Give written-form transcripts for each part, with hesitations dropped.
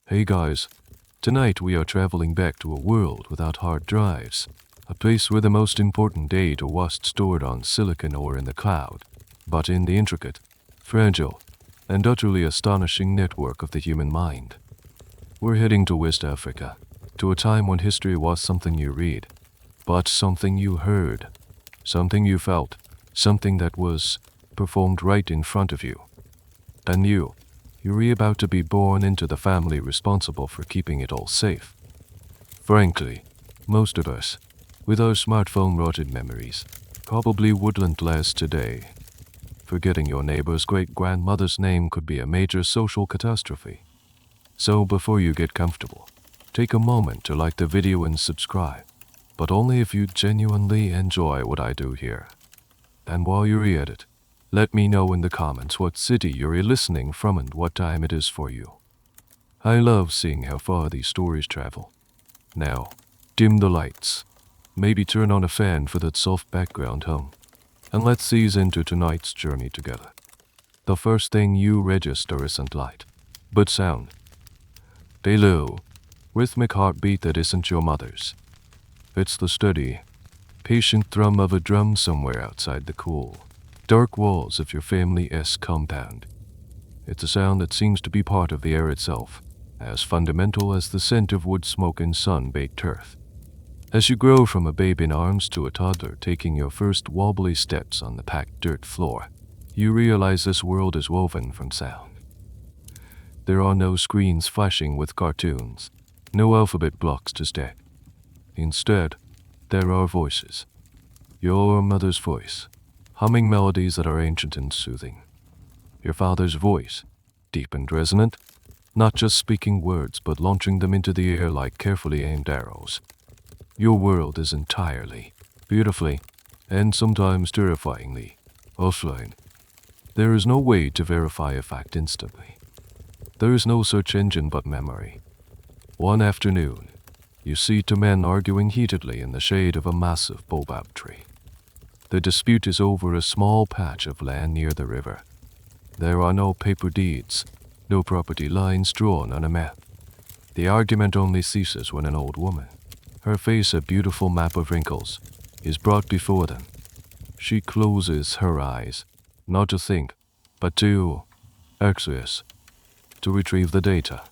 Hey guys, tonight we are traveling back to a world without hard drives, a place where the most important data wasn't stored on silicon or in the cloud, but in the intricate, fragile, and utterly astonishing network of the human mind. We're heading to West Africa, to a time when history was something you read, but something you heard, something you felt, something that was performed right in front of you. And you're about to be born into the family responsible for keeping it all safe. Frankly, most of us, with our smartphone-rotted memories, probably wouldn't last today. Forgetting your neighbor's great-grandmother's name could be a major social catastrophe. So before you get comfortable, take a moment to like the video and subscribe, but only if you genuinely enjoy what I do here. And while you're at it, let me know in the comments what city you're listening from and what time it is for you. I love seeing how far these stories travel. Now, dim the lights. Maybe turn on a fan for that soft background hum. And let's ease into tonight's journey together. The first thing you register isn't light, but sound. A low, rhythmic heartbeat that isn't your mother's. It's the steady, patient thrum of a drum somewhere outside the cool, dark walls of your family's compound. It's a sound that seems to be part of the air itself, as fundamental as the scent of wood smoke and sun-baked earth. As you grow from a babe in arms to a toddler taking your first wobbly steps on the packed dirt floor, you realize this world is woven from sound. There are no screens flashing with cartoons, no alphabet blocks to stack. Instead, there are voices. Your mother's voice, humming melodies that are ancient and soothing. Your father's voice, deep and resonant, not just speaking words but launching them into the air like carefully aimed arrows. Your world is entirely, beautifully, and sometimes terrifyingly, offline. There is no way to verify a fact instantly. There is no search engine but memory. One afternoon, you see two men arguing heatedly in the shade of a massive baobab tree. The dispute is over a small patch of land near the river. There are no paper deeds, no property lines drawn on a map. The argument only ceases when an old woman, her face a beautiful map of wrinkles, is brought before them. She closes her eyes, not to think, but to access, to retrieve the data.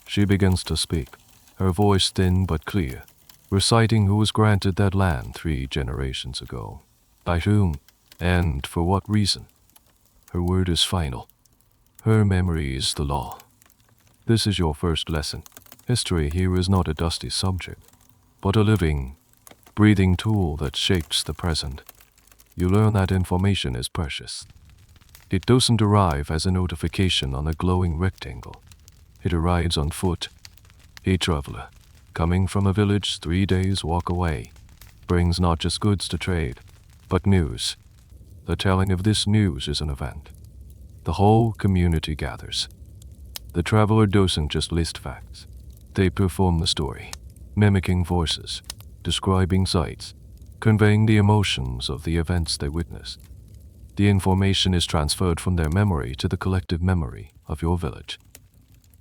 She begins to speak, her voice thin but clear, reciting who was granted that land 3 generations ago, by whom, and for what reason. Her word is final. Her memory is the law. This is your first lesson. History here is not a dusty subject, but a living, breathing tool that shapes the present. You learn that information is precious. It doesn't arrive as a notification on a glowing rectangle. It arrives on foot. A traveler, coming from a village 3 days' walk away, brings not just goods to trade, but news. The telling of this news is an event. The whole community gathers. The traveler doesn't just list facts. They perform the story, mimicking voices, describing sights, conveying the emotions of the events they witnessed. The information is transferred from their memory to the collective memory of your village.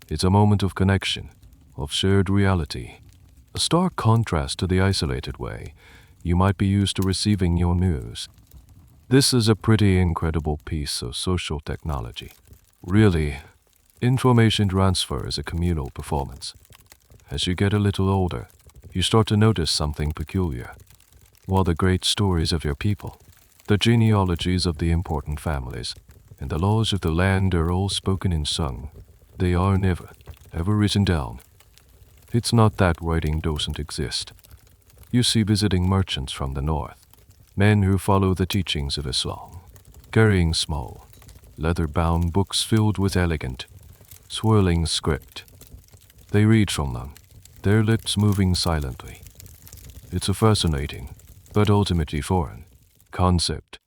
It's a moment of connection, of shared reality, a stark contrast to the isolated way you might be used to receiving your news. This is a pretty incredible piece of social technology. Really, information transfer is a communal performance. As you get a little older, you start to notice something peculiar. While the great stories of your people, the genealogies of the important families, and the laws of the land are all spoken and sung, they are never, ever written down. It's not that writing doesn't exist. You see visiting merchants from the north, men who follow the teachings of Islam, carrying small, leather-bound books filled with elegant, swirling script. They read from them, their lips moving silently. It's a fascinating, but ultimately foreign, concept.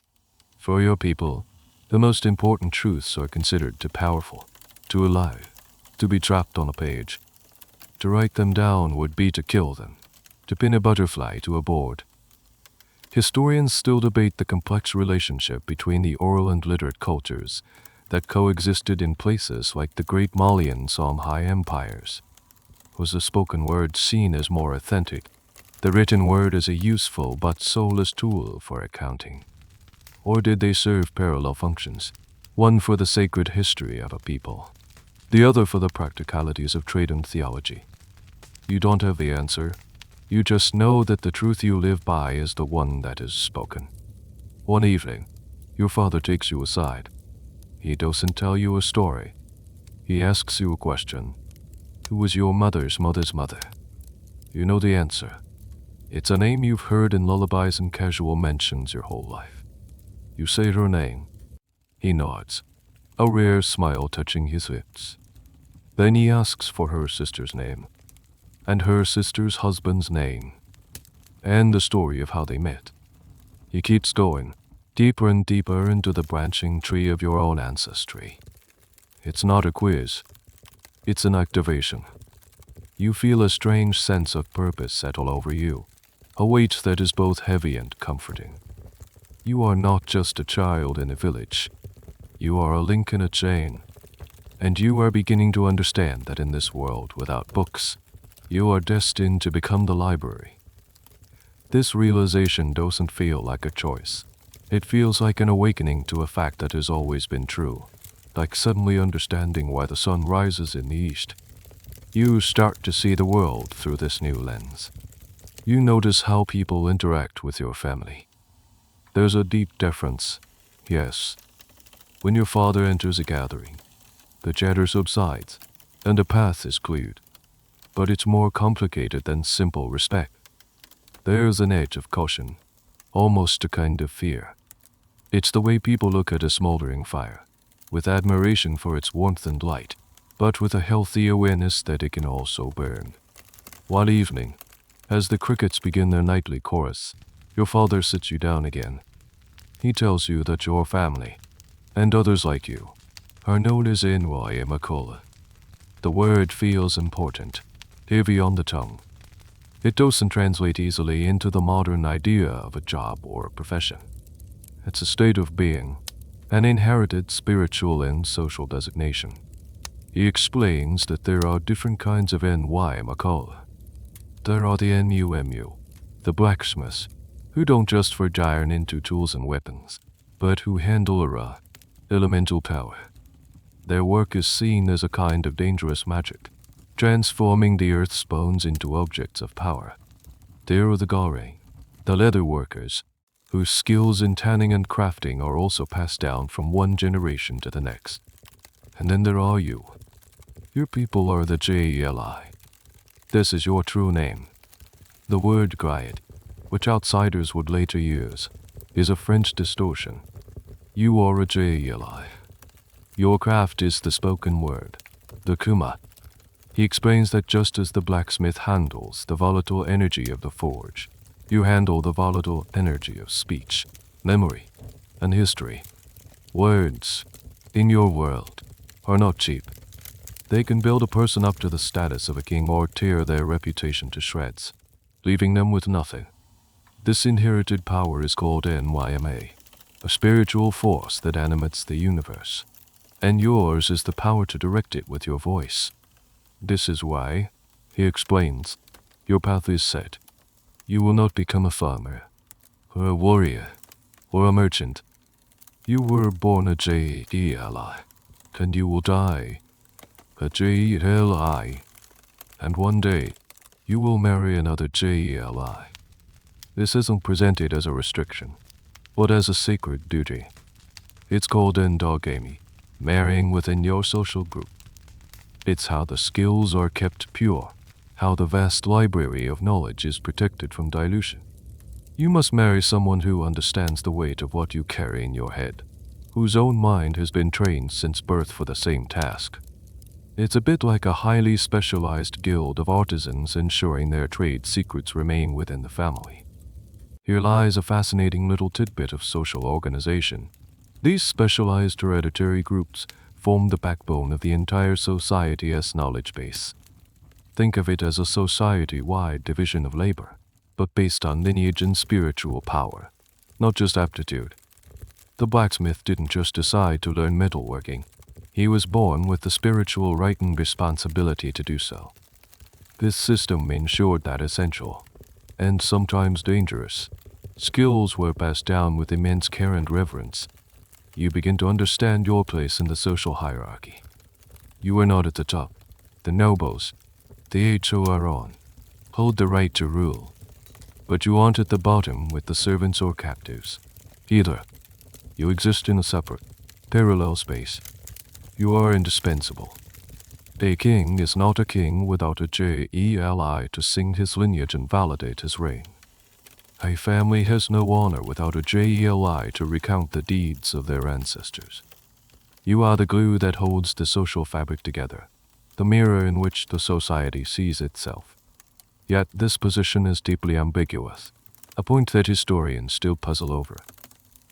For your people, the most important truths are considered too powerful, too alive, to be trapped on a page. To write them down would be to kill them, to pin a butterfly to a board. Historians still debate the complex relationship between the oral and literate cultures that coexisted in places like the great Malian Songhai empires. Was the spoken word seen as more authentic, the written word as a useful but soulless tool for accounting? Or did they serve parallel functions, one for the sacred history of a people, the other for the practicalities of trade and theology? You don't have the answer. You just know that the truth you live by is the one that is spoken. One evening, your father takes you aside. He doesn't tell you a story. He asks you a question. Who was your mother's mother's mother? You know the answer. It's a name you've heard in lullabies and casual mentions your whole life. You say her name. He nods, a rare smile touching his lips. Then he asks for her sister's name, and her sister's husband's name, and the story of how they met. He keeps going, deeper and deeper into the branching tree of your own ancestry. It's not a quiz. It's an activation. You feel a strange sense of purpose settle over you, a weight that is both heavy and comforting. You are not just a child in a village. You are a link in a chain, and you are beginning to understand that in this world without books, you are destined to become the library. This realization doesn't feel like a choice. It feels like an awakening to a fact that has always been true, like suddenly understanding why the sun rises in the east. You start to see the world through this new lens. You notice how people interact with your family. There's a deep deference, yes. When your father enters a gathering, the chatter subsides, and a path is cleared. But it's more complicated than simple respect. There's an edge of caution, almost a kind of fear. It's the way people look at a smoldering fire, with admiration for its warmth and light, but with a healthy awareness that it can also burn. One evening, as the crickets begin their nightly chorus, your father sits you down again. He tells you that your family, and others like you, are known as Makola. The word feels important, heavy on the tongue. It doesn't translate easily into the modern idea of a job or a profession. It's a state of being, an inherited spiritual and social designation. He explains that there are different kinds of Makola. There are the NUMU, the blacksmiths, who don't just forge iron into tools and weapons, but who handle a elemental power. Their work is seen as a kind of dangerous magic, transforming the earth's bones into objects of power. There are the Gare, the leather workers, whose skills in tanning and crafting are also passed down from one generation to the next. And then there are you. Your people are the Jeli. This is your true name. The word Griot, which outsiders would later use, is a French distortion. You are a Jeli. Your craft is the spoken word, the kuma. He explains that just as the blacksmith handles the volatile energy of the forge, you handle the volatile energy of speech, memory, and history. Words, in your world, are not cheap. They can build a person up to the status of a king or tear their reputation to shreds, leaving them with nothing. This inherited power is called NYMA, a spiritual force that animates the universe, and yours is the power to direct it with your voice. This is why, he explains, your path is set. You will not become a farmer, or a warrior, or a merchant. You were born a Jeli, and you will die a Jeli, and one day you will marry another Jeli. This isn't presented as a restriction, but as a sacred duty. It's called endogamy, marrying within your social group. It's how the skills are kept pure, how the vast library of knowledge is protected from dilution. You must marry someone who understands the weight of what you carry in your head, whose own mind has been trained since birth for the same task. It's a bit like a highly specialized guild of artisans ensuring their trade secrets remain within the family. Here lies a fascinating little tidbit of social organization. These specialized hereditary groups form the backbone of the entire society's knowledge base. Think of it as a society-wide division of labor, but based on lineage and spiritual power, not just aptitude. The blacksmith didn't just decide to learn metalworking. He was born with the spiritual right and responsibility to do so. This system ensured that essential, and sometimes dangerous, skills were passed down with immense care and reverence. You begin to understand your place in the social hierarchy. You are not at the top. The nobles, the Horon, hold the right to rule, but you aren't at the bottom with the servants or captives. Either. You exist in a separate, parallel space. You are indispensable. A king is not a king without a Jeli to sing his lineage and validate his reign. A family has no honor without a Jeli to recount the deeds of their ancestors. You are the glue that holds the social fabric together, the mirror in which the society sees itself. Yet this position is deeply ambiguous, a point that historians still puzzle over.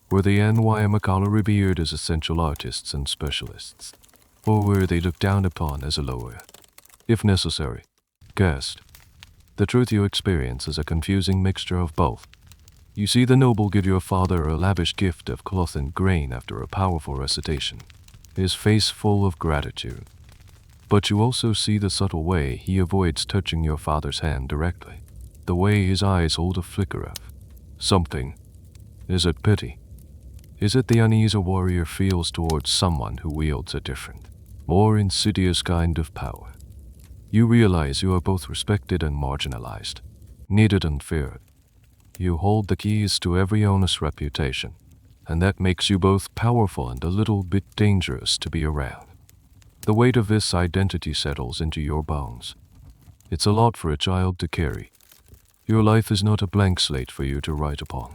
Were the Nyamakawa revered as essential artists and specialists, or were they looked down upon as a lower, if necessary, caste? The truth you experience is a confusing mixture of both. You see the noble give your father a lavish gift of cloth and grain after a powerful recitation, his face full of gratitude. But you also see the subtle way he avoids touching your father's hand directly, the way his eyes hold a flicker of something. Is it pity? Is it the unease a warrior feels towards someone who wields a different, more insidious kind of power? You realize you are both respected and marginalized, needed and feared. You hold the keys to every owner's reputation, and that makes you both powerful and a little bit dangerous to be around. The weight of this identity settles into your bones. It's a lot for a child to carry. Your life is not a blank slate for you to write upon.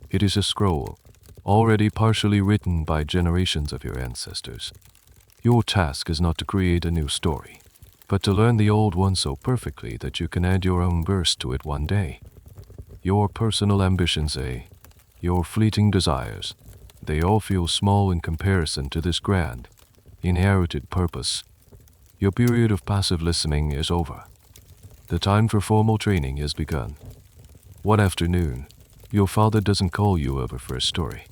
It is a scroll, already partially written by generations of your ancestors. Your task is not to create a new story, but to learn the old one so perfectly that you can add your own verse to it one day. Your personal ambitions, your fleeting desires, they all feel small in comparison to this grand, inherited purpose. Your period of passive listening is over. The time for formal training has begun. One afternoon, your father doesn't call you over for a story.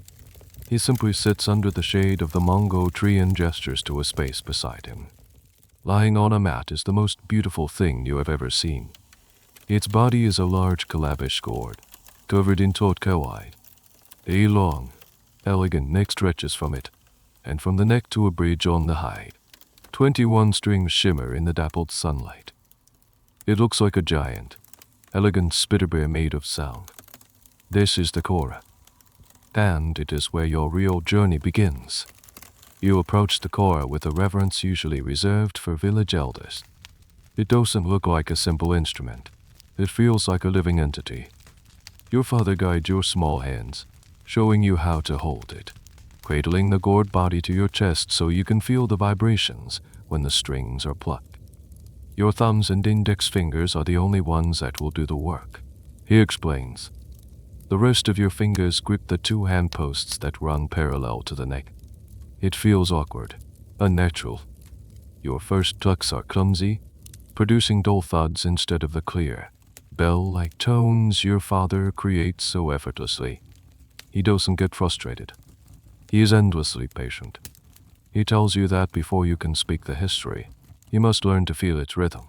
He simply sits under the shade of the mango tree and gestures to a space beside him. Lying on a mat is the most beautiful thing you have ever seen. Its body is a large calabash gourd, covered in taut kawaii. A long, elegant neck stretches from it, and from the neck to a bridge on the hide. 21 strings shimmer in the dappled sunlight. It looks like a giant, elegant spitterbeer made of sound. This is the kora, and it is where your real journey begins. You approach the kora with a reverence usually reserved for village elders. It doesn't look like a simple instrument. It feels like a living entity. Your father guides your small hands, showing you how to hold it, cradling the gourd body to your chest so you can feel the vibrations when the strings are plucked. Your thumbs and index fingers are the only ones that will do the work, he explains. The rest of your fingers grip the two handposts that run parallel to the neck. It feels awkward, unnatural. Your first plucks are clumsy, producing dull thuds instead of the clear, bell-like tones your father creates so effortlessly. He doesn't get frustrated. He is endlessly patient. He tells you that before you can speak the history, you must learn to feel its rhythm.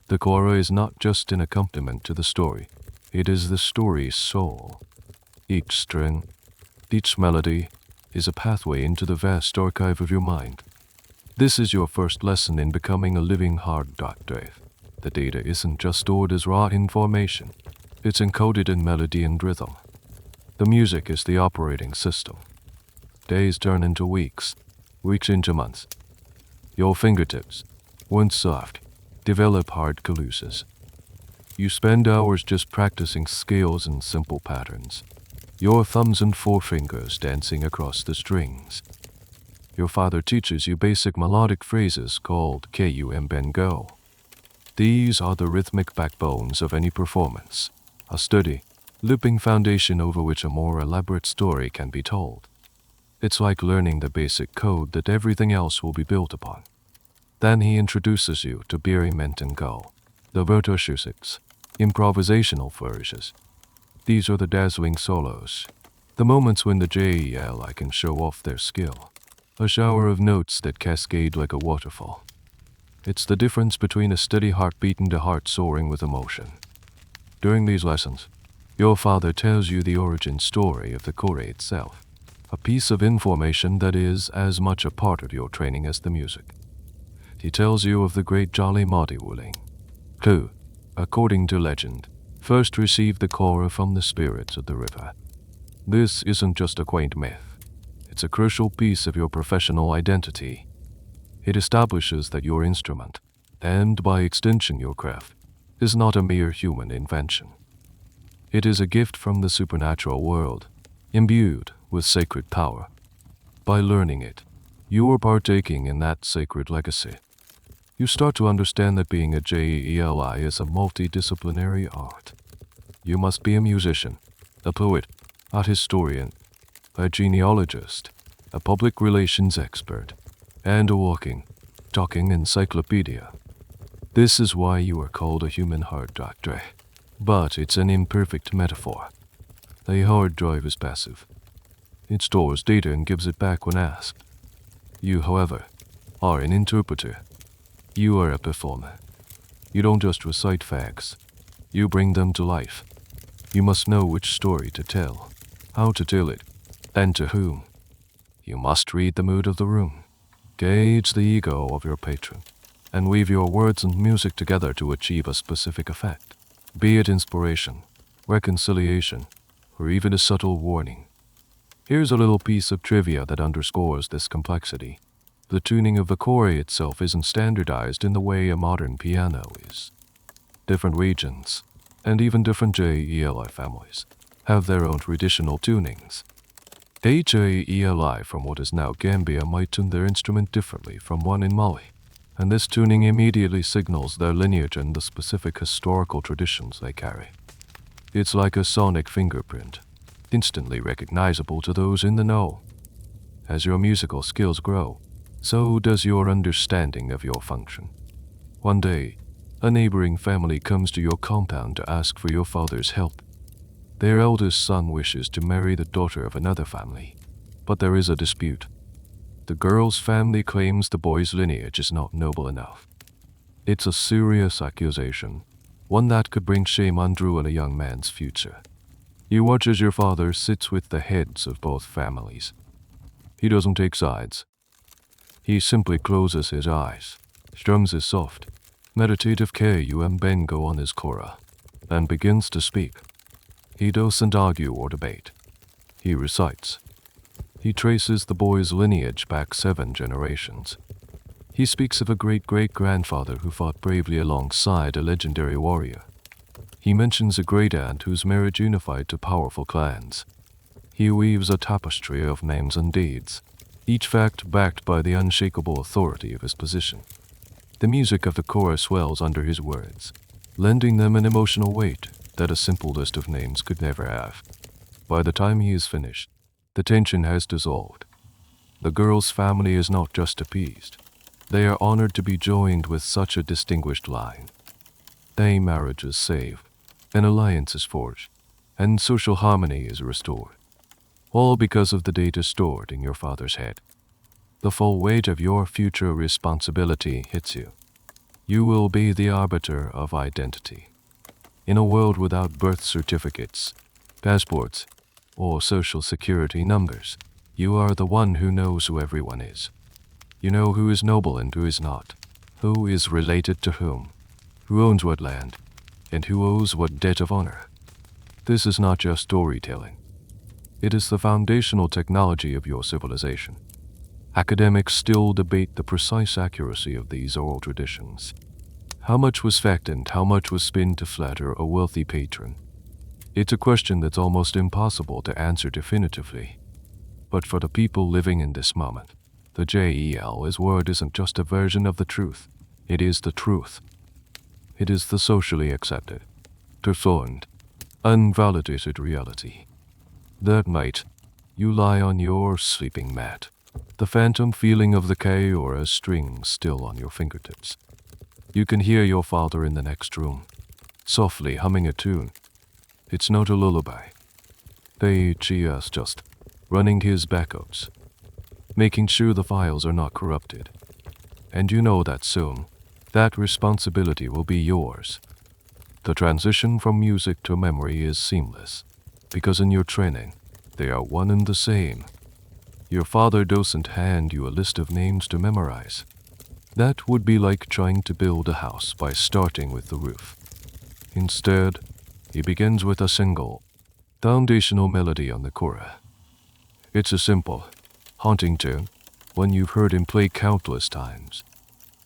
The kora is not just an accompaniment to the story. It is the story's soul. Each string, each melody, is a pathway into the vast archive of your mind. This is your first lesson in becoming a living hard drive. The data isn't just stored as raw information. It's encoded in melody and rhythm. The music is the operating system. Days turn into weeks, weeks into months. Your fingertips, once soft, develop hard calluses. You spend hours just practicing scales and simple patterns, your thumbs and forefingers dancing across the strings. Your father teaches you basic melodic phrases called ku-mbengo. These are the rhythmic backbones of any performance, a sturdy, looping foundation over which a more elaborate story can be told. It's like learning the basic code that everything else will be built upon. Then he introduces you to Biri-Mentengo, the virtuosics, improvisational flourishes. These are the dazzling solos, The moments when the Jeli can show off their skill. A shower of notes that cascade like a waterfall. It's the difference between a steady heartbeat and a heart soaring with emotion. During these lessons, your father tells you the origin story of the kora itself, a piece of information that is as much a part of your training as the music. He tells you of the great Jali Madiwuling, who, according to legend, first received the kora from the spirits of the river. This isn't just a quaint myth. It's a crucial piece of your professional identity. It establishes that your instrument, and by extension your craft, is not a mere human invention. It is a gift from the supernatural world, imbued with sacred power. By learning it, you are partaking in that sacred legacy. You start to understand that being a Jeli is a multidisciplinary art. You must be a musician, a poet, a historian, a genealogist, a public relations expert, and a walking, talking encyclopedia. This is why you are called a human hard drive. But it's an imperfect metaphor. A hard drive is passive. It stores data and gives it back when asked. You, however, are an interpreter. You are a performer. You don't just recite facts. You bring them to life. You must know which story to tell, how to tell it, and to whom. You must read the mood of the room, gauge the ego of your patron, and weave your words and music together to achieve a specific effect, be it inspiration, reconciliation, or even a subtle warning. Here's a little piece of trivia that underscores this complexity. The tuning of the kora itself isn't standardized in the way a modern piano is. Different regions, and even different Jeli families, have their own traditional tunings. A Jeli from what is now Gambia might tune their instrument differently from one in Mali, and this tuning immediately signals their lineage and the specific historical traditions they carry. It's like a sonic fingerprint, instantly recognizable to those in the know. As your musical skills grow, so does your understanding of your function. One day, a neighboring family comes to your compound to ask for your father's help. Their eldest son wishes to marry the daughter of another family, but there is a dispute. The girl's family claims the boy's lineage is not noble enough. It's a serious accusation, one that could bring shame on Drew and a young man's future. You watch as your father sits with the heads of both families. He doesn't take sides. He simply closes his eyes, strums his soft, meditative Bengo on his kora, and begins to speak. He doesn't argue or debate. He recites. He traces the boy's lineage back 7 generations. He speaks of a great-great-grandfather who fought bravely alongside a legendary warrior. He mentions a great-aunt whose marriage unified 2 powerful clans. He weaves a tapestry of names and deeds, each fact backed by the unshakable authority of his position. The music of the kora swells under his words, lending them an emotional weight that a simple list of names could never have. By the time he is finished, the tension has dissolved. The girl's family is not just appeased. They are honored to be joined with such a distinguished line. Their marriage is saved, an alliance is forged, and social harmony is restored. All because of the data stored in your father's head. The full weight of your future responsibility hits you. You will be the arbiter of identity. In a world without birth certificates, passports, or social security numbers, you are the one who knows who everyone is. You know who is noble and who is not, who is related to whom, who owns what land, and who owes what debt of honor. This is not just storytelling. It is the foundational technology of your civilization. Academics still debate the precise accuracy of these oral traditions. How much was fact and how much was spin to flatter a wealthy patron? It's a question that's almost impossible to answer definitively. But for the people living in this moment, the Jeli's word isn't just a version of the truth. It is the truth. It is the socially accepted, performed, unvalidated reality. That night, you lie on your sleeping mat, the phantom feeling of the kora string still on your fingertips. You can hear your father in the next room, softly humming a tune. It's not a lullaby. He is just running his backups, making sure the files are not corrupted. And you know that soon, that responsibility will be yours. The transition from music to memory is seamless, because in your training, they are one and the same. Your father doesn't hand you a list of names to memorize. That would be like trying to build a house by starting with the roof. Instead, he begins with a single, foundational melody on the kora. It's a simple, haunting tune, one you've heard him play countless times.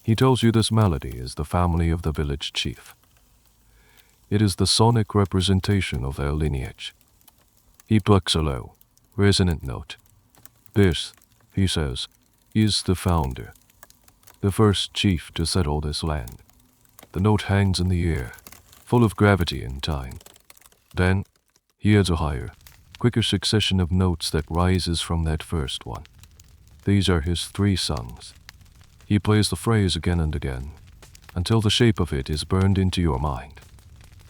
He tells you this melody is the family of the village chief. It is the sonic representation of their lineage. He plucks a low, resonant note. This, he says, is the founder, the first chief to settle this land. The note hangs in the air, full of gravity and time. Then, he adds a higher, quicker succession of notes that rises from that first one. These are his 3 songs. He plays the phrase again and again, until the shape of it is burned into your mind.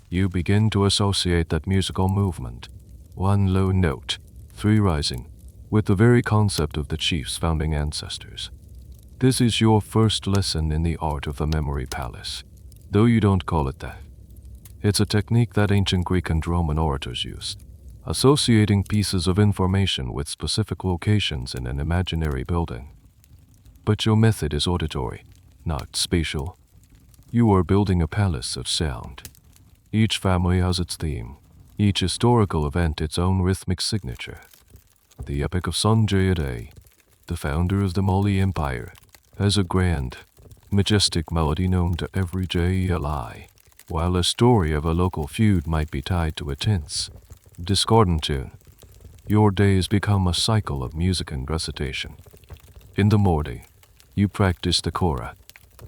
You begin to associate that musical movement, 1 low note, 3 rising, with the very concept of the chief's founding ancestors. This is your first lesson in the art of the memory palace, though you don't call it that. It's a technique that ancient Greek and Roman orators used, associating pieces of information with specific locations in an imaginary building. But your method is auditory, not spatial. You are building a palace of sound. Each family has its theme, each historical event its own rhythmic signature. The Epic of Sanjay, the founder of the Mali Empire, has a grand, majestic melody known to every Jeli, while a story of a local feud might be tied to a tense, discordant tune. Your days become a cycle of music and recitation. In the morning, you practice the kora,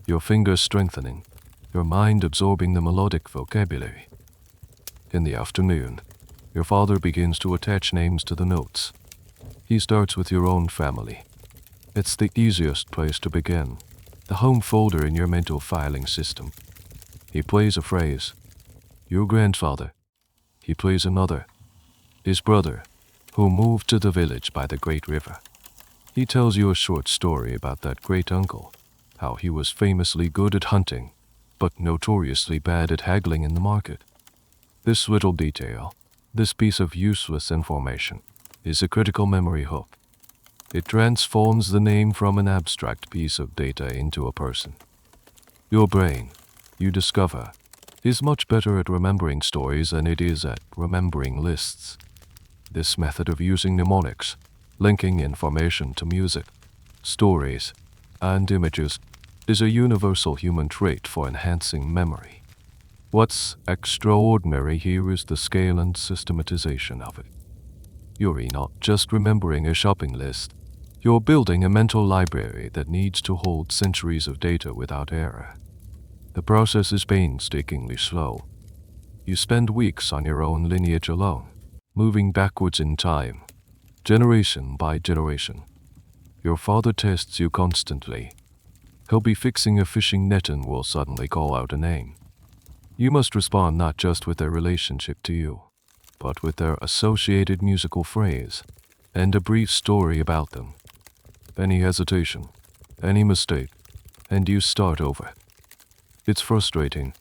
your fingers strengthening, your mind absorbing the melodic vocabulary. In the afternoon, your father begins to attach names to the notes. He starts with your own family. It's the easiest place to begin, the home folder in your mental filing system. He plays a phrase, your grandfather. He plays another, his brother, who moved to the village by the great river. He tells you a short story about that great uncle, how he was famously good at hunting, but notoriously bad at haggling in the market. This little detail, this piece of useless information, is a critical memory hook. It transforms the name from an abstract piece of data into a person. Your brain, you discover, is much better at remembering stories than it is at remembering lists. This method of using mnemonics, linking information to music, stories, and images, is a universal human trait for enhancing memory. What's extraordinary here is the scale and systematization of it. You're not just remembering a shopping list, you're building a mental library that needs to hold centuries of data without error. The process is painstakingly slow. You spend weeks on your own lineage alone, moving backwards in time, generation by generation. Your father tests you constantly. He'll be fixing a fishing net and will suddenly call out a name. You must respond not just with their relationship to you, but with their associated musical phrase and a brief story about them. Any hesitation, any mistake, and you start over. It's frustrating.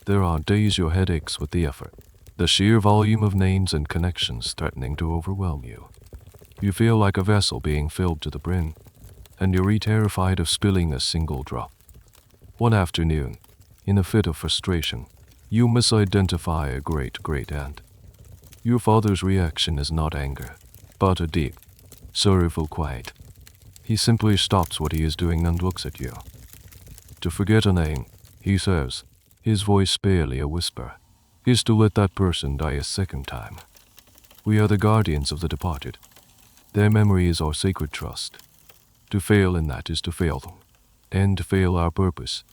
There are days your head aches with the effort, the sheer volume of names and connections threatening to overwhelm you. You feel like a vessel being filled to the brim, and you're terrified of spilling a single drop. One afternoon, in a fit of frustration, you misidentify a great-great-aunt. Your father's reaction is not anger, but a deep, sorrowful quiet. He simply stops what he is doing and looks at you. To forget a name, he says, his voice barely a whisper, is to let that person die a second time. We are the guardians of the departed. Their memory is our sacred trust. To fail in that is to fail them, and to fail our purpose.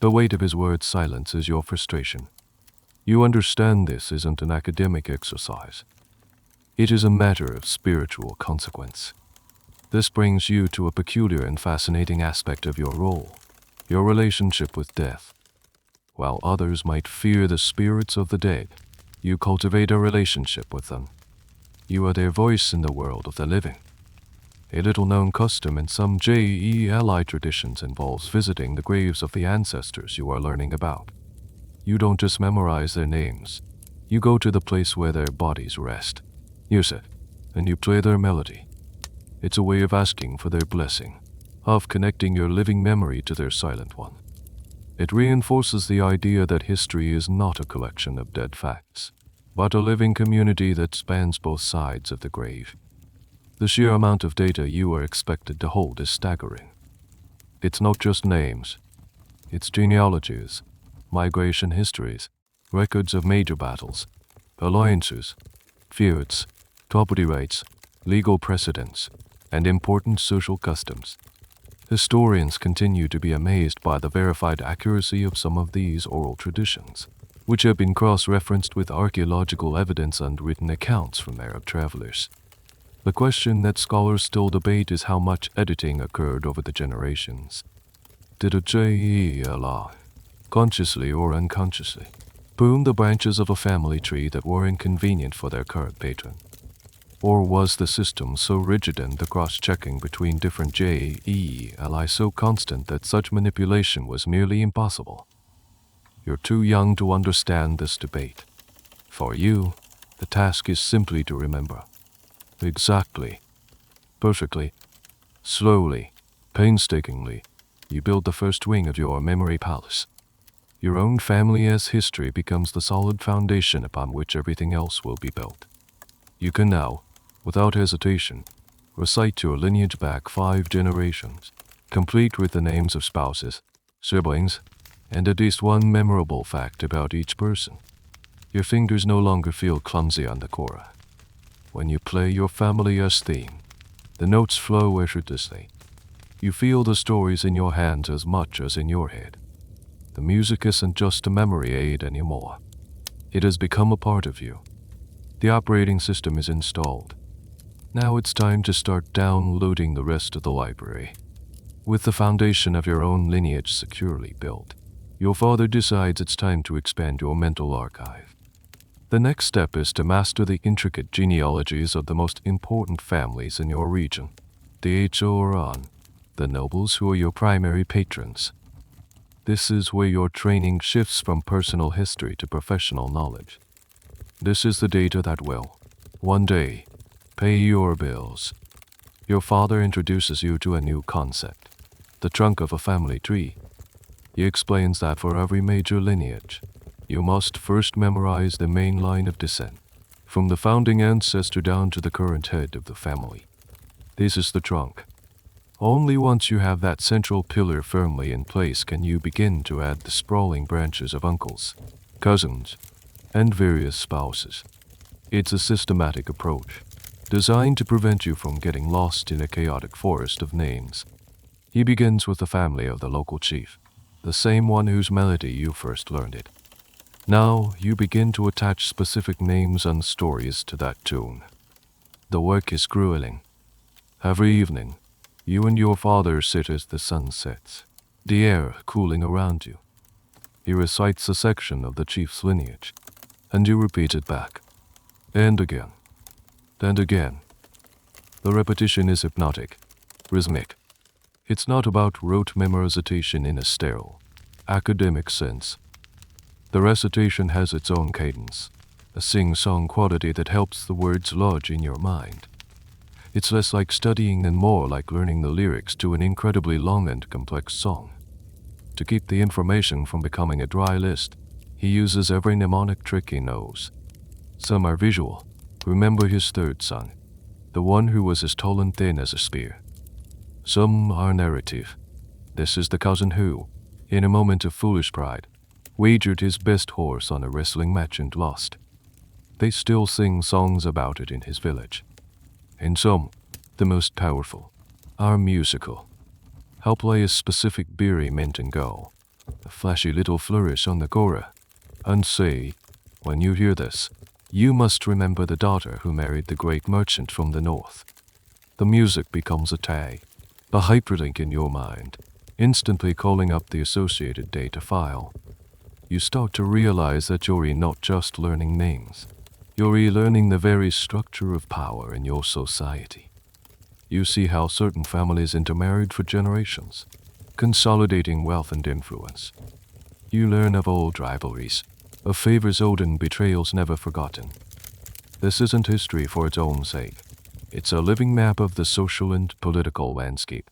The weight of his words silences your frustration. You understand this isn't an academic exercise. It is a matter of spiritual consequence. This brings you to a peculiar and fascinating aspect of your role, your relationship with death. While others might fear the spirits of the dead, you cultivate a relationship with them. You are their voice in the world of the living. A little-known custom in some Jeli traditions involves visiting the graves of the ancestors you are learning about. You don't just memorize their names. You go to the place where their bodies rest. You sit, and you play their melody. It's a way of asking for their blessing, of connecting your living memory to their silent one. It reinforces the idea that history is not a collection of dead facts, but a living community that spans both sides of the grave. The sheer amount of data you are expected to hold is staggering. It's not just names. It's genealogies, migration histories, records of major battles, alliances, feuds, property rights, legal precedents, and important social customs. Historians continue to be amazed by the verified accuracy of some of these oral traditions, which have been cross-referenced with archaeological evidence and written accounts from Arab travelers. The question that scholars still debate is how much editing occurred over the generations. Did a Jeli, consciously or unconsciously, prune the branches of a family tree that were inconvenient for their current patron? Or was the system so rigid and the cross-checking between different Jeli so constant that such manipulation was merely impossible? You're too young to understand this debate. For you, the task is simply to remember. Exactly, perfectly, slowly, painstakingly, you build the first wing of your memory palace. Your own family as history becomes the solid foundation upon which everything else will be built. You can now, without hesitation, recite your lineage back 5 generations, complete with the names of spouses, siblings, and at least one memorable fact about each person. Your fingers no longer feel clumsy on the kora. When you play your family-as theme, the notes flow effortlessly. You feel the stories in your hands as much as in your head. The music isn't just a memory aid anymore. It has become a part of you. The operating system is installed. Now it's time to start downloading the rest of the library. With the foundation of your own lineage securely built, your father decides it's time to expand your mental archive. The next step is to master the intricate genealogies of the most important families in your region, the Horan, the nobles who are your primary patrons. This is where your training shifts from personal history to professional knowledge. This is the data that will, one day, pay your bills. Your father introduces you to a new concept, the trunk of a family tree. He explains that for every major lineage, you must first memorize the main line of descent, from the founding ancestor down to the current head of the family. This is the trunk. Only once you have that central pillar firmly in place can you begin to add the sprawling branches of uncles, cousins, and various spouses. It's a systematic approach, designed to prevent you from getting lost in a chaotic forest of names. He begins with the family of the local chief, the same one whose melody you first learned it. Now you begin to attach specific names and stories to that tune. The work is grueling. Every evening, you and your father sit as the sun sets, the air cooling around you. He recites a section of the chief's lineage, and you repeat it back, and again, and again. The repetition is hypnotic, rhythmic. It's not about rote memorization in a sterile, academic sense. The recitation has its own cadence, a sing-song quality that helps the words lodge in your mind. It's less like studying and more like learning the lyrics to an incredibly long and complex song. To keep the information from becoming a dry list, he uses every mnemonic trick he knows. Some are visual. Remember his third son, the one who was as tall and thin as a spear. Some are narrative. This is the cousin who, in a moment of foolish pride, wagered his best horse on a wrestling match and lost. They still sing songs about it in his village. And some, the most powerful, are musical. I'll play a specific beery mint and go, a flashy little flourish on the kora, and say, when you hear this, you must remember the daughter who married the great merchant from the north. The music becomes a tag, a hyperlink in your mind, instantly calling up the associated data file. You start to realize that you're not just learning names. You're relearning the very structure of power in your society. You see how certain families intermarried for generations, consolidating wealth and influence. You learn of old rivalries, of favors owed and betrayals never forgotten. This isn't history for its own sake. It's a living map of the social and political landscape.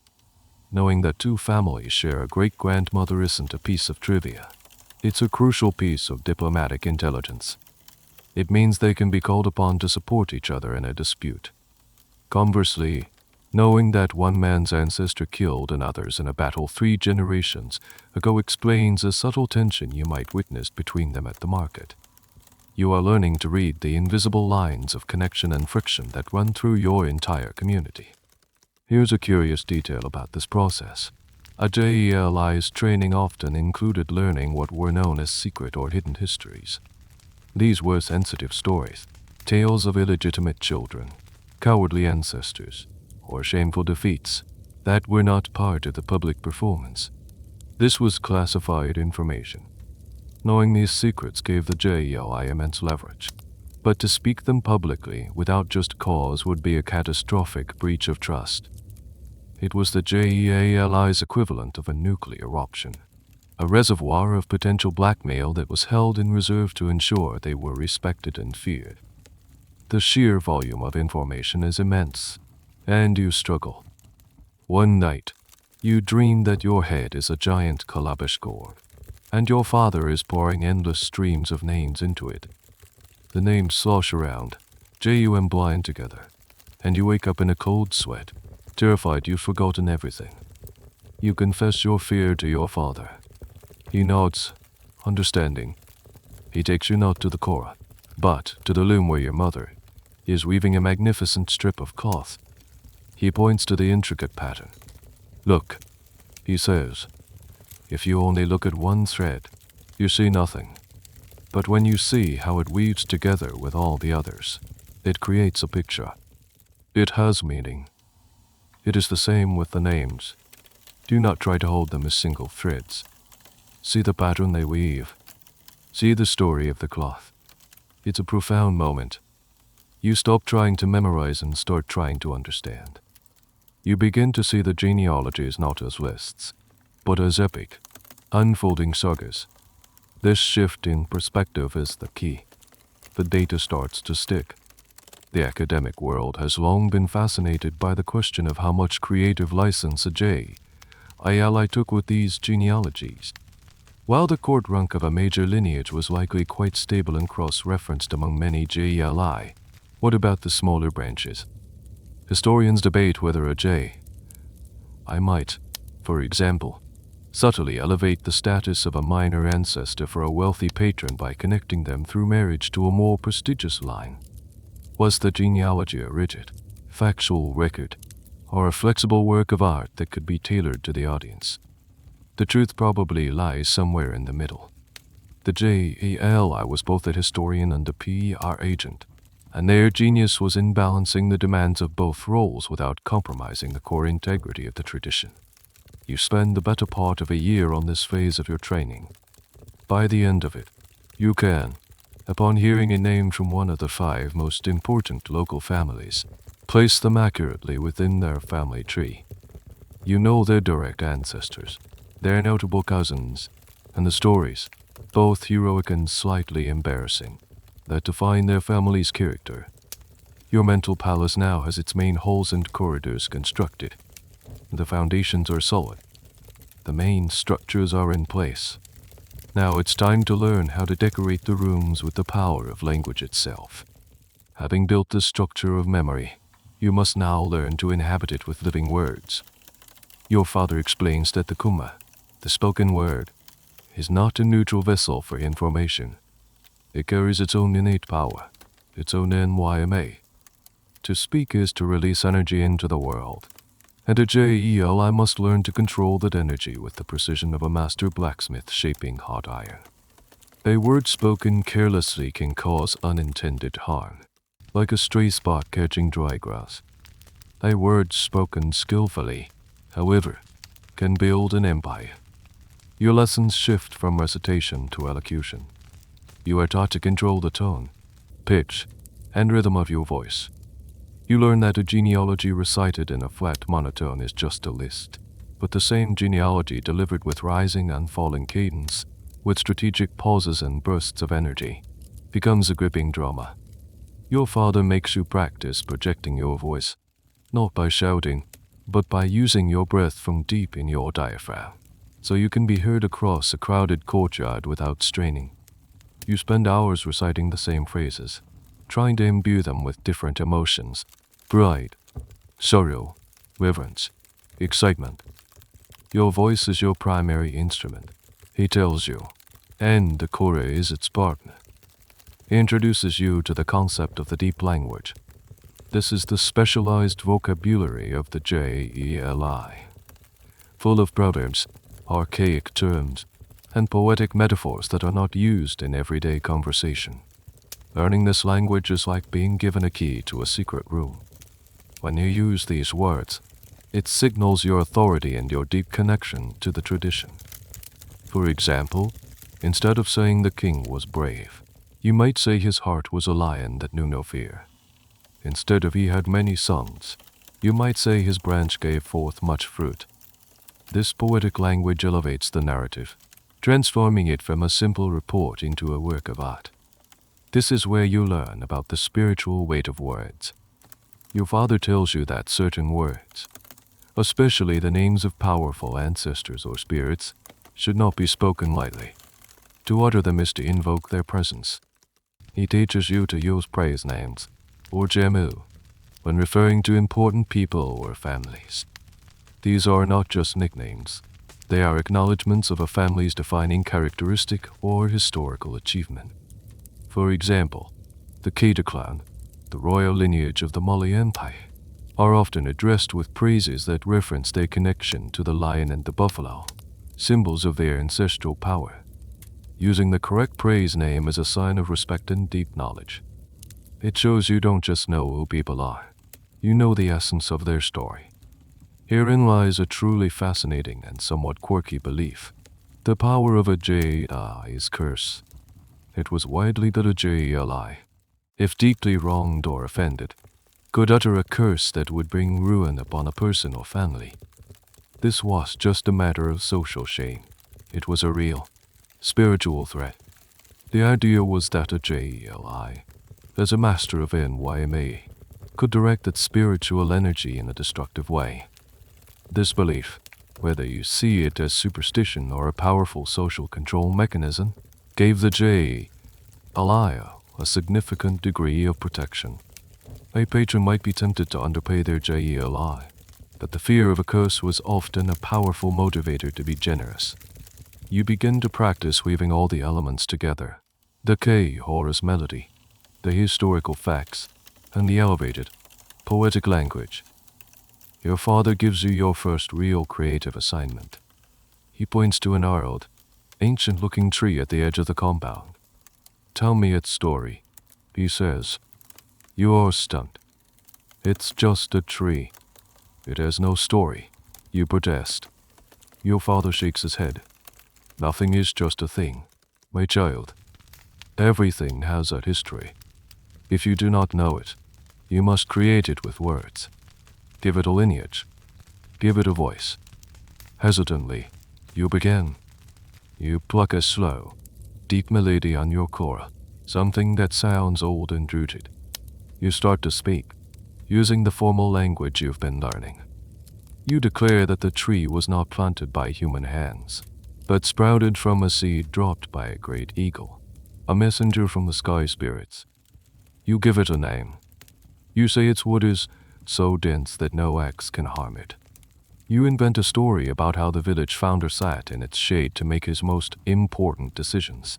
Knowing that two families share a great-grandmother isn't a piece of trivia. It's a crucial piece of diplomatic intelligence. It means they can be called upon to support each other in a dispute. Conversely, knowing that one man's ancestor killed another's in a battle 3 generations ago explains a subtle tension you might witness between them at the market. You are learning to read the invisible lines of connection and friction that run through your entire community. Here's a curious detail about this process. A Jeli's training often included learning what were known as secret or hidden histories. These were sensitive stories, tales of illegitimate children, cowardly ancestors, or shameful defeats that were not part of the public performance. This was classified information. Knowing these secrets gave the Jeli immense leverage, but to speak them publicly without just cause would be a catastrophic breach of trust. It was the Jeli's equivalent of a nuclear option, a reservoir of potential blackmail that was held in reserve to ensure they were respected and feared. The sheer volume of information is immense, and you struggle. One night, you dream that your head is a giant calabash gourd, and your father is pouring endless streams of names into it. The names slosh around, JUM blind together, and you wake up in a cold sweat, terrified you've forgotten everything. You confess your fear to your father. He nods, understanding. He takes you not to the kora, but to the loom where your mother is weaving a magnificent strip of cloth. He points to the intricate pattern. Look, he says. If you only look at one thread, you see nothing. But when you see how it weaves together with all the others, it creates a picture. It has meaning. It is the same with the names. Do not try to hold them as single threads. See the pattern they weave. See the story of the cloth. It's a profound moment. You stop trying to memorize and start trying to understand. You begin to see the genealogies not as lists, but as epic, unfolding sagas. This shift in perspective is the key. The data starts to stick. The academic world has long been fascinated by the question of how much creative license a Jeli took with these genealogies. While the court rank of a major lineage was likely quite stable and cross-referenced among many Jeli, what about the smaller branches? Historians debate whether a Jeli might, for example, subtly elevate the status of a minor ancestor for a wealthy patron by connecting them through marriage to a more prestigious line. Was the genealogy a rigid, factual record, or a flexible work of art that could be tailored to the audience? The truth probably lies somewhere in the middle. The Jeli was both a historian and a PR agent, and their genius was in balancing the demands of both roles without compromising the core integrity of the tradition. You spend the better part of a year on this phase of your training. By the end of it, you can, upon hearing a name from one of the 5 most important local families, place them accurately within their family tree. You know their direct ancestors, their notable cousins, and the stories, both heroic and slightly embarrassing, that define their family's character. Your mental palace now has its main halls and corridors constructed. The foundations are solid. The main structures are in place. Now it's time to learn how to decorate the rooms with the power of language itself. Having built the structure of memory, you must now learn to inhabit it with living words. Your father explains that the kuma, the spoken word, is not a neutral vessel for information. It carries its own innate power, its own NYMA. To speak is to release energy into the world, and a Jeli must learn to control that energy with the precision of a master blacksmith shaping hot iron. A word spoken carelessly can cause unintended harm, like a stray spot catching dry grass. A word spoken skillfully, however, can build an empire. Your lessons shift from recitation to elocution. You are taught to control the tone, pitch, and rhythm of your voice. You learn that a genealogy recited in a flat monotone is just a list, but the same genealogy delivered with rising and falling cadence, with strategic pauses and bursts of energy, becomes a gripping drama. Your father makes you practice projecting your voice, not by shouting, but by using your breath from deep in your diaphragm, so you can be heard across a crowded courtyard without straining. You spend hours reciting the same phrases, trying to imbue them with different emotions: pride, sorrow, reverence, excitement. Your voice is your primary instrument, he tells you, and the kora is its partner. He introduces you to the concept of the deep language. This is the specialized vocabulary of the Jeli, full of proverbs, archaic terms, and poetic metaphors that are not used in everyday conversation. Learning this language is like being given a key to a secret room. When you use these words, it signals your authority and your deep connection to the tradition. For example, instead of saying the king was brave, you might say his heart was a lion that knew no fear. Instead of he had many sons, you might say his branch gave forth much fruit. This poetic language elevates the narrative, transforming it from a simple report into a work of art. This is where you learn about the spiritual weight of words. Your father tells you that certain words, especially the names of powerful ancestors or spirits, should not be spoken lightly. To utter them is to invoke their presence. He teaches you to use praise names, or gemu, when referring to important people or families. These are not just nicknames. They are acknowledgments of a family's defining characteristic or historical achievement. For example, the Keda clan, the royal lineage of the Mali Empire, are often addressed with praises that reference their connection to the lion and the buffalo, symbols of their ancestral power. Using the correct praise name is a sign of respect and deep knowledge. It shows you don't just know who people are, you know the essence of their story. Herein lies a truly fascinating and somewhat quirky belief. The power of a Jeli is curse. It was widely that a Jeli, if deeply wronged or offended, could utter a curse that would bring ruin upon a person or family. This was just a matter of social shame. It was a real, spiritual threat. The idea was that a Jeli, as a master of NYMA, could direct its spiritual energy in a destructive way. This belief, whether you see it as superstition or a powerful social control mechanism, gave the Jeli a significant degree of protection. A patron might be tempted to underpay their Jeli, but the fear of a curse was often a powerful motivator to be generous. You begin to practice weaving all the elements together: the K-Horus melody, the historical facts, and the elevated, poetic language. Your father gives you your first real creative assignment. He points to an gnarled, ancient-looking tree at the edge of the compound. "Tell me its story," he says. You are stunned. "It's just a tree. It has no story," you protest. Your father shakes his head. "Nothing is just a thing, my child. Everything has a history. If you do not know it, you must create it with words. Give it a lineage. Give it a voice." Hesitantly, you begin. You pluck a slow, deep melody on your kora, something that sounds old and rooted. You start to speak, using the formal language you've been learning. You declare that the tree was not planted by human hands, but sprouted from a seed dropped by a great eagle, a messenger from the sky spirits. You give it a name. You say its wood is so dense that no axe can harm it. You invent a story about how the village founder sat in its shade to make his most important decisions.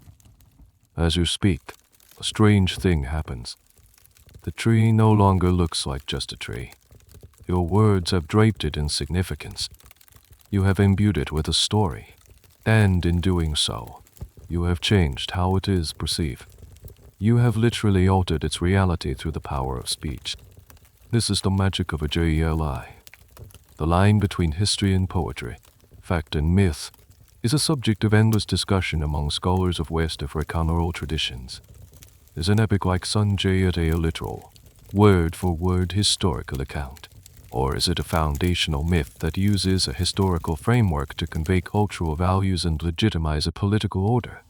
As you speak, a strange thing happens. The tree no longer looks like just a tree. Your words have draped it in significance. You have imbued it with a story, and in doing so, you have changed how it is perceived. You have literally altered its reality through the power of speech. This is the magic of a Jeli. The line between history and poetry, fact and myth, is a subject of endless discussion among scholars of West African oral traditions. is an epic like Sanjay a literal, word-for-word historical account? Or is it a foundational myth that uses a historical framework to convey cultural values and legitimize a political order?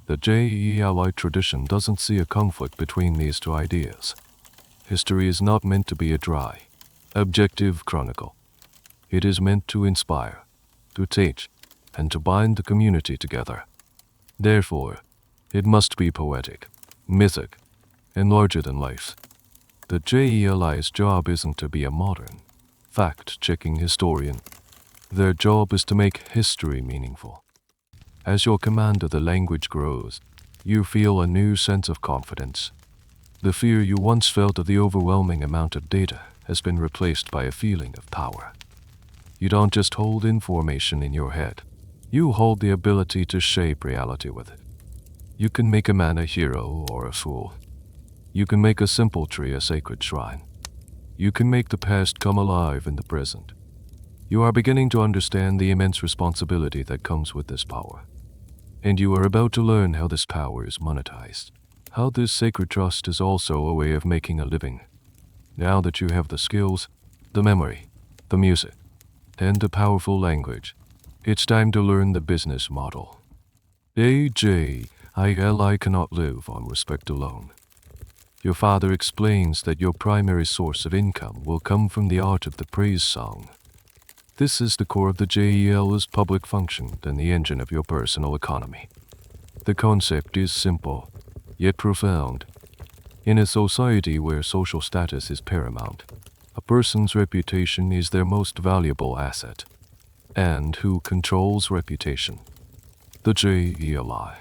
The Jeli tradition doesn't see a conflict between these two ideas. History is not meant to be a dry, objective chronicle. It is meant to inspire, to teach, and to bind the community together. Therefore, it must be poetic, mythic, and larger than life. The Jeli's job isn't to be a modern, fact-checking historian. Their job is to make history meaningful. As your command of the language grows, you feel a new sense of confidence. The fear you once felt of the overwhelming amount of data has been replaced by a feeling of power. You don't just hold information in your head. You hold the ability to shape reality with it. You can make a man a hero or a fool. You can make a simple tree a sacred shrine. You can make the past come alive in the present. You are beginning to understand the immense responsibility that comes with this power. And you are about to learn how this power is monetized. How this sacred trust is also a way of making a living. Now that you have the skills, the memory, the music, and a powerful language, it's time to learn the business model. Jeli cannot live on respect alone. Your father explains that your primary source of income will come from the art of the praise song. This is the core of the Jeli's public function and the engine of your personal economy. The concept is simple, yet profound. In a society where social status is paramount, a person's reputation is their most valuable asset. And who controls reputation? The Jeli.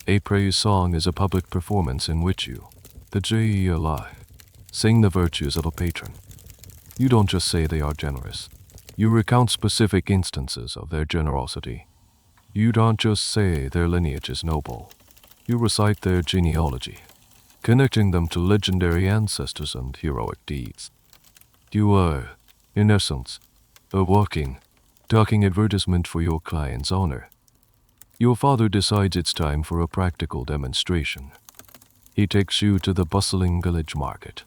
A praise song is a public performance in which you, the Jeli, sing the virtues of a patron. You don't just say they are generous. You recount specific instances of their generosity. You don't just say their lineage is noble. You recite their genealogy, connecting them to legendary ancestors and heroic deeds. You are, in essence, a walking, talking advertisement for your client's honor. Your father decides it's time for a practical demonstration. He takes you to the bustling village market.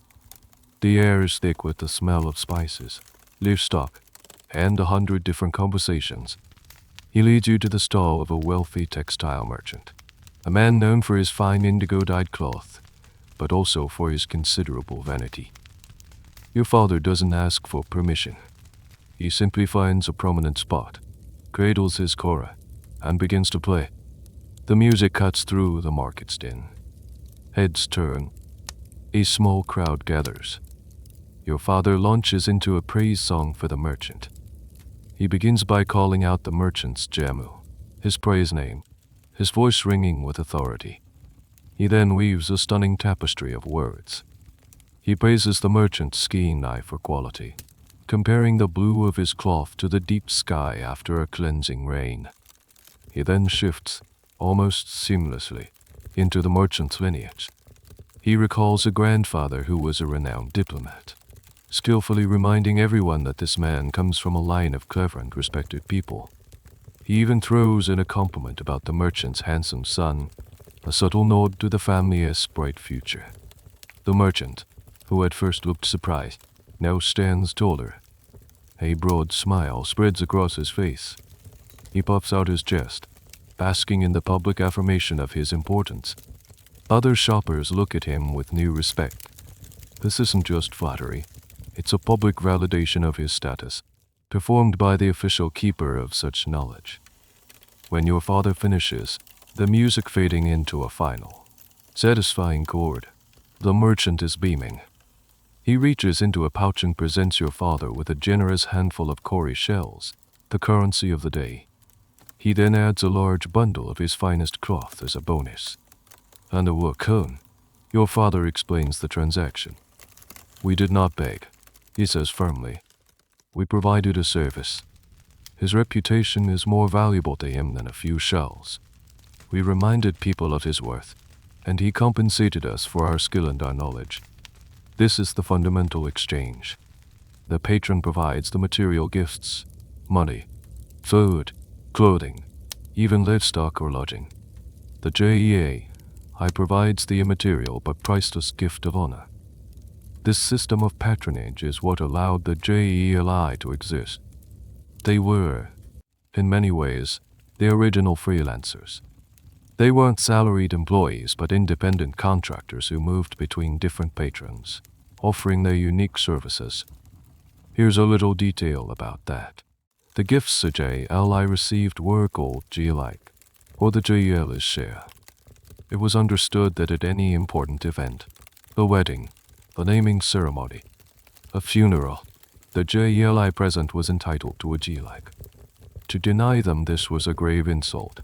The air is thick with the smell of spices, livestock, and 100 different conversations. He leads you to the stall of a wealthy textile merchant, a man known for his fine indigo-dyed cloth, but also for his considerable vanity. Your father doesn't ask for permission. He simply finds a prominent spot, cradles his kora, and begins to play. The music cuts through the market's din. Heads turn. A small crowd gathers. Your father launches into a praise song for the merchant. He begins by calling out the merchant's jamu, his praise name, his voice ringing with authority. He then weaves a stunning tapestry of words. He praises the merchant's skiing knife for quality, comparing the blue of his cloth to the deep sky after a cleansing rain. He then shifts, almost seamlessly, into the merchant's lineage. He recalls a grandfather who was a renowned diplomat, skillfully reminding everyone that this man comes from a line of clever and respected people. He even throws in a compliment about the merchant's handsome son, a subtle nod to the family's bright future. The merchant, who at first looked surprised, now stands taller. A broad smile spreads across his face. He puffs out his chest, basking in the public affirmation of his importance. Other shoppers look at him with new respect. This isn't just flattery. It's a public validation of his status, performed by the official keeper of such knowledge. When your father finishes, the music fading into a final, satisfying chord, the merchant is beaming. He reaches into a pouch and presents your father with a generous handful of kora shells, the currency of the day. He then adds a large bundle of his finest cloth as a bonus. And a wakon, your father explains the transaction. We did not beg, he says firmly. We provided a service. His reputation is more valuable to him than a few shells. We reminded people of his worth, and he compensated us for our skill and our knowledge. This is the fundamental exchange. The patron provides the material gifts, money, food, clothing, even livestock or lodging. The JEA I provides the immaterial but priceless gift of honor. This system of patronage is what allowed the Jeli to exist. They were, in many ways, the original freelancers. They weren't salaried employees but independent contractors who moved between different patrons, offering their unique services. Here's a little detail about that. The gifts the Jeli received were called Jeli, or the Jeli's share. It was understood that at any important event, a wedding, a naming ceremony, a funeral, the Jeli present was entitled to a Jeli. To deny them this was a grave insult,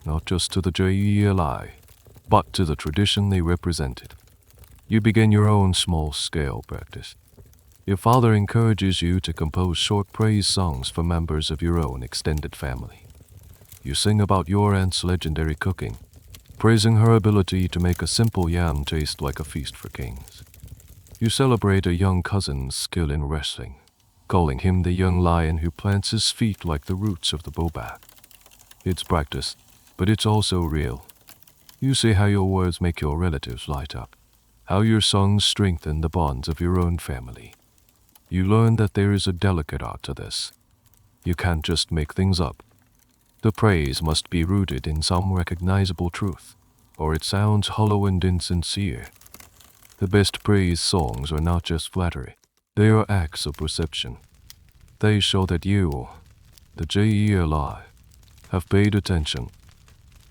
not just to the Jeli, but to the tradition they represented. You begin your own small-scale practice. Your father encourages you to compose short praise songs for members of your own extended family. You sing about your aunt's legendary cooking, praising her ability to make a simple yam taste like a feast for kings. You celebrate a young cousin's skill in wrestling, calling him the young lion who plants his feet like the roots of the baobab. It's practice, but it's also real. You see how your words make your relatives light up, how your songs strengthen the bonds of your own family. You learn that there is a delicate art to this. You can't just make things up. The praise must be rooted in some recognizable truth, or it sounds hollow and insincere. The best praise songs are not just flattery. They are acts of perception. They show that you, the Jeli, have paid attention.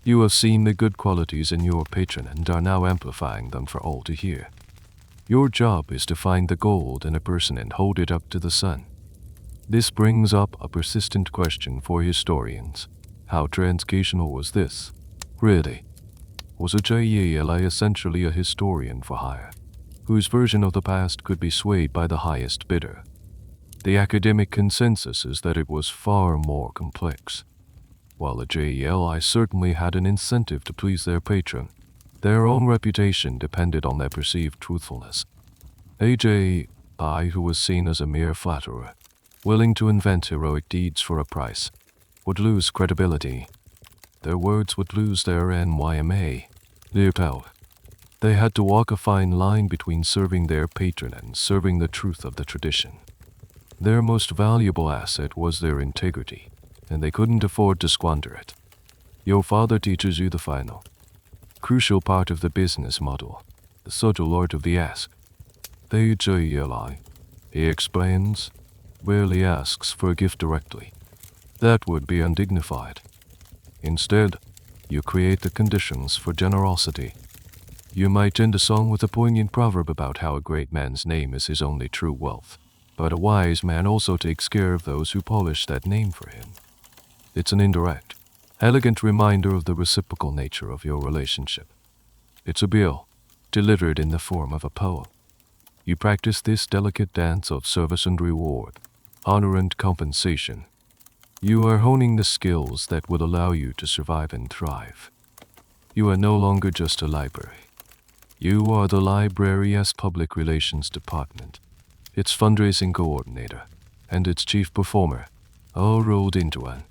You have seen the good qualities in your patron and are now amplifying them for all to hear. Your job is to find the gold in a person and hold it up to the sun. This brings up a persistent question for historians. How transactional was this? Really? Was a Jeli essentially a historian for hire, whose version of the past could be swayed by the highest bidder? The academic consensus is that it was far more complex. While the Jeli certainly had an incentive to please their patron, their own reputation depended on their perceived truthfulness. A Jeli who was seen as a mere flatterer, willing to invent heroic deeds for a price, would lose credibility. Their words would lose their NYMA, their power. They had to walk a fine line between serving their patron and serving the truth of the tradition. Their most valuable asset was their integrity, and they couldn't afford to squander it. Your father teaches you the final, crucial part of the business model, the subtle art of the ask. The Jeli, he explains, rarely asks for a gift directly. That would be undignified. Instead, you create the conditions for generosity. You might end a song with a poignant proverb about how a great man's name is his only true wealth, but a wise man also takes care of those who polish that name for him. It's an indirect, elegant reminder of the reciprocal nature of your relationship. It's a bill, delivered in the form of a poem. You practice this delicate dance of service and reward, honor and compensation. You are honing the skills that will allow you to survive and thrive. You are no longer just a library. You are the library's public relations department, its fundraising coordinator, and its chief performer, all rolled into one.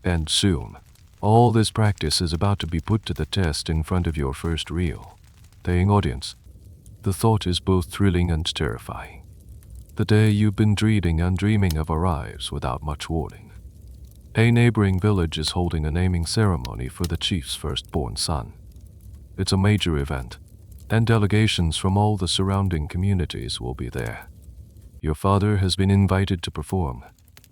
And soon, all this practice is about to be put to the test in front of your first real, paying audience. The thought is both thrilling and terrifying. The day you've been dreaming and dreaming of arrives without much warning. A neighboring village is holding a naming ceremony for the chief's firstborn son. It's a major event, and delegations from all the surrounding communities will be there. Your father has been invited to perform,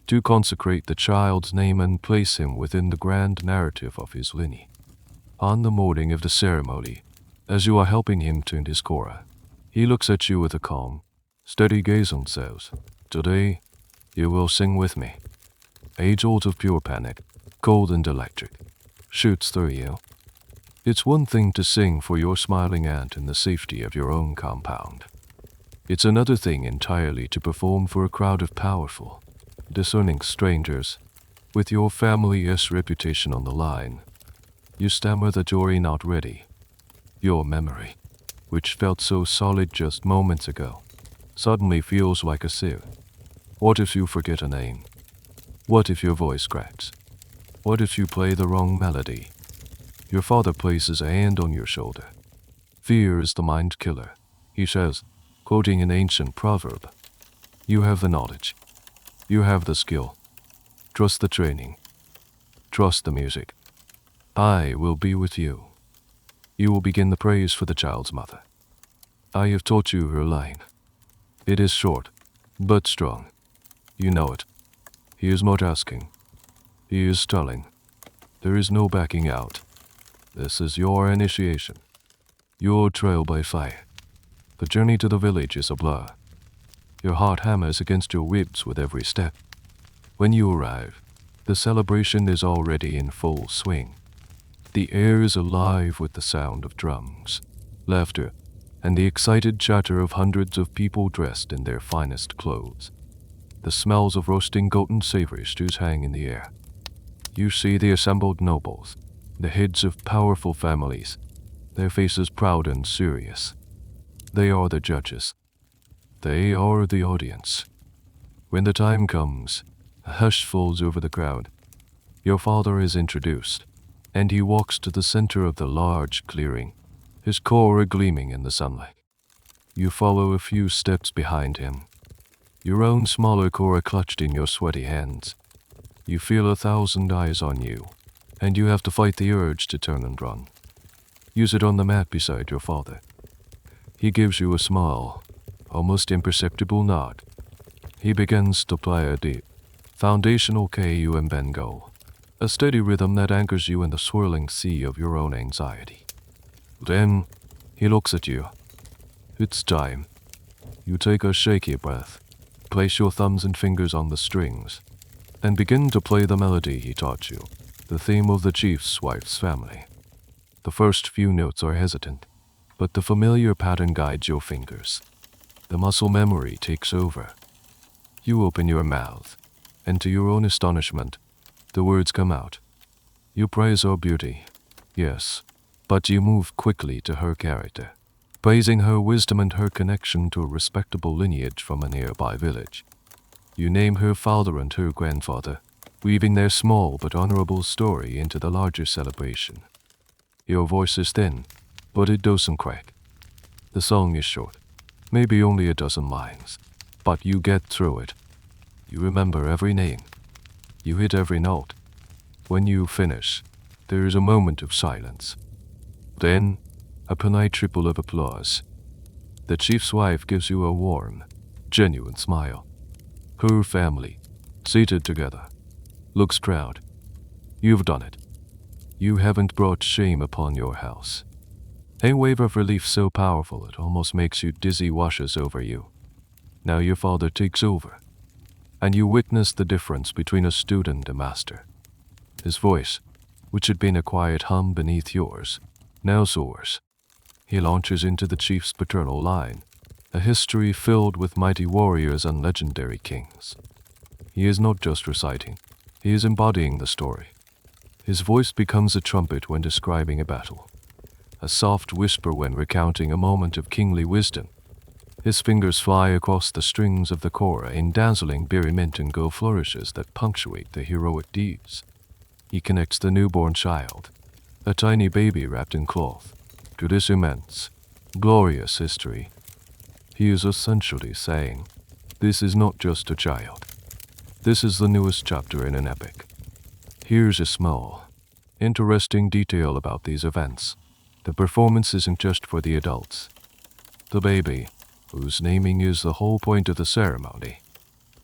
to consecrate the child's name and place him within the grand narrative of his lineage. On the morning of the ceremony, as you are helping him tune his kora, he looks at you with a calm, steady gaze and says, "Today, you will sing with me." A jolt of pure panic, cold and electric, shoots through you. It's one thing to sing for your smiling aunt in the safety of your own compound. It's another thing entirely to perform for a crowd of powerful, discerning strangers, with your family's reputation on the line. You stammer that you're not ready. Your memory, which felt so solid just moments ago, suddenly feels like a sieve. What if you forget a name? What if your voice cracks? What if you play the wrong melody? Your father places a hand on your shoulder. Fear is the mind killer, he says, quoting an ancient proverb. You have the knowledge. You have the skill. Trust the training. Trust the music. I will be with you. You will begin the praise for the child's mother. I have taught you her line. It is short, but strong. You know it. He is not asking. He is telling. There is no backing out. This is your initiation. Your trial by fire. The journey to the village is a blur. Your heart hammers against your ribs with every step. When you arrive, the celebration is already in full swing. The air is alive with the sound of drums, laughter, and the excited chatter of hundreds of people dressed in their finest clothes. The smells of roasting goat and savory stews hang in the air. You see the assembled nobles, the heads of powerful families, their faces proud and serious. They are the judges. They are the audience. When the time comes, a hush falls over the crowd. Your father is introduced, and he walks to the center of the large clearing, his kora gleaming in the sunlight. You follow a few steps behind him, your own smaller kora clutched in your sweaty hands. You feel 1,000 eyes on you, and you have to fight the urge to turn and run. You sit on the mat beside your father. He gives you a small, almost imperceptible nod. He begins to play a deep, foundational Ku-Mbengo, a steady rhythm that anchors you in the swirling sea of your own anxiety. Then, he looks at you. It's time. You take a shaky breath, place your thumbs and fingers on the strings, and begin to play the melody he taught you, the theme of the chief's wife's family. The first few notes are hesitant, but the familiar pattern guides your fingers. The muscle memory takes over. You open your mouth, and to your own astonishment, the words come out. You praise her beauty, yes, but you move quickly to her character, praising her wisdom and her connection to a respectable lineage from a nearby village. You name her father and her grandfather, weaving their small but honorable story into the larger celebration. Your voice is thin, but it doesn't crack. The song is short, maybe only a dozen lines, but you get through it. You remember every name. You hit every note. When you finish, there is a moment of silence. Then, a polite ripple of applause. The chief's wife gives you a warm, genuine smile. Her family, seated together, looks proud. You've done it. You haven't brought shame upon your house. A wave of relief so powerful it almost makes you dizzy washes over you. Now your father takes over, and you witness the difference between a student and a master. His voice, which had been a quiet hum beneath yours, now soars. He launches into the chief's paternal line, a history filled with mighty warriors and legendary kings. He is not just reciting, he is embodying the story. His voice becomes a trumpet when describing a battle, a soft whisper when recounting a moment of kingly wisdom. His fingers fly across the strings of the kora in dazzling Birimintingo flourishes that punctuate the heroic deeds. He connects the newborn child, a tiny baby wrapped in cloth, to this immense, glorious history. He is essentially saying, this is not just a child. This is the newest chapter in an epic. Here's a small, interesting detail about these events. The performance isn't just for the adults. The baby, whose naming is the whole point of the ceremony,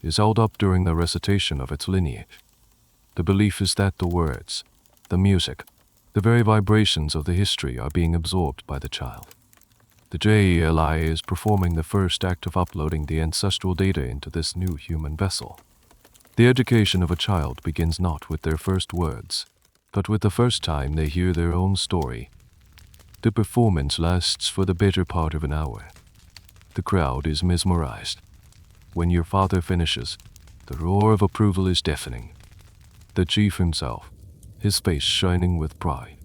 is held up during the recitation of its lineage. The belief is that the words, the music, the very vibrations of the history are being absorbed by the child. The Jeli is performing the first act of uploading the ancestral data into this new human vessel. The education of a child begins not with their first words, but with the first time they hear their own story. The performance lasts for the better part of an hour. The crowd is mesmerized. When your father finishes, the roar of approval is deafening. The chief himself, his face shining with pride,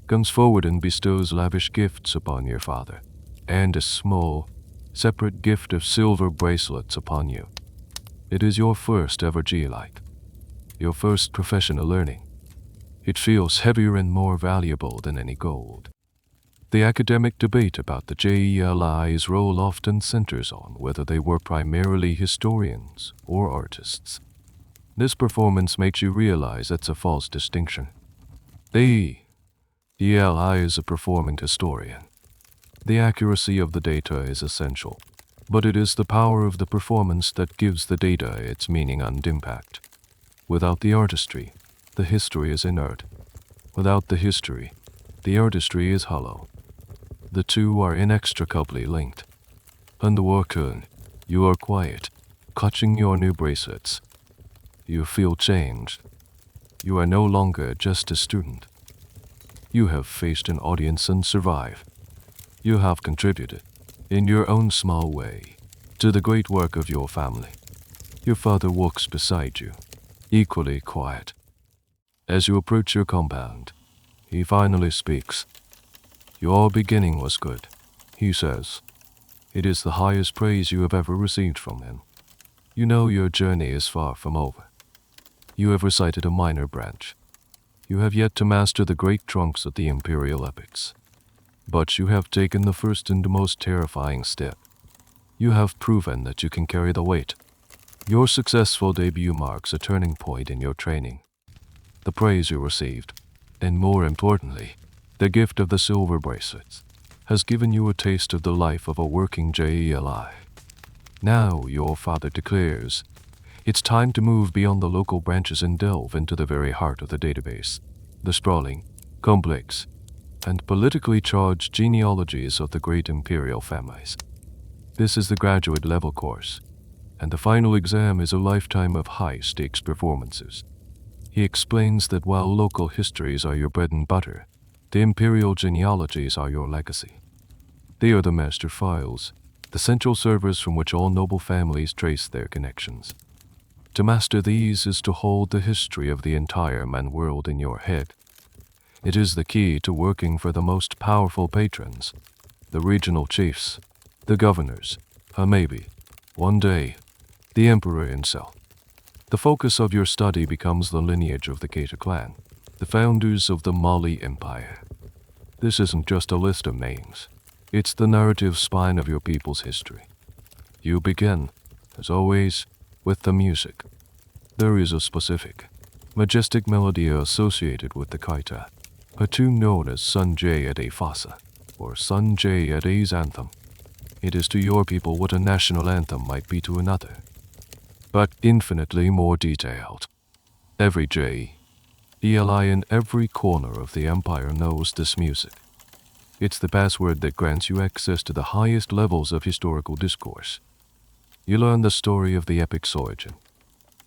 comes forward and bestows lavish gifts upon your father, and a small, separate gift of silver bracelets upon you. It is your first ever Geolite, your first professional learning. It feels heavier and more valuable than any gold. The academic debate about the Jeli's role often centers on whether they were primarily historians or artists. This performance makes you realize that's a false distinction. The Jeli is a performing historian. The accuracy of the data is essential, but it is the power of the performance that gives the data its meaning and impact. Without the artistry, the history is inert. Without the history, the artistry is hollow. The two are inextricably linked. Under Warkun, you are quiet, clutching your new bracelets. You feel changed. You are no longer just a student. You have faced an audience and survived. You have contributed, in your own small way, to the great work of your family. Your father walks beside you, equally quiet. As you approach your compound, he finally speaks. Your beginning was good, he says. It is the highest praise you have ever received from him. You know your journey is far from over. You have recited a minor branch. You have yet to master the great trunks of the imperial epics. But you have taken the first and most terrifying step. You have proven that you can carry the weight. Your successful debut marks a turning point in your training. The praise you received, and more importantly, the gift of the silver bracelets, has given you a taste of the life of a working Jeli. Now, your father declares, it's time to move beyond the local branches and delve into the very heart of the database, the sprawling, complex, and politically charged genealogies of the great imperial families. This is the graduate level course, and the final exam is a lifetime of high-stakes performances. He explains that while local histories are your bread and butter, the imperial genealogies are your legacy. They are the master files, the central servers from which all noble families trace their connections. To master these is to hold the history of the entire man world in your head. It is the key to working for the most powerful patrons, the regional chiefs, the governors, and maybe, one day, the emperor himself. The focus of your study becomes the lineage of the Keita clan, the founders of the Mali Empire. This isn't just a list of names. It's the narrative spine of your people's history. You begin, as always, with the music. There is a specific, majestic melody associated with the Keita, a tune known as Sanjay Ade Fasa, or Sanjay Ade's anthem. It is to your people what a national anthem might be to another, but infinitely more detailed. Every Jeli in every corner of the empire knows this music. It's the password that grants you access to the highest levels of historical discourse. You learn the story of the epic's origin.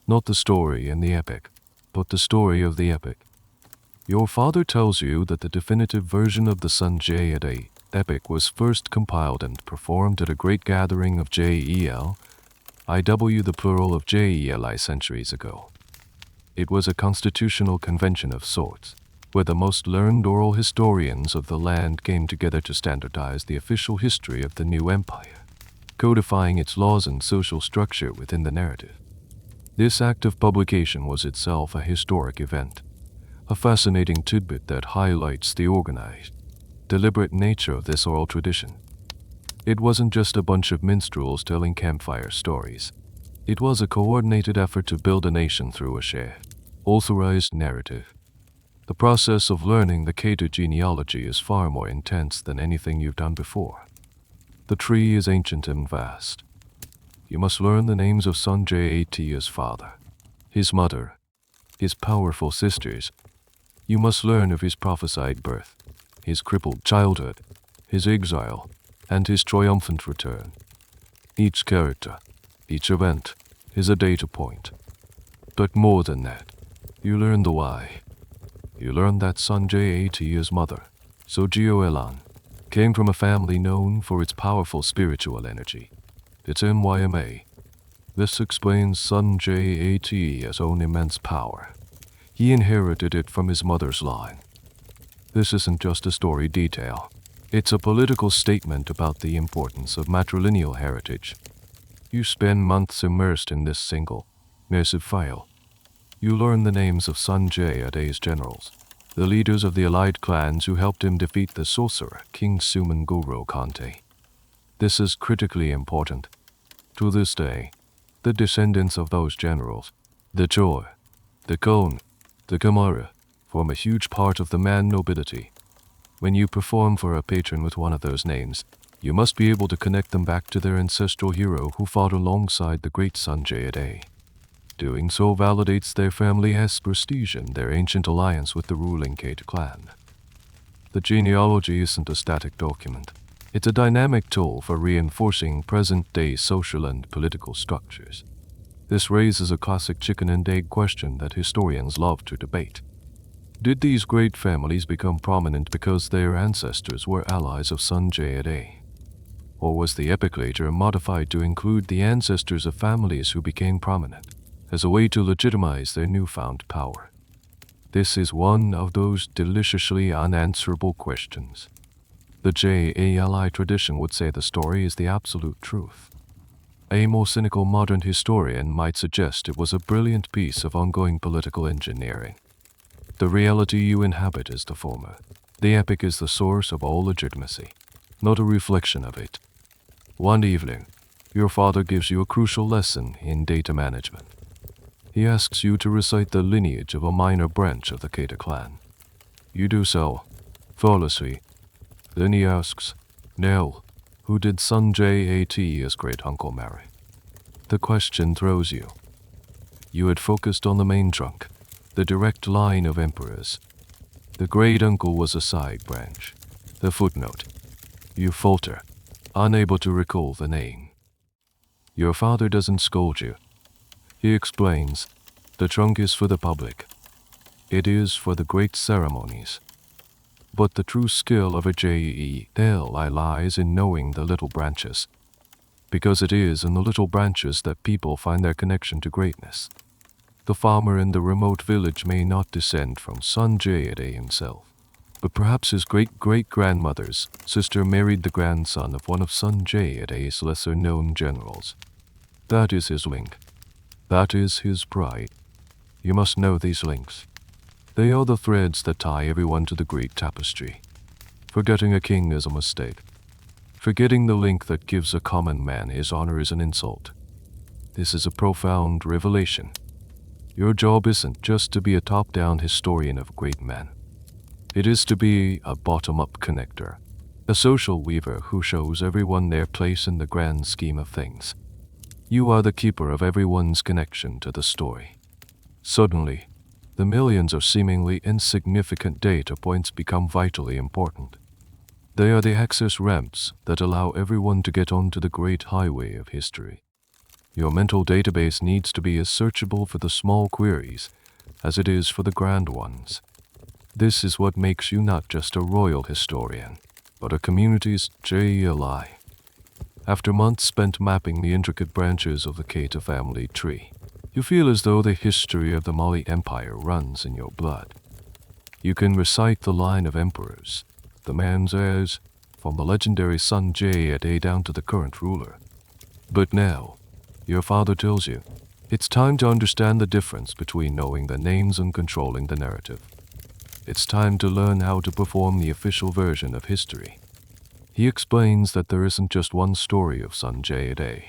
Not the story in the epic, but the story of the epic. Your father tells you that the definitive version of the Sanjay Ade epic was first compiled and performed at a great gathering of Jel, the plural of Jeli centuries ago. It was a constitutional convention of sorts, where the most learned oral historians of the land came together to standardize the official history of the new empire, codifying its laws and social structure within the narrative. This act of publication was itself a historic event, a fascinating tidbit that highlights the organized, deliberate nature of this oral tradition. It wasn't just a bunch of minstrels telling campfire stories. It was a coordinated effort to build a nation through a shared, authorized narrative. The process of learning the Keita genealogy is far more intense than anything you've done before. The tree is ancient and vast. You must learn the names of Sanjay Atea's father, his mother, his powerful sisters. You must learn of his prophesied birth, his crippled childhood, his exile, and his triumphant return. Each character, each event, is a data point. But more than that, you learn the why. You learn that Sanjay Atea's mother, Sojio Elan, came from a family known for its powerful spiritual energy. Its MYMA. This explains Sanjay Atea's own immense power. He inherited it from his mother's line. This isn't just a story detail. It's a political statement about the importance of matrilineal heritage. You spend months immersed in this single, massive file. You learn the names of Sanjay Ade's generals, the leaders of the allied clans who helped him defeat the sorcerer, King Sumanguro Kante. This is critically important. To this day, the descendants of those generals, the Chor, the Kon, the Kamara, form a huge part of the Man nobility. When you perform for a patron with one of those names, you must be able to connect them back to their ancestral hero who fought alongside the great Sanjay. Doing so validates their family as prestige in their ancient alliance with the ruling Kate clan. The genealogy isn't a static document. It's a dynamic tool for reinforcing present-day social and political structures. This raises a classic chicken and egg question that historians love to debate. Did these great families become prominent because their ancestors were allies of Sanjay? Or was the epic later modified to include the ancestors of families who became prominent, as a way to legitimize their newfound power? This is one of those deliciously unanswerable questions. The Jali tradition would say the story is the absolute truth. A more cynical modern historian might suggest it was a brilliant piece of ongoing political engineering. The reality you inhabit is the former. The epic is the source of all legitimacy, not a reflection of it. One evening, your father gives you a crucial lesson in data management. He asks you to recite the lineage of a minor branch of the Kata clan. You do so, flawlessly. Then he asks, "Now, who did Sanjay as great-uncle marry?" The question throws you. You had focused on the main trunk, the direct line of emperors. The great-uncle was a side branch, the footnote. You falter, unable to recall the name. Your father doesn't scold you. He explains, the trunk is for the public. It is for the great ceremonies. But the true skill of a Jeli lies in knowing the little branches, because it is in the little branches that people find their connection to greatness. The farmer in the remote village may not descend from Sanjay himself, but perhaps his great-great-grandmother's sister married the grandson of one of Sanjay's lesser-known generals. That is his link. That is his pride. You must know these links. They are the threads that tie everyone to the great tapestry. Forgetting a king is a mistake. Forgetting the link that gives a common man his honor is an insult. This is a profound revelation. Your job isn't just to be a top-down historian of great men. It is to be a bottom-up connector, a social weaver who shows everyone their place in the grand scheme of things. You are the keeper of everyone's connection to the story. Suddenly, the millions of seemingly insignificant data points become vitally important. They are the access ramps that allow everyone to get onto the great highway of history. Your mental database needs to be as searchable for the small queries as it is for the grand ones. This is what makes you not just a royal historian, but a community's Jeli. After months spent mapping the intricate branches of the Kata family tree, you feel as though the history of the Mali Empire runs in your blood. You can recite the line of emperors, the man's heirs, from the legendary Sanjay down to the current ruler. But now, your father tells you, it's time to understand the difference between knowing the names and controlling the narrative. It's time to learn how to perform the official version of history. He explains that there isn't just one story of Sanjay.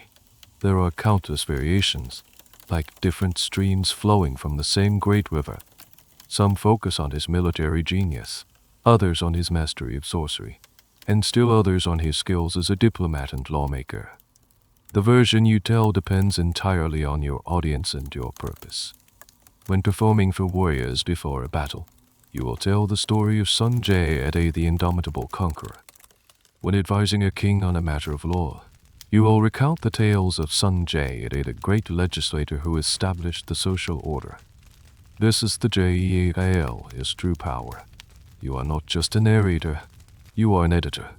There are countless variations, like different streams flowing from the same great river. Some focus on his military genius, others on his mastery of sorcery, and still others on his skills as a diplomat and lawmaker. The version you tell depends entirely on your audience and your purpose. When performing for warriors before a battle, you will tell the story of Sanjay the indomitable conqueror. When advising a king on a matter of law, you will recount the tales of Sanjay, the great legislator who established the social order. This is the Jeli's true power. You are not just a narrator, you are an editor.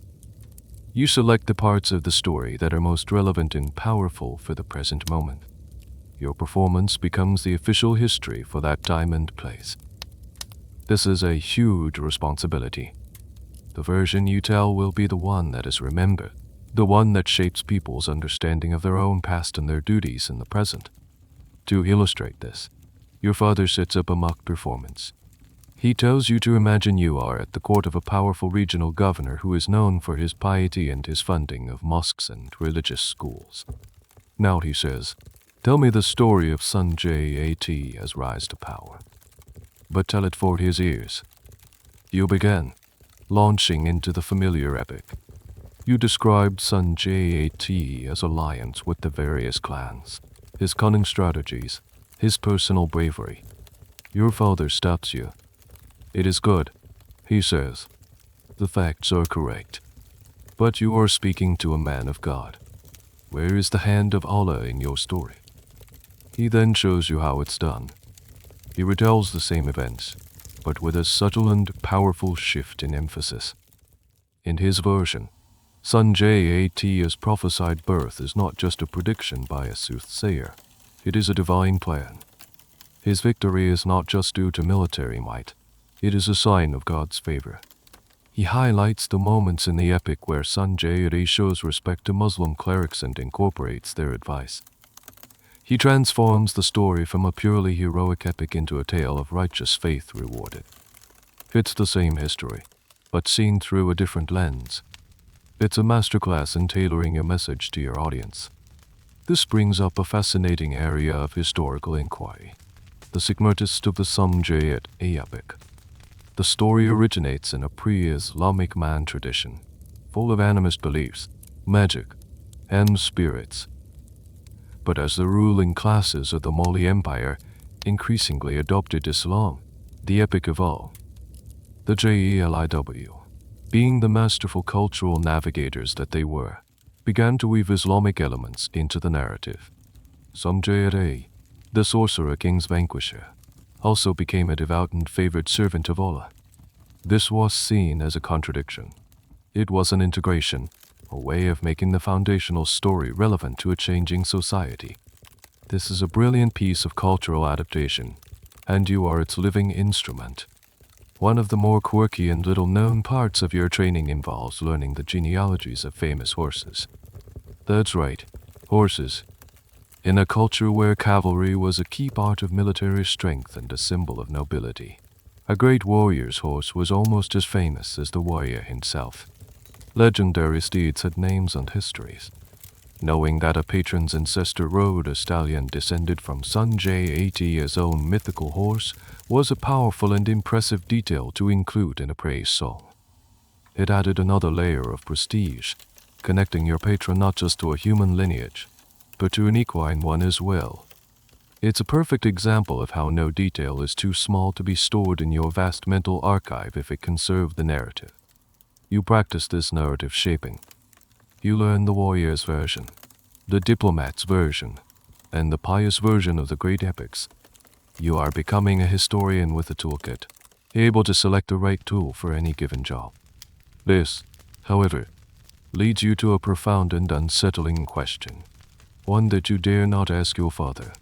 You select the parts of the story that are most relevant and powerful for the present moment. Your performance becomes the official history for that time and place. This is a huge responsibility. The version you tell will be the one that is remembered, the one that shapes people's understanding of their own past and their duties in the present. To illustrate this, your father sets up a mock performance. He tells you to imagine you are at the court of a powerful regional governor who is known for his piety and his funding of mosques and religious schools. Now he says, tell me the story of son Jat as rise to power. But tell it for his ears. You begin, launching into the familiar epic. You described son Jat as alliance with the various clans, his cunning strategies, his personal bravery. Your father stops you. It is good, he says. The facts are correct. But you are speaking to a man of God. Where is the hand of Allah in your story? He then shows you how it's done. He retells the same events, but with a subtle and powerful shift in emphasis. In his version, son Jat's prophesied birth is not just a prediction by a soothsayer. It is a divine plan. His victory is not just due to military might. It is a sign of God's favor. He highlights the moments in the epic where son Jat shows respect to Muslim clerics and incorporates their advice. He transforms the story from a purely heroic epic into a tale of righteous faith rewarded. It's the same history, but seen through a different lens. It's a masterclass in tailoring your message to your audience. This brings up a fascinating area of historical inquiry, the sigmatis of the son Jat epic. The story originates in a pre-Islamic man tradition, full of animist beliefs, magic, and spirits. But as the ruling classes of the Mali Empire increasingly adopted Islam, the epic evolved. The Jeliw, being the masterful cultural navigators that they were, began to weave Islamic elements into the narrative. Son Jat, the sorcerer king's vanquisher, also became a devout and favored servant of Allah. This was seen as a contradiction. It was an integration, a way of making the foundational story relevant to a changing society. This is a brilliant piece of cultural adaptation, and you are its living instrument. One of the more quirky and little-known parts of your training involves learning the genealogies of famous horses. That's right, horses. In a culture where cavalry was a key part of military strength and a symbol of nobility, a great warrior's horse was almost as famous as the warrior himself. Legendary steeds had names and histories. Knowing that a patron's ancestor rode a stallion descended from son Jat's own mythical horse was a powerful and impressive detail to include in a praise song. It added another layer of prestige, connecting your patron not just to a human lineage, but to an equine one as well. It's a perfect example of how no detail is too small to be stored in your vast mental archive if it can serve the narrative. You practice this narrative shaping. You learn the warrior's version, the diplomat's version, and the pious version of the great epics. You are becoming a historian with a toolkit, able to select the right tool for any given job. This, however, leads you to a profound and unsettling question, one that you dare not ask your father.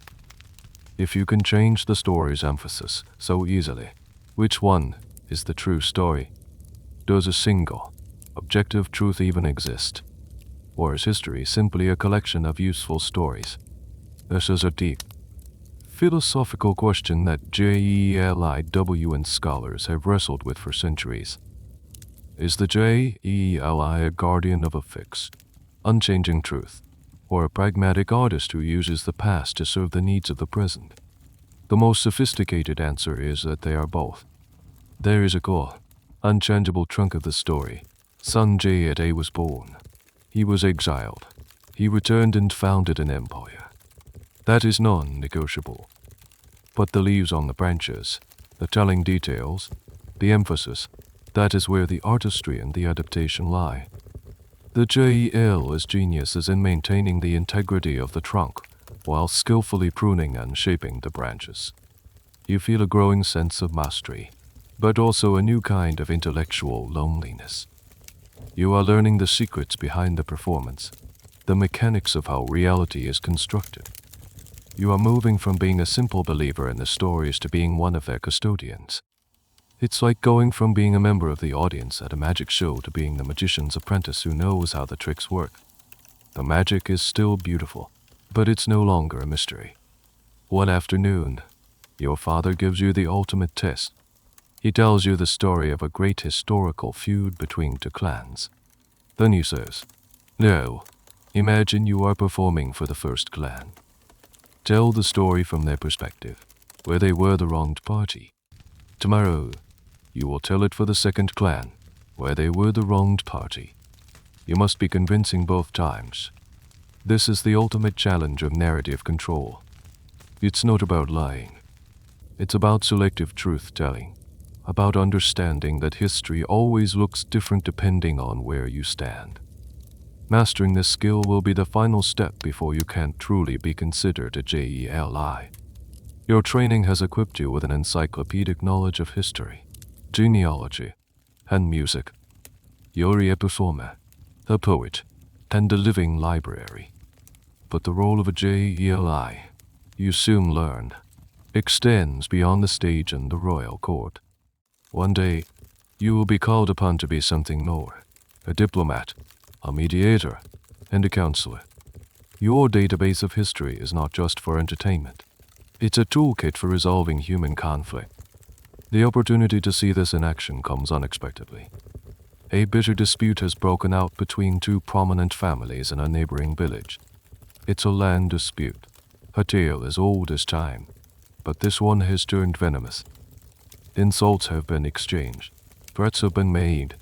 If you can change the story's emphasis so easily, which one is the true story? Does a single, objective truth even exist? Or is history simply a collection of useful stories? This is a deep, philosophical question that Jeliw and scholars have wrestled with for centuries. Is the Jeli a guardian of a fixed, unchanging truth, or a pragmatic artist who uses the past to serve the needs of the present? The most sophisticated answer is that they are both. There is a core, unchangeable trunk of the story. Son Jat was born. He was exiled. He returned and founded an empire. That is non-negotiable. But the leaves on the branches, the telling details, the emphasis, that is where the artistry and the adaptation lie. The Jel's genius is in maintaining the integrity of the trunk, while skillfully pruning and shaping the branches. You feel a growing sense of mastery, but also a new kind of intellectual loneliness. You are learning the secrets behind the performance, the mechanics of how reality is constructed. You are moving from being a simple believer in the stories to being one of their custodians. It's like going from being a member of the audience at a magic show to being the magician's apprentice who knows how the tricks work. The magic is still beautiful, but it's no longer a mystery. One afternoon, your father gives you the ultimate test. He tells you the story of a great historical feud between two clans. Then he says, "Now, imagine you are performing for the first clan. Tell the story from their perspective, where they were the wronged party. Tomorrow, you will tell it for the second clan, where they were the wronged party. You must be convincing both times. This is the ultimate challenge of narrative control. It's not about lying. It's about selective truth-telling, about understanding that history always looks different depending on where you stand. Mastering this skill will be the final step before you can truly be considered a Jeli. Your training has equipped you with an encyclopedic knowledge of history, genealogy, and music. You're a performer, a poet, and a living library. But the role of a Jeli, you soon learn, extends beyond the stage and the royal court. One day, you will be called upon to be something more, a diplomat, a mediator, and a counselor. Your database of history is not just for entertainment. It's a toolkit for resolving human conflict. The opportunity to see this in action comes unexpectedly. A bitter dispute has broken out between two prominent families in a neighboring village. It's a land dispute, a tale as old as time, but this one has turned venomous. Insults have been exchanged, threats have been made,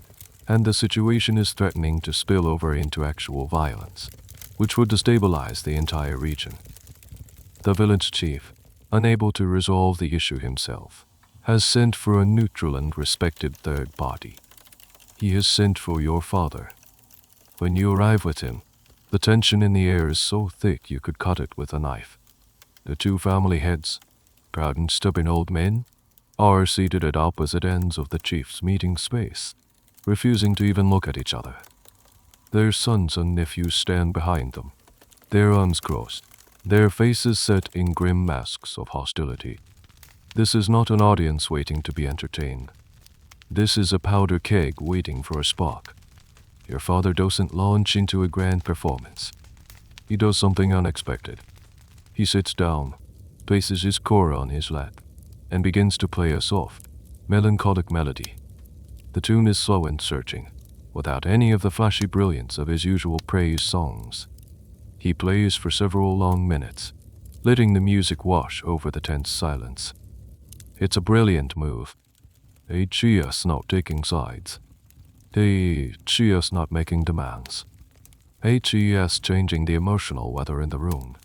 and the situation is threatening to spill over into actual violence, which would destabilize the entire region. The village chief, unable to resolve the issue himself, has sent for a neutral and respected third party. He has sent for your father. When you arrive with him, the tension in the air is so thick you could cut it with a knife. The two family heads, proud and stubborn old men, are seated at opposite ends of the chief's meeting space, refusing to even look at each other. Their sons and nephews stand behind them, their arms crossed, their faces set in grim masks of hostility. This is not an audience waiting to be entertained. This is a powder keg waiting for a spark. Your father doesn't launch into a grand performance. He does something unexpected. He sits down, places his kora on his lap, and begins to play a soft, melancholic melody. The tune is slow and searching, without any of the flashy brilliance of his usual praise songs. He plays for several long minutes, letting the music wash over the tense silence. It's a brilliant move. A Griot not taking sides. A Griot not making demands. A Griot changing the emotional weather in the room,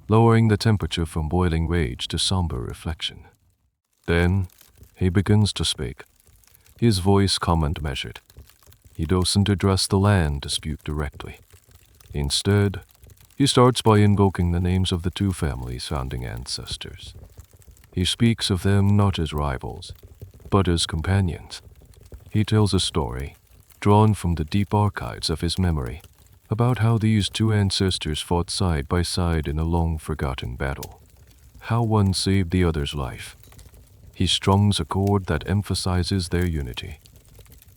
lowering the temperature from boiling rage to somber reflection. Then, he begins to speak, his voice calm and measured. He doesn't address the land dispute directly. Instead, he starts by invoking the names of the two families' founding ancestors. He speaks of them not as rivals, but as companions. He tells a story, drawn from the deep archives of his memory, about how these two ancestors fought side by side in a long-forgotten battle, how one saved the other's life. He strums a chord that emphasizes their unity.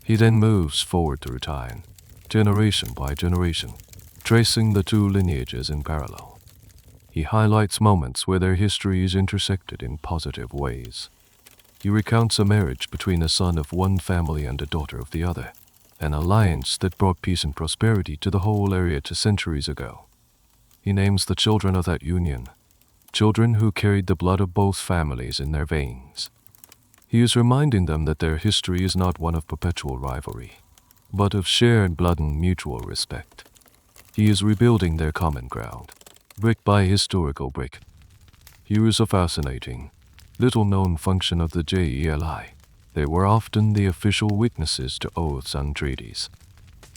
He then moves forward through time, generation by generation, tracing the two lineages in parallel. He highlights moments where their histories intersected in positive ways. He recounts a marriage between a son of one family and a daughter of the other, an alliance that brought peace and prosperity to the whole area centuries ago. He names the children of that union, children who carried the blood of both families in their veins. He is reminding them that their history is not one of perpetual rivalry, but of shared blood and mutual respect. He is rebuilding their common ground, brick by historical brick. Here is a fascinating, little-known function of the Jeli. They were often the official witnesses to oaths and treaties.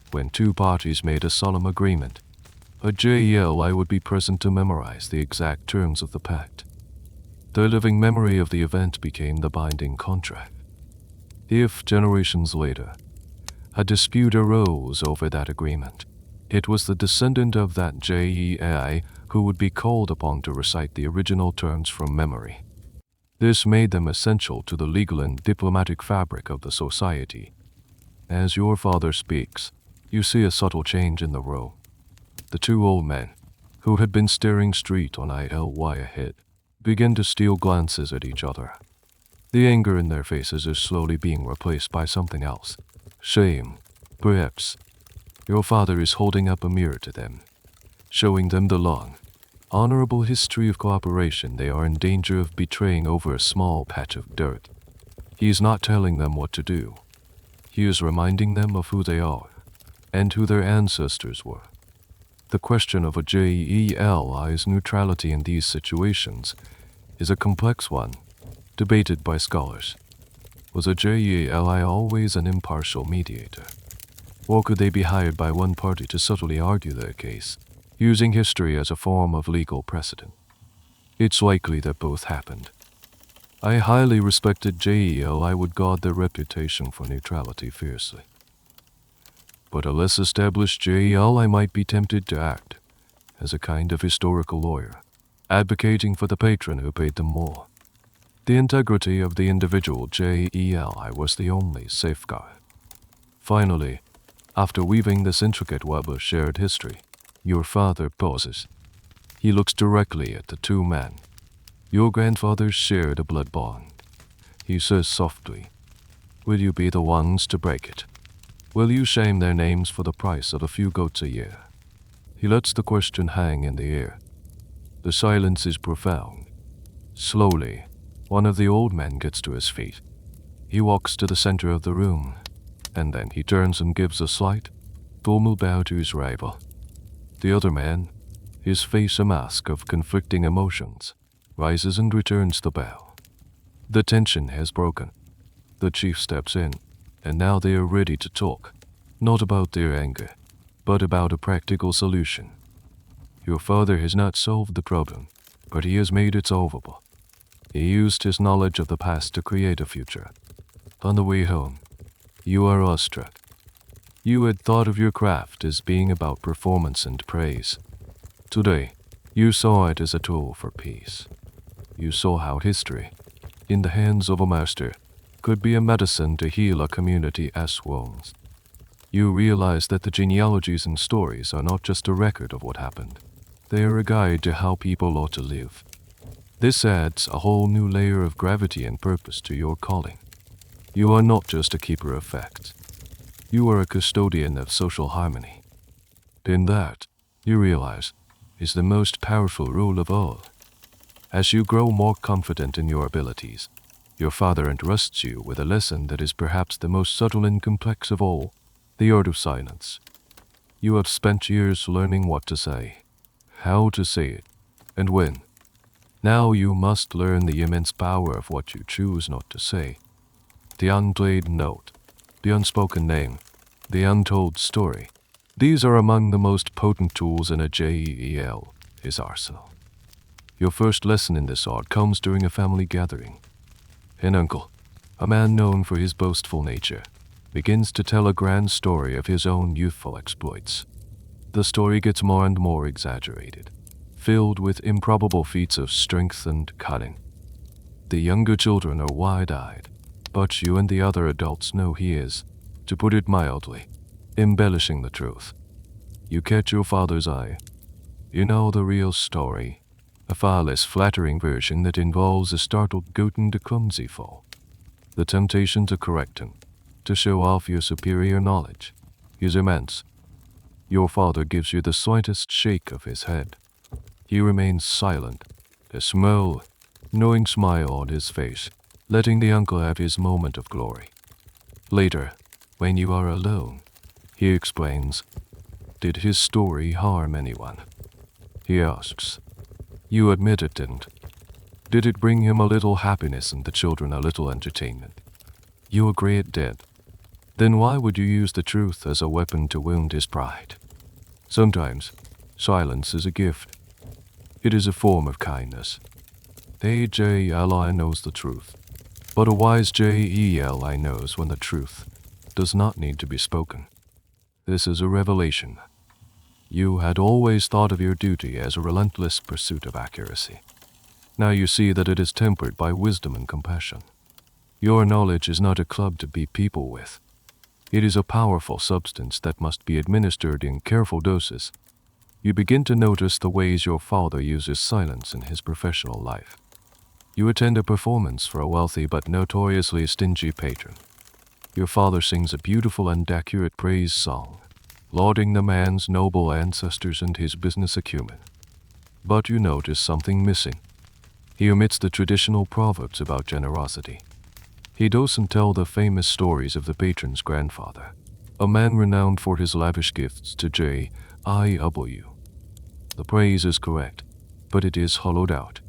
When two parties made a solemn agreement, a Jeli would be present to memorize the exact terms of the pact. The living memory of the event became the binding contract. If, generations later, a dispute arose over that agreement, it was the descendant of that Jeli who would be called upon to recite the original terms from memory. This made them essential to the legal and diplomatic fabric of the society. As your father speaks, you see a subtle change in the row. The two old men, who had been staring straight on ILY ahead, begin to steal glances at each other. The anger in their faces is slowly being replaced by something else. Shame, perhaps. Your father is holding up a mirror to them, showing them the long, honorable history of cooperation they are in danger of betraying over a small patch of dirt. He is not telling them what to do. He is reminding them of who they are, and who their ancestors were. The question of a Jeli's neutrality in these situations is a complex one, debated by scholars. Was a Jeli always an impartial mediator? Or could they be hired by one party to subtly argue their case, using history as a form of legal precedent? It's likely that both happened. A highly respected Jeli would guard their reputation for neutrality fiercely. But a less established Jeli might be tempted to act as a kind of historical lawyer, advocating for the patron who paid them more. The integrity of the individual Jeli was the only safeguard. Finally, after weaving this intricate web of shared history, your father pauses. He looks directly at the two men. Your grandfathers shared a blood bond. He says softly, "Will you be the ones to break it? Will you shame their names for the price of a few goats a year?" He lets the question hang in the air. The silence is profound. Slowly, one of the old men gets to his feet. He walks to the center of the room, and then he turns and gives a slight, formal bow to his rival. The other man, his face a mask of conflicting emotions, rises and returns the bow. The tension has broken. The chief steps in, and now they are ready to talk, not about their anger, but about a practical solution. Your father has not solved the problem, but he has made it solvable. He used his knowledge of the past to create a future. On the way home, you are awestruck. You had thought of your craft as being about performance and praise. Today, you saw it as a tool for peace. You saw how history, in the hands of a master, could be a medicine to heal a community's wounds. You realize that the genealogies and stories are not just a record of what happened. They are a guide to how people ought to live. This adds a whole new layer of gravity and purpose to your calling. You are not just a keeper of facts. You are a custodian of social harmony. And that, you realize, is the most powerful rule of all. As you grow more confident in your abilities, your father entrusts you with a lesson that is perhaps the most subtle and complex of all, the art of silence. You have spent years learning what to say, how to say it, and when. Now you must learn the immense power of what you choose not to say. The unplayed note, the unspoken name, the untold story. These are among the most potent tools in a Jeli's arsenal. Your first lesson in this art comes during a family gathering. An uncle, a man known for his boastful nature, begins to tell a grand story of his own youthful exploits. The story gets more and more exaggerated, filled with improbable feats of strength and cunning. The younger children are wide-eyed, but you and the other adults know he is, to put it mildly, embellishing the truth. You catch your father's eye. You know the real story, a far less flattering version that involves a startled goat and a clumsy foal. The temptation to correct him, to show off your superior knowledge, is immense. Your father gives you the slightest shake of his head. He remains silent, a small, knowing smile on his face, letting the uncle have his moment of glory. Later, when you are alone, he explains, "Did his story harm anyone?" He asks. You admit it didn't. Did it bring him a little happiness and the children a little entertainment? You agree it did. Then why would you use the truth as a weapon to wound his pride? Sometimes, silence is a gift. It is a form of kindness. A Jeli knows the truth, but a wise Jeli knows when the truth does not need to be spoken. This is a revelation. You had always thought of your duty as a relentless pursuit of accuracy. Now you see that it is tempered by wisdom and compassion. Your knowledge is not a club to beat people with. It is a powerful substance that must be administered in careful doses. You begin to notice the ways your father uses silence in his professional life. You attend a performance for a wealthy but notoriously stingy patron. Your father sings a beautiful and accurate praise song, lauding the man's noble ancestors and his business acumen. But you notice something missing. He omits the traditional proverbs about generosity. He doesn't tell the famous stories of the patron's grandfather, a man renowned for his lavish gifts to J.I.W. The praise is correct, but it is hollowed out.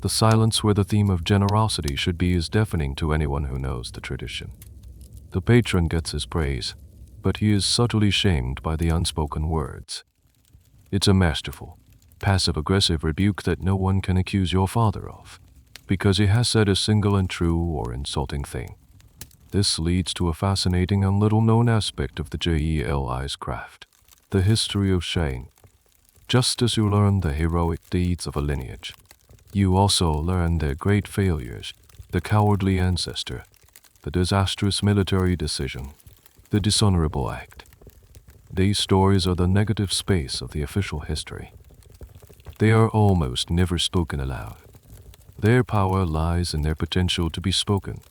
The silence where the theme of generosity should be is deafening to anyone who knows the tradition. The patron gets his praise, but he is subtly shamed by the unspoken words. It's a masterful, passive-aggressive rebuke that no one can accuse your father of, because he has said a single untrue or insulting thing. This leads to a fascinating and little-known aspect of the Jeli's craft, the history of Shane. Just as you learn the heroic deeds of a lineage, you also learn their great failures, the cowardly ancestor, the disastrous military decision, the dishonorable act. These stories are the negative space of the official history. They are almost never spoken aloud. Their power lies in their potential to be spoken.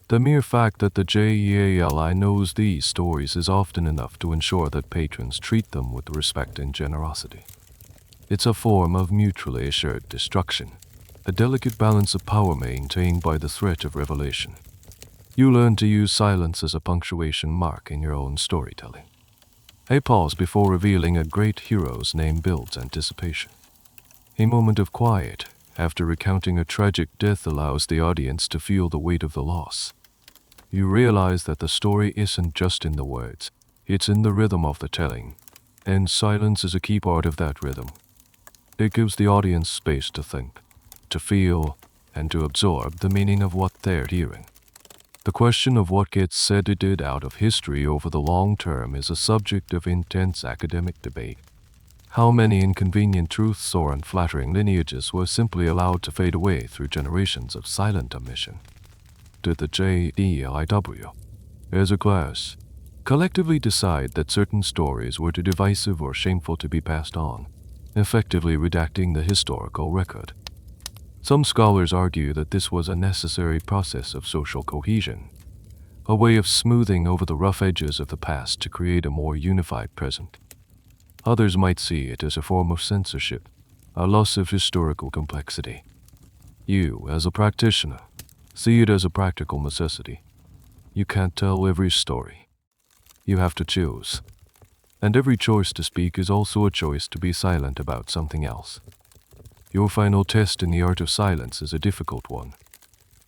The mere fact that the Jeli knows these stories is often enough to ensure that patrons treat them with respect and generosity. It's a form of mutually assured destruction, a delicate balance of power maintained by the threat of revelation. You learn to use silence as a punctuation mark in your own storytelling. A pause before revealing a great hero's name builds anticipation. A moment of quiet after recounting a tragic death allows the audience to feel the weight of the loss. You realize that the story isn't just in the words, it's in the rhythm of the telling, and silence is a key part of that rhythm. It gives the audience space to think, to feel, and to absorb the meaning of what they're hearing. The question of what gets said or did out of history over the long term is a subject of intense academic debate. How many inconvenient truths or unflattering lineages were simply allowed to fade away through generations of silent omission? Did the Jeliw, as a class, collectively decide that certain stories were too divisive or shameful to be passed on, effectively redacting the historical record? Some scholars argue that this was a necessary process of social cohesion, a way of smoothing over the rough edges of the past to create a more unified present. Others might see it as a form of censorship, a loss of historical complexity. You, as a practitioner, see it as a practical necessity. You can't tell every story. You have to choose. And every choice to speak is also a choice to be silent about something else. Your final test in the art of silence is a difficult one.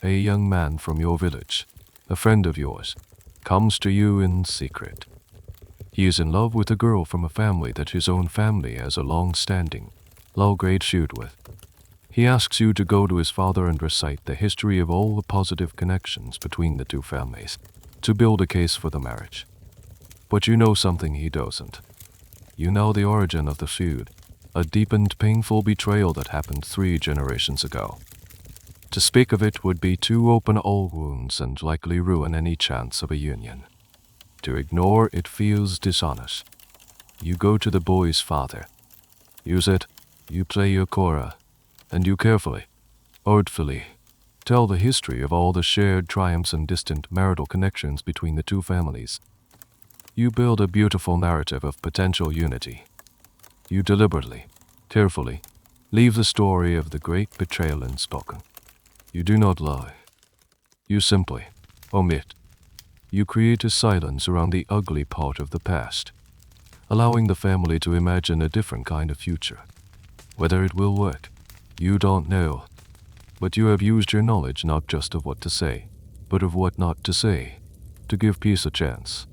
A young man from your village, a friend of yours, comes to you in secret. He is in love with a girl from a family that his own family has a long-standing, low-grade feud with. He asks you to go to his father and recite the history of all the positive connections between the two families, to build a case for the marriage. But you know something he doesn't. You know the origin of the feud, a deep and painful betrayal that happened 3 generations ago. To speak of it would be to open old wounds and likely ruin any chance of a union. To ignore it feels dishonest. You go to the boy's father. You sit, you play your kora, and you carefully, artfully, tell the history of all the shared triumphs and distant marital connections between the two families. You build a beautiful narrative of potential unity. You deliberately, carefully, leave the story of the great betrayal unspoken. You do not lie. You simply omit. You create a silence around the ugly part of the past, allowing the family to imagine a different kind of future. Whether it will work, you don't know. But you have used your knowledge not just of what to say, but of what not to say, to give peace a chance.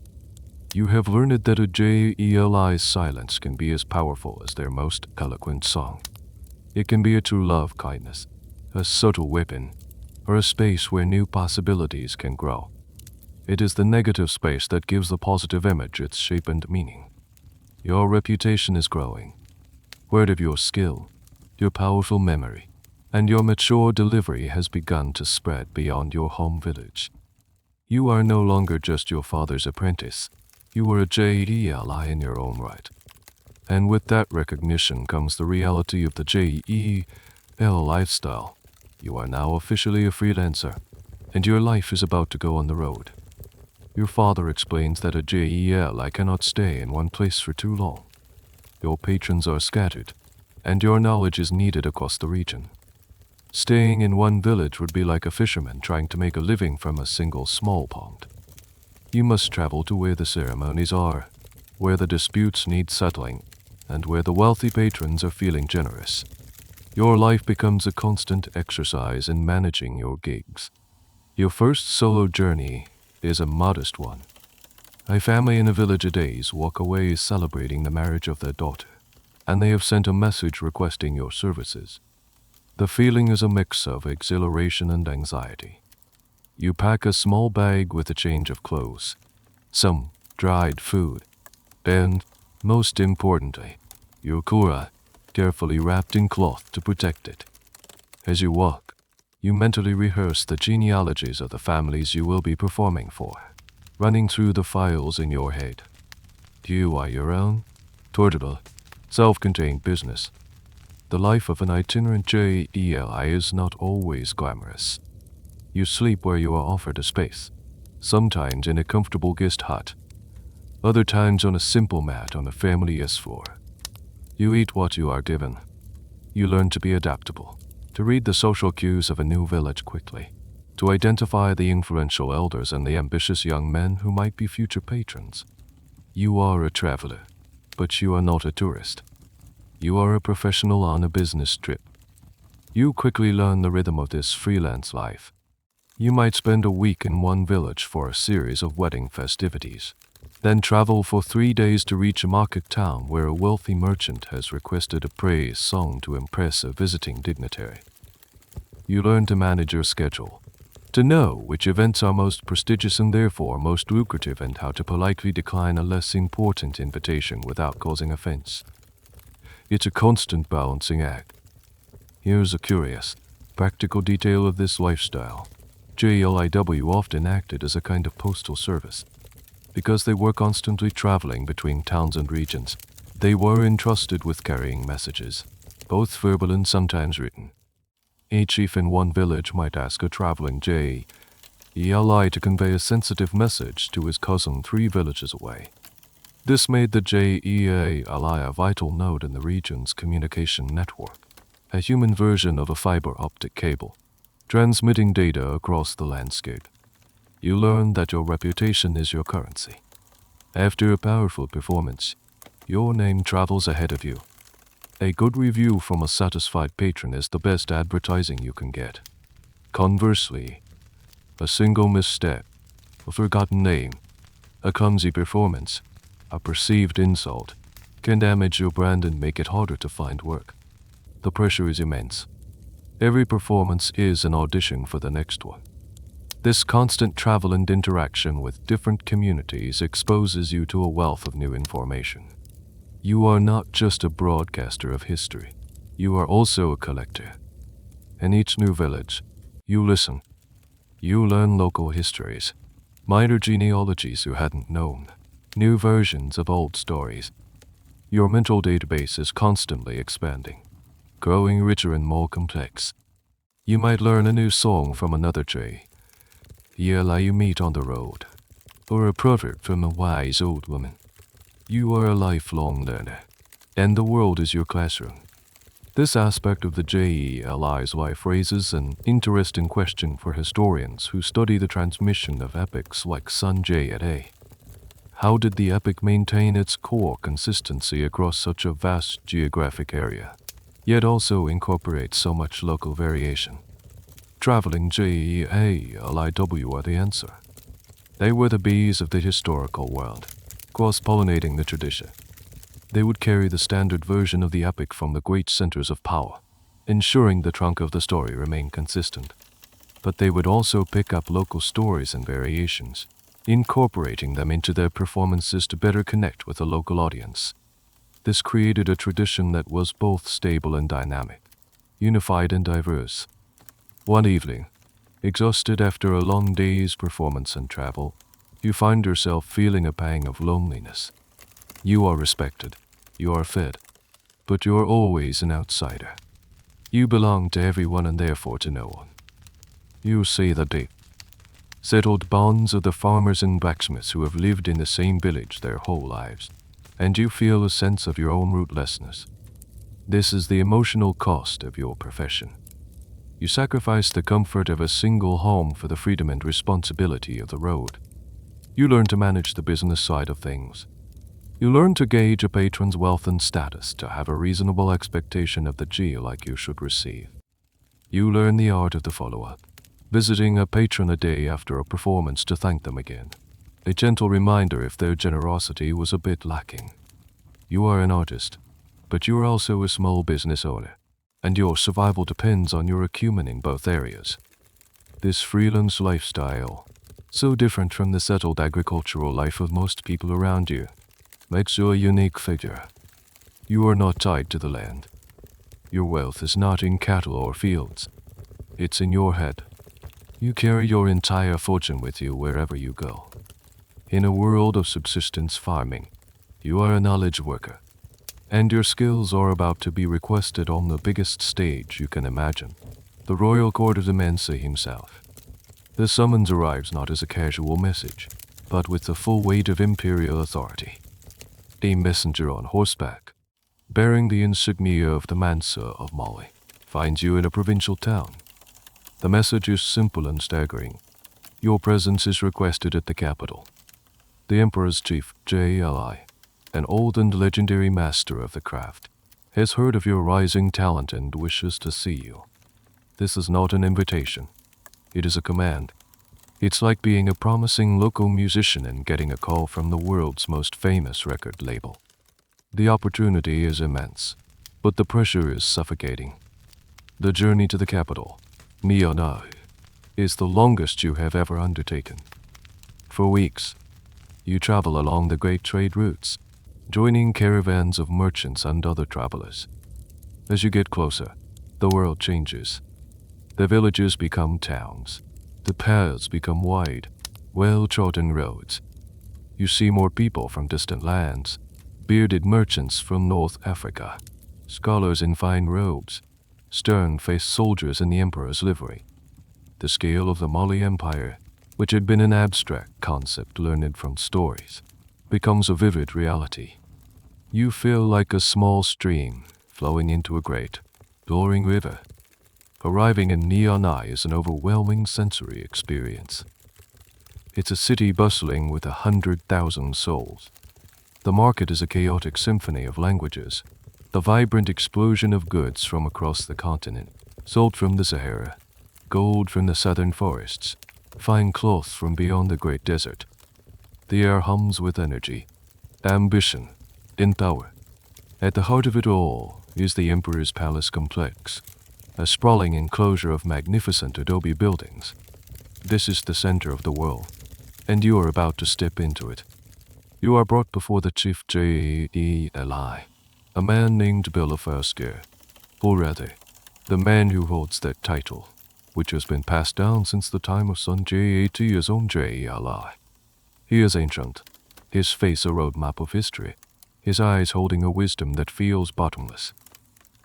You have learned that a Jeli's silence can be as powerful as their most eloquent song. It can be a true love kindness, a subtle weapon, or a space where new possibilities can grow. It is the negative space that gives the positive image its shape and meaning. Your reputation is growing. Word of your skill, your powerful memory, and your mature delivery has begun to spread beyond your home village. You are no longer just your father's apprentice. You are a Jeli in your own right. And with that recognition comes the reality of the Jeli lifestyle. You are now officially a freelancer, and your life is about to go on the road. Your father explains that at Jeli cannot stay in one place for too long. Your patrons are scattered, and your knowledge is needed across the region. Staying in one village would be like a fisherman trying to make a living from a single small pond. You must travel to where the ceremonies are, where the disputes need settling, and where the wealthy patrons are feeling generous. Your life becomes a constant exercise in managing your gigs. Your first solo journey is a modest one. A family in a village of days walk away celebrating the marriage of their daughter, and they have sent a message requesting your services. The feeling is a mix of exhilaration and anxiety. You pack a small bag with a change of clothes, some dried food, and, most importantly, your kora, carefully wrapped in cloth to protect it. As you walk, you mentally rehearse the genealogies of the families you will be performing for, running through the files in your head. You are your own, portable, self-contained business. The life of an itinerant Jeli is not always glamorous. You sleep where you are offered a space, sometimes in a comfortable guest hut, other times on a simple mat on a family floor. You eat what you are given. You learn to be adaptable, to read the social cues of a new village quickly, to identify the influential elders and the ambitious young men who might be future patrons. You are a traveler, but you are not a tourist. You are a professional on a business trip. You quickly learn the rhythm of this freelance life. You might spend a week in one village for a series of wedding festivities, then travel for 3 days to reach a market town where a wealthy merchant has requested a praise song to impress a visiting dignitary. You learn to manage your schedule, to know which events are most prestigious and therefore most lucrative, and how to politely decline a less important invitation without causing offense. It's a constant balancing act. Here's a curious, practical detail of this lifestyle. Jeli often acted as a kind of postal service. Because they were constantly traveling between towns and regions, they were entrusted with carrying messages, both verbal and sometimes written. A chief in one village might ask a traveling Jeli to convey a sensitive message to his cousin 3 villages away. This made the Jeli a vital node in the region's communication network, a human version of a fiber optic cable, transmitting data across the landscape. You learn that your reputation is your currency. After a powerful performance, your name travels ahead of you. A good review from a satisfied patron is the best advertising you can get. Conversely, a single misstep, a forgotten name, a clumsy performance, a perceived insult, can damage your brand and make it harder to find work. The pressure is immense. Every performance is an audition for the next one. This constant travel and interaction with different communities exposes you to a wealth of new information. You are not just a broadcaster of history. You are also a collector. In each new village, you listen. You learn local histories, minor genealogies you hadn't known, new versions of old stories. Your mental database is constantly expanding, growing richer and more complex. You might learn a new song from another Jeli you meet on the road, or a proverb from a wise old woman. You are a lifelong learner, and the world is your classroom. This aspect of the Jeli's life raises an interesting question for historians who study the transmission of epics like Jeli. How did the epic maintain its core consistency across such a vast geographic area, yet also incorporate so much local variation? Traveling Jeli are the answer. They were the bees of the historical world, cross-pollinating the tradition. They would carry the standard version of the epic from the great centers of power, ensuring the trunk of the story remained consistent. But they would also pick up local stories and variations, incorporating them into their performances to better connect with the local audience. This created a tradition that was both stable and dynamic, unified and diverse. One evening, exhausted after a long day's performance and travel, you find yourself feeling a pang of loneliness. You are respected, you are fed, but you are always an outsider. You belong to everyone and therefore to no one. You see the deep, settled bonds of the farmers and blacksmiths who have lived in the same village their whole lives, and you feel a sense of your own rootlessness. This is the emotional cost of your profession. You sacrifice the comfort of a single home for the freedom and responsibility of the road. You learn to manage the business side of things. You learn to gauge a patron's wealth and status to have a reasonable expectation of the geolike you should receive. You learn the art of the follow-up, visiting a patron a day after a performance to thank them again, a gentle reminder if their generosity was a bit lacking. You are an artist, but you are also a small business owner, and your survival depends on your acumen in both areas. This freelance lifestyle, so different from the settled agricultural life of most people around you, makes you a unique figure. You are not tied to the land. Your wealth is not in cattle or fields. It's in your head. You carry your entire fortune with you wherever you go. In a world of subsistence farming, you are a knowledge worker, and your skills are about to be requested on the biggest stage you can imagine, the royal court of the Mensa himself. The summons arrives not as a casual message, but with the full weight of imperial authority. A messenger on horseback, bearing the insignia of the Mansa of Mali, finds you in a provincial town. The message is simple and staggering. Your presence is requested at the capital. The Emperor's chief, Jeli, an old and legendary master of the craft, has heard of your rising talent and wishes to see you. This is not an invitation. It is a command. It's like being a promising local musician and getting a call from the world's most famous record label. The opportunity is immense, but the pressure is suffocating. The journey to the capital, Nianai, is the longest you have ever undertaken. For weeks, you travel along the great trade routes, joining caravans of merchants and other travelers. As you get closer, the world changes. The villages become towns. The paths become wide, well-trodden roads. You see more people from distant lands, bearded merchants from North Africa, scholars in fine robes, stern-faced soldiers in the emperor's livery. The scale of the Mali Empire, which had been an abstract concept learned from stories, becomes a vivid reality. You feel like a small stream flowing into a great, roaring river. Arriving in Nianai is an overwhelming sensory experience. It's a city bustling with 100,000 souls. The market is a chaotic symphony of languages, the vibrant explosion of goods from across the continent, salt from the Sahara, gold from the southern forests, fine cloth from beyond the great desert. The air hums with energy, ambition, and power. At the heart of it all is the Emperor's Palace Complex, a sprawling enclosure of magnificent adobe buildings. This is the center of the world, and you are about to step into it. You are brought before the chief Jeli, a man named Belafasker, or rather, the man who holds that title, which has been passed down since the time of son Jati's own Jeli. He is ancient, his face a roadmap of history, his eyes holding a wisdom that feels bottomless.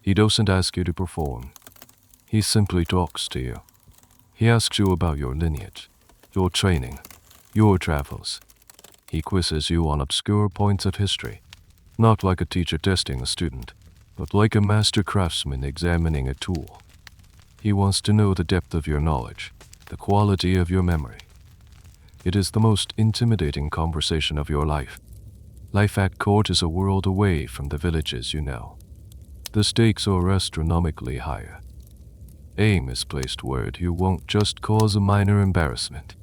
He doesn't ask you to perform. He simply talks to you. He asks you about your lineage, your training, your travels. He quizzes you on obscure points of history, not like a teacher testing a student, but like a master craftsman examining a tool. He wants to know the depth of your knowledge, the quality of your memory. It is the most intimidating conversation of your life. Life at court is a world away from the villages you know. The stakes are astronomically higher. A misplaced word you won't just cause a minor embarrassment.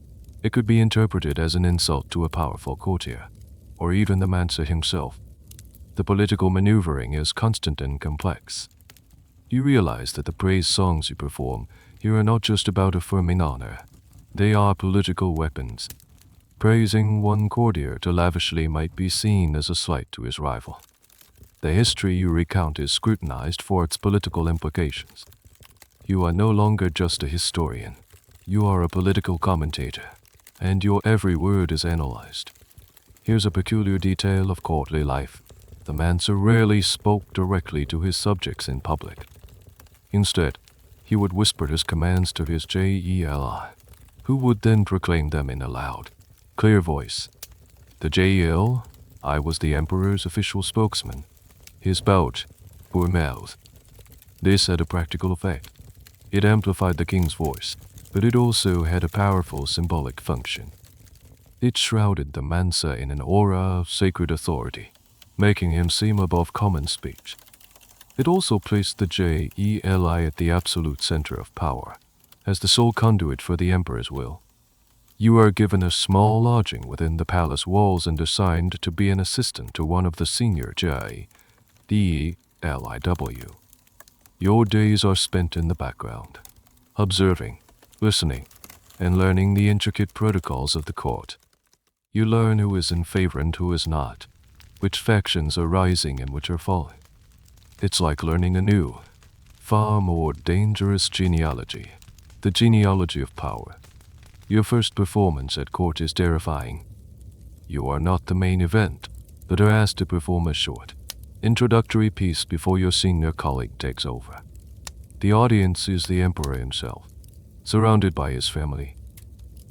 It could be interpreted as an insult to a powerful courtier, or even the Mansa himself. The political maneuvering is constant and complex. You realize that the praise songs you perform here are not just about affirming honor. They are political weapons. Praising one courtier too lavishly might be seen as a slight to his rival. The history you recount is scrutinized for its political implications. You are no longer just a historian. You are a political commentator, and your every word is analyzed. Here's a peculiar detail of courtly life. The Mansa rarely spoke directly to his subjects in public. Instead, he would whisper his commands to his Jeli, who would then proclaim them in a loud, clear voice. The Jeli was the emperor's official spokesman, his pouch, or mouth. This had a practical effect. It amplified the king's voice, but it also had a powerful symbolic function. It shrouded the Mansa in an aura of sacred authority, making him seem above common speech. It also placed the Jeli at the absolute center of power, as the sole conduit for the emperor's will. You are given a small lodging within the palace walls and assigned to be an assistant to one of the senior Jeli, the LIW. Your days are spent in the background, observing, listening, and learning the intricate protocols of the court. You learn who is in favor and who is not, which factions are rising and which are falling. It's like learning a new, far more dangerous genealogy, the genealogy of power. Your first performance at court is terrifying. You are not the main event, but are asked to perform a short, introductory piece before your senior colleague takes over. The audience is the emperor himself, surrounded by his family,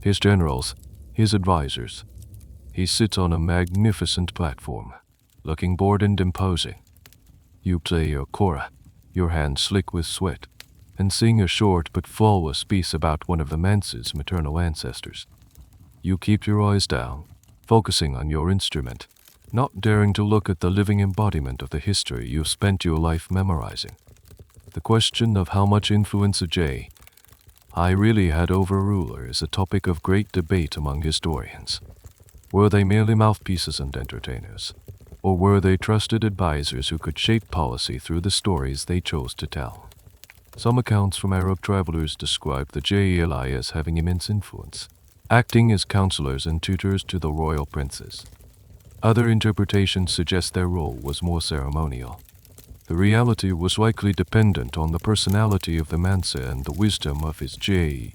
his generals, his advisors. He sits on a magnificent platform, looking bored and imposing. You play your kora, your hands slick with sweat, and sing a short but flawless piece about one of the Mansa's maternal ancestors. You keep your eyes down, focusing on your instrument, not daring to look at the living embodiment of the history you've spent your life memorizing. The question of how much influence a Jeli really had over a ruler is a topic of great debate among historians. Were they merely mouthpieces and entertainers, or were they trusted advisors who could shape policy through the stories they chose to tell? Some accounts from Arab travelers describe the Jeli as having immense influence, acting as counselors and tutors to the royal princes. Other interpretations suggest their role was more ceremonial. The reality was likely dependent on the personality of the Mansa and the wisdom of his Jeli.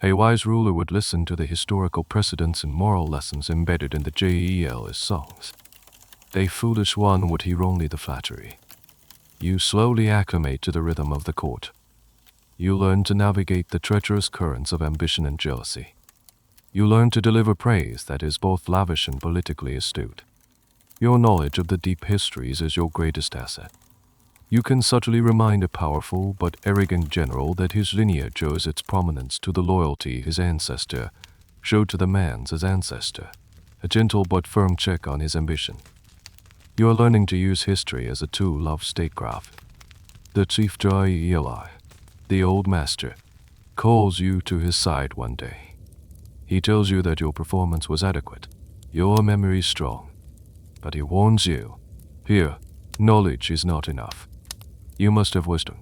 A wise ruler would listen to the historical precedents and moral lessons embedded in the Jeli's songs. A foolish one would hear only the flattery. You slowly acclimate to the rhythm of the court. You learn to navigate the treacherous currents of ambition and jealousy. You learn to deliver praise that is both lavish and politically astute. Your knowledge of the deep histories is your greatest asset. You can subtly remind a powerful but arrogant general that his lineage owes its prominence to the loyalty his ancestor showed to the man's ancestor, a gentle but firm check on his ambition. You are learning to use history as a tool of statecraft. The chief Jeli, the old master, calls you to his side one day. He tells you that your performance was adequate, your memory strong, but he warns you, here, knowledge is not enough. You must have wisdom.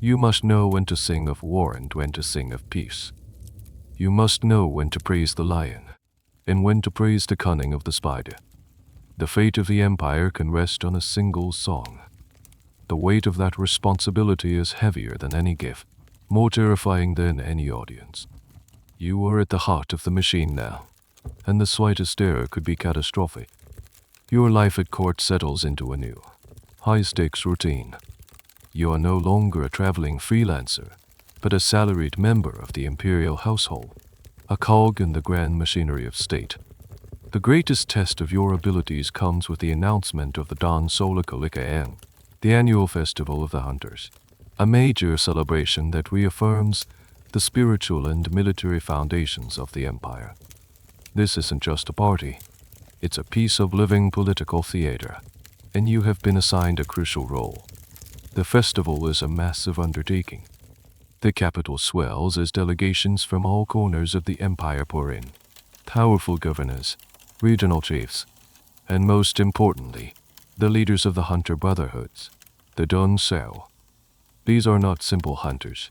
You must know when to sing of war and when to sing of peace. You must know when to praise the lion and when to praise the cunning of the spider. The fate of the empire can rest on a single song. The weight of that responsibility is heavier than any gift, more terrifying than any audience. You are at the heart of the machine now, and the slightest error could be catastrophic. Your life at court settles into a new, high-stakes routine. You are no longer a traveling freelancer, but a salaried member of the imperial household, a cog in the grand machinery of state. The greatest test of your abilities comes with the announcement of the Don Solikalika'en, the annual festival of the hunters, a major celebration that reaffirms the spiritual and military foundations of the empire. This isn't just a party, it's a piece of living political theater, and you have been assigned a crucial role. The festival is a massive undertaking. The capital swells as delegations from all corners of the empire pour in. Powerful governors, regional chiefs, and most importantly, the leaders of the hunter brotherhoods, the Don Sao. These are not simple hunters.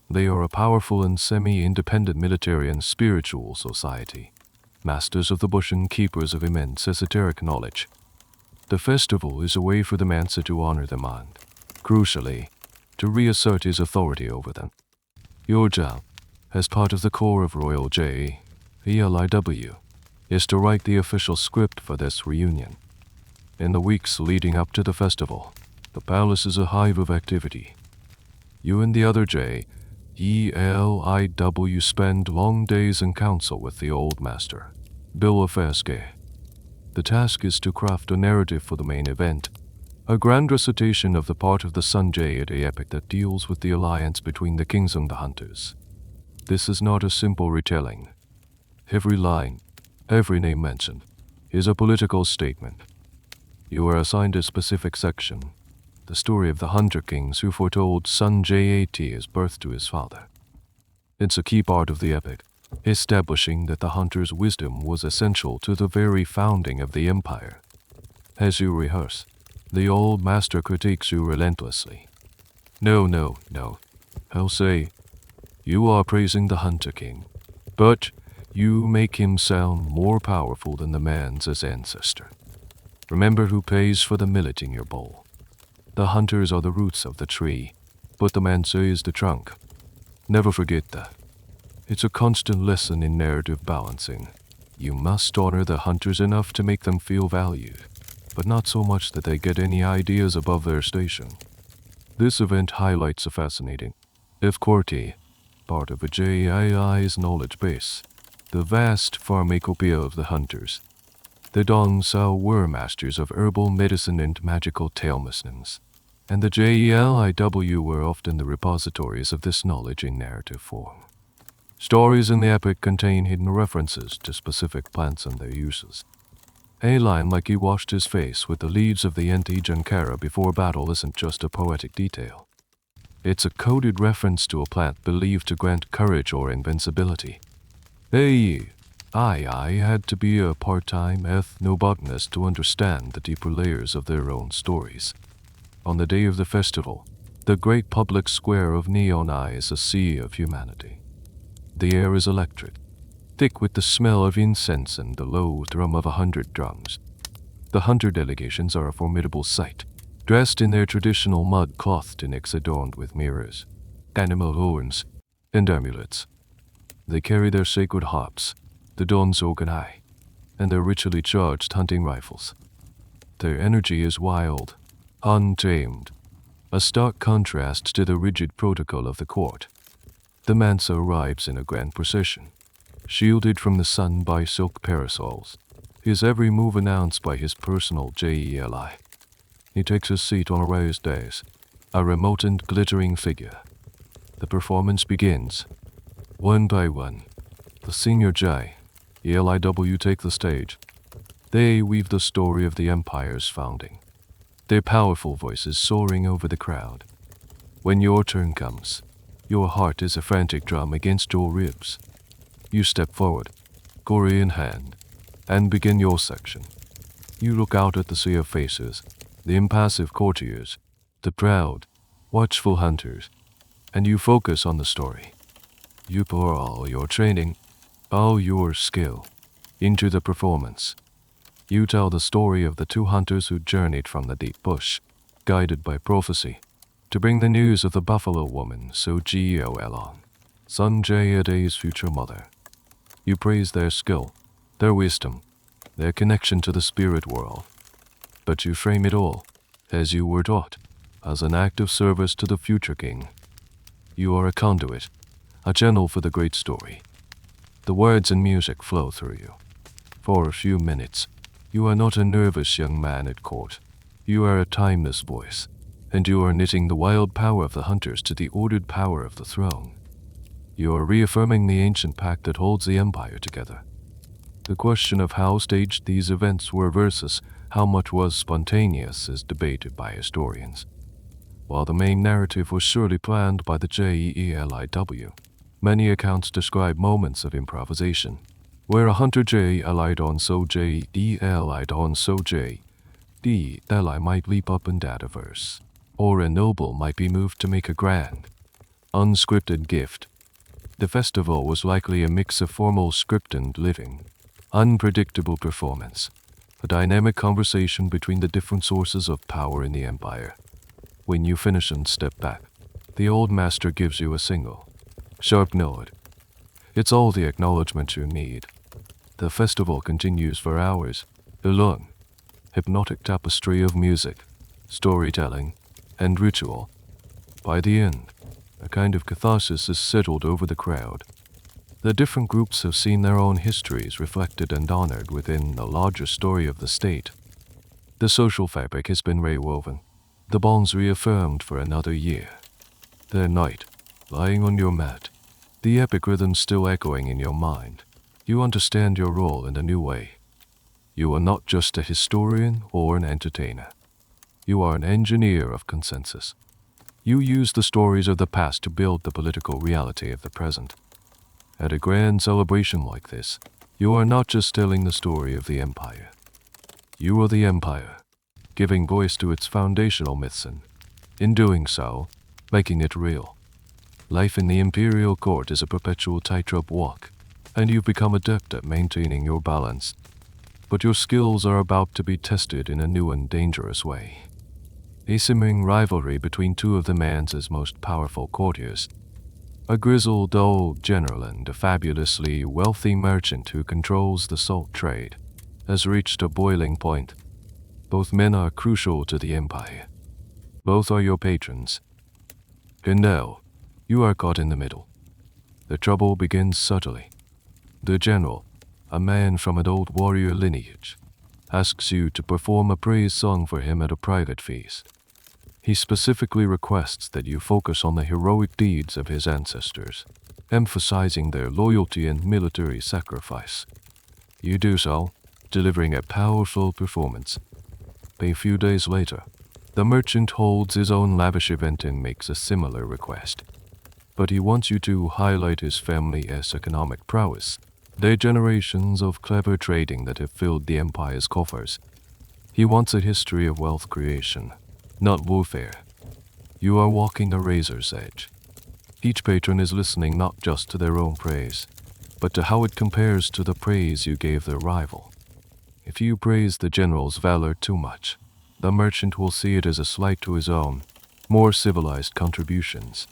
They are a powerful and semi-independent military and spiritual society, masters of the bush and keepers of immense esoteric knowledge. The festival is a way for the Mansa to honor them and, crucially, to reassert his authority over them. Your job, as part of the core of Royal Jeli, is to write the official script for this reunion. In the weeks leading up to the festival, The palace is a hive of activity. You and the other Jeli spend long days in council with the old master, Bill. The task is to craft a narrative for the main event, a grand recitation of the part of the Sunjay epic that deals with the alliance between the kings and the hunters. This is not a simple retelling. Every line, every name mentioned, is a political statement. You are assigned a specific section, the story of the hunter kings who foretold Sunjay's birth to his father. It's a key part of the epic, establishing that the hunter's wisdom was essential to the very founding of the empire. As you rehearse, the old master critiques you relentlessly. No. He'll say, you are praising the hunter king, but you make him sound more powerful than the man's ancestor. Remember who pays for the millet in your bowl. The hunters are the roots of the tree, but the mansa is the trunk. Never forget that. It's a constant lesson in narrative balancing. You must honor the hunters enough to make them feel valued, but not so much that they get any ideas above their station. This event highlights a fascinating, if courty, part of a Jeli's knowledge base, the vast pharmacopoeia of the hunters. The Dong Sao were masters of herbal medicine and magical talismans, and the Jeli were often the repositories of this knowledge in narrative form. Stories in the epic contain hidden references to specific plants and their uses. A line like he washed his face with the leaves of the anti-jankara before battle isn't just a poetic detail. It's a coded reference to a plant believed to grant courage or invincibility. I had to be a part-time ethnobotanist to understand the deeper layers of their own stories. On the day of the festival, the great public square of Neon Eye is a sea of humanity. The air is electric, thick with the smell of incense and the low drum of 100 drums. The hunter delegations are a formidable sight, dressed in their traditional mud-cloth tunics adorned with mirrors, animal horns, and amulets. They carry their sacred harps, the Donsoganai, and their ritually charged hunting rifles. Their energy is wild, untamed, a stark contrast to the rigid protocol of the court. The Mansa arrives in a grand procession, shielded from the sun by silk parasols, his every move announced by his personal Jeli. He takes his seat on a raised dais, a remote and glittering figure. The performance begins. One by one, the senior Jeli take the stage. They weave the story of the empire's founding, their powerful voices soaring over the crowd. When your turn comes, your heart is a frantic drum against your ribs. You step forward, kora in hand, and begin your section. You look out at the sea of faces, the impassive courtiers, the proud, watchful hunters, and you focus on the story. You pour all your training, all your skill, into the performance. You tell the story of the two hunters who journeyed from the deep bush, guided by prophecy, to bring the news of the buffalo woman Sojio along, Sunjay's future mother. You praise their skill, their wisdom, their connection to the spirit world. But you frame it all, as you were taught, as an act of service to the future king. You are a conduit, a channel for the great story. The words and music flow through you. For a few minutes, you are not a nervous young man at court. You are a timeless voice, and you are knitting the wild power of the hunters to the ordered power of the throne. You are reaffirming the ancient pact that holds the empire together. The question of how staged these events were versus how much was spontaneous is debated by historians. While the main narrative was surely planned by the Jeli, many accounts describe moments of improvisation, where a hunter allied on Sojeli might leap up and add a verse, or a noble might be moved to make a grand, unscripted gift. The festival was likely a mix of formal script and living, unpredictable performance, a dynamic conversation between the different sources of power in the empire. When you finish and step back, the old master gives you a single, sharp nod. It's all the acknowledgement you need. The festival continues for hours, a long, hypnotic tapestry of music, storytelling, and ritual. By the end, a kind of catharsis has settled over the crowd. The different groups have seen their own histories reflected and honored within the larger story of the state. The social fabric has been rewoven, the bonds reaffirmed for another year. That night, lying on your mat, the epic rhythm still echoing in your mind, you understand your role in a new way. You are not just a historian or an entertainer. You are an engineer of consensus. You use the stories of the past to build the political reality of the present. At a grand celebration like this, you are not just telling the story of the empire. You are the empire, giving voice to its foundational myths and, in doing so, making it real. Life in the imperial court is a perpetual tightrope walk, and you've become adept at maintaining your balance. But your skills are about to be tested in a new and dangerous way. A simmering rivalry between two of the man's most powerful courtiers. A grizzled old general and a fabulously wealthy merchant who controls the salt trade has reached a boiling point. Both men are crucial to the empire. Both are your patrons. And now, you are caught in the middle. The trouble begins subtly. The general, a man from an old warrior lineage, asks you to perform a praise song for him at a private feast. He specifically requests that you focus on the heroic deeds of his ancestors, emphasizing their loyalty and military sacrifice. You do so, delivering a powerful performance. A few days later, the merchant holds his own lavish event and makes a similar request. But he wants you to highlight his family's economic prowess, the generations of clever trading that have filled the empire's coffers. He wants a history of wealth creation, not warfare. You are walking a razor's edge. Each patron is listening not just to their own praise, but to how it compares to the praise you gave their rival. If you praise the general's valor too much, the merchant will see it as a slight to his own, more civilized contributions.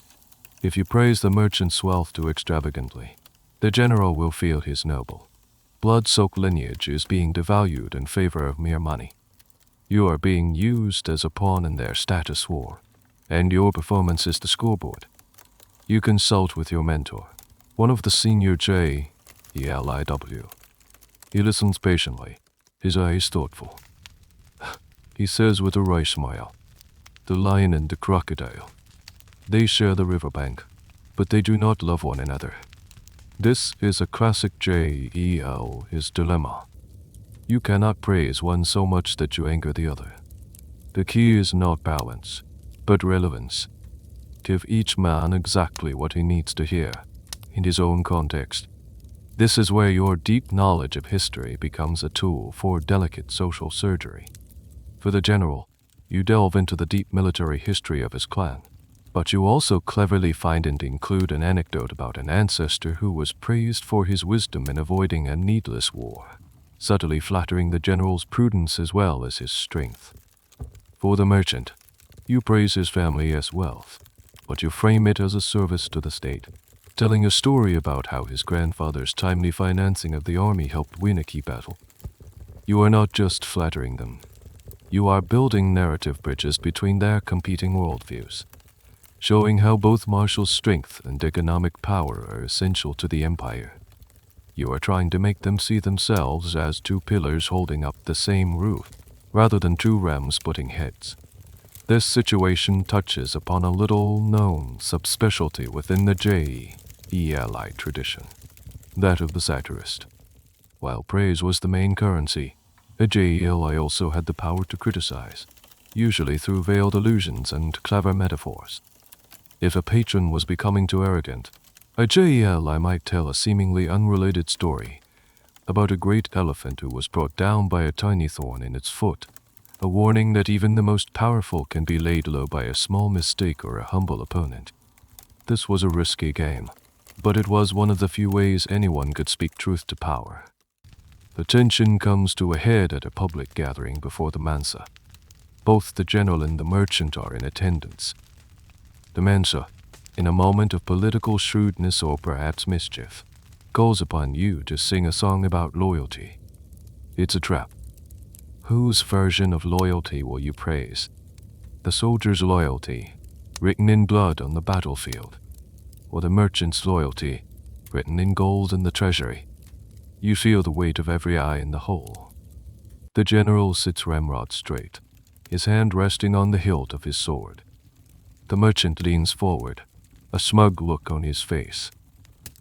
If you praise the merchant's wealth too extravagantly, the general will feel his noble, blood-soaked lineage is being devalued in favor of mere money. You are being used as a pawn in their status war, and your performance is the scoreboard. You consult with your mentor, one of the senior Jeli. He listens patiently, his eyes thoughtful. He says with a wry smile, "The lion and the crocodile. They share the riverbank, but they do not love one another. This is a classic his dilemma. You cannot praise one so much that you anger the other. The key is not balance, but relevance. Give each man exactly what he needs to hear, in his own context. This is where your deep knowledge of history becomes a tool for delicate social surgery. For the general, you delve into the deep military history of his clan, but you also cleverly find and include an anecdote about an ancestor who was praised for his wisdom in avoiding a needless war, subtly flattering the general's prudence as well as his strength. For the merchant, you praise his family's wealth, but you frame it as a service to the state, telling a story about how his grandfather's timely financing of the army helped win a key battle. You are not just flattering them. You are building narrative bridges between their competing worldviews, showing how both martial strength and economic power are essential to the empire. You are trying to make them see themselves as two pillars holding up the same roof, rather than two rams butting heads. This situation touches upon a little-known subspecialty within the Jeli tradition, that of the satirist. While praise was the main currency, a Jeli also had the power to criticize, usually through veiled allusions and clever metaphors. If a patron was becoming too arrogant, a Jeli might tell a seemingly unrelated story about a great elephant who was brought down by a tiny thorn in its foot, a warning that even the most powerful can be laid low by a small mistake or a humble opponent. This was a risky game, but it was one of the few ways anyone could speak truth to power. The tension comes to a head at a public gathering before the Mansa. Both the general and the merchant are in attendance. The Mansa, in a moment of political shrewdness or perhaps mischief, calls upon you to sing a song about loyalty. It's a trap. Whose version of loyalty will you praise? the soldier's loyalty, written in blood on the battlefield, or the merchant's loyalty, written in gold in the treasury. You feel the weight of every eye in the hole. The general sits ramrod straight, his hand resting on the hilt of his sword. The merchant leans forward, a smug look on his face.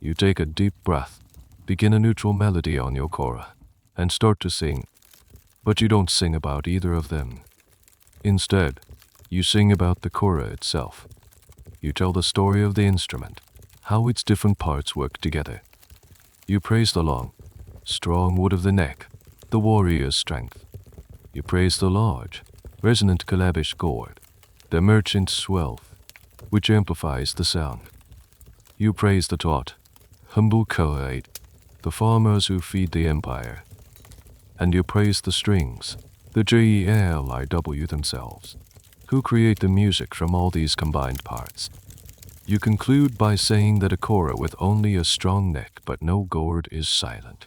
You take a deep breath, begin a neutral melody on your kora, and start to sing. But you don't sing about either of them. Instead, you sing about the kora itself. You tell the story of the instrument, how its different parts work together. You praise the long, strong wood of the neck, the warrior's strength. You praise the large, resonant calabash gourd, the merchant's wealth, which amplifies the sound. You praise the taut, humble Griot, the farmers who feed the empire. And you praise the strings, the Jeli themselves, who create the music from all these combined parts. You conclude by saying that a kora with only a strong neck but no gourd is silent.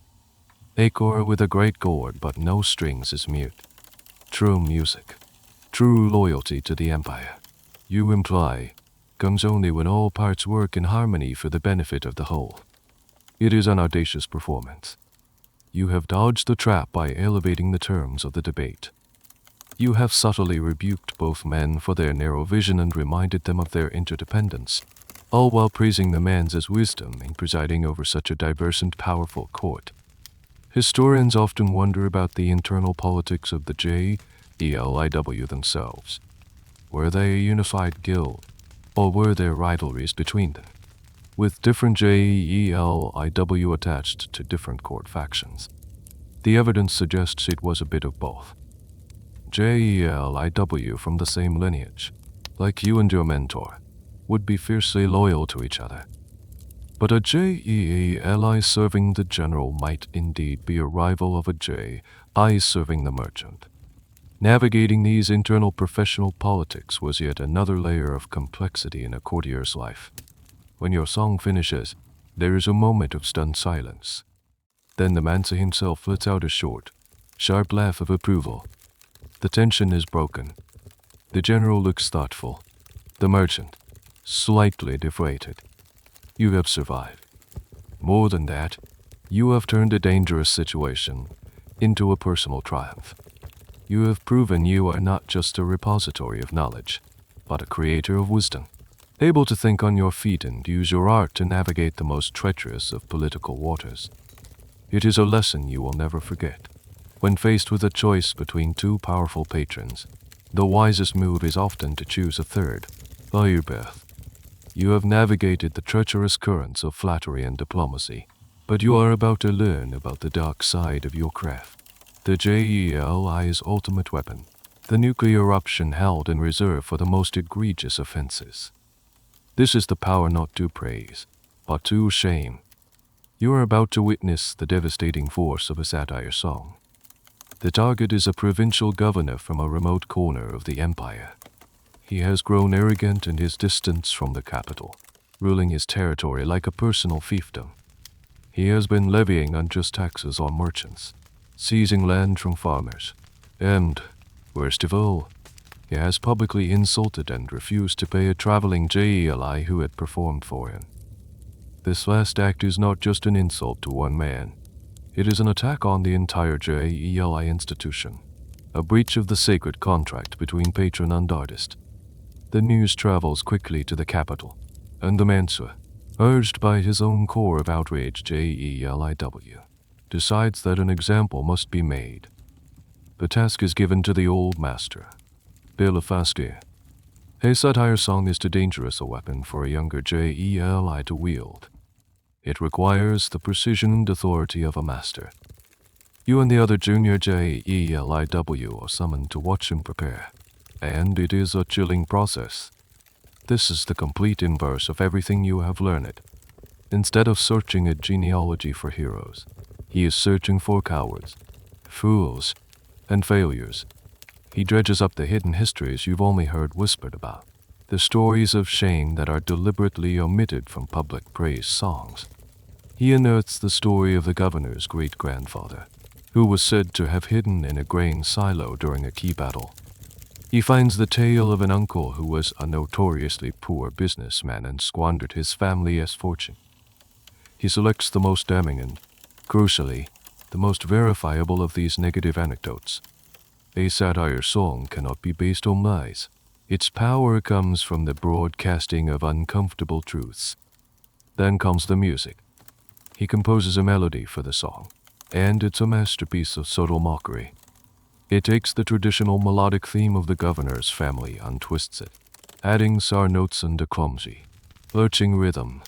A kora with a great gourd but no strings is mute. True music, true loyalty to the empire, you imply, comes only when all parts work in harmony for the benefit of the whole. It is an audacious performance. You have dodged the trap by elevating the terms of the debate. You have subtly rebuked both men for their narrow vision and reminded them of their interdependence, all while praising the man's wisdom in presiding over such a diverse and powerful court. Historians often wonder about the internal politics of the Jeli themselves. Were they a unified guild, or were there rivalries between them, with different Jeli attached to different court factions? The evidence suggests it was a bit of both. Jeli from the same lineage, like you and your mentor, would be fiercely loyal to each other. But a Jeli serving the general might indeed be a rival of a Jeli serving the merchant. Navigating these internal professional politics was yet another layer of complexity in a courtier's life. When your song finishes, there is a moment of stunned silence. Then the mansa himself lets out a short, sharp laugh of approval. The tension is broken. The general looks thoughtful. The merchant, slightly deflated. You have survived. More than that, you have turned a dangerous situation into a personal triumph. You have proven you are not just a repository of knowledge, but a creator of wisdom, able to think on your feet and use your art to navigate the most treacherous of political waters. It is a lesson you will never forget. When faced with a choice between two powerful patrons, the wisest move is often to choose a third. Ayubeth. You have navigated the treacherous currents of flattery and diplomacy, but you are about to learn about the dark side of your craft. The Jeli's ultimate weapon, the nuclear option held in reserve for the most egregious offenses. This is the power not to praise, but to shame. You are about to witness the devastating force of a satire song. The target is a provincial governor from a remote corner of the empire. He has grown arrogant in his distance from the capital, ruling his territory like a personal fiefdom. He has been levying unjust taxes on merchants, seizing land from farmers, and, worst of all, he has publicly insulted and refused to pay a traveling Jeli who had performed for him. This last act is not just an insult to one man. It is an attack on the entire Jeli institution, a breach of the sacred contract between patron and artist. The news travels quickly to the capital, and the Mansa, urged by his own core of outraged Jeli, decides that an example must be made. The task is given to the old master, Bilafastir. A satire song is too dangerous a weapon for a younger Jeli to wield. It requires the precision and authority of a master. You and the other junior Jeli are summoned to watch him prepare, and it is a chilling process. This is the complete inverse of everything you have learned. Instead of searching a genealogy for heroes, he is searching for cowards, fools, and failures. He dredges up the hidden histories you've only heard whispered about, the stories of shame that are deliberately omitted from public praise songs. He unearths the story of the governor's great-grandfather, who was said to have hidden in a grain silo during a key battle. He finds the tale of an uncle who was a notoriously poor businessman and squandered his family's fortune. He selects the most damning and, crucially, the most verifiable of these negative anecdotes. A satire song cannot be based on lies. Its power comes from the broadcasting of uncomfortable truths. Then comes the music. He composes a melody for the song, and it's a masterpiece of subtle mockery. It takes the traditional melodic theme of the governor's family and twists it, adding sour notes and a clumsy, lurching rhythm.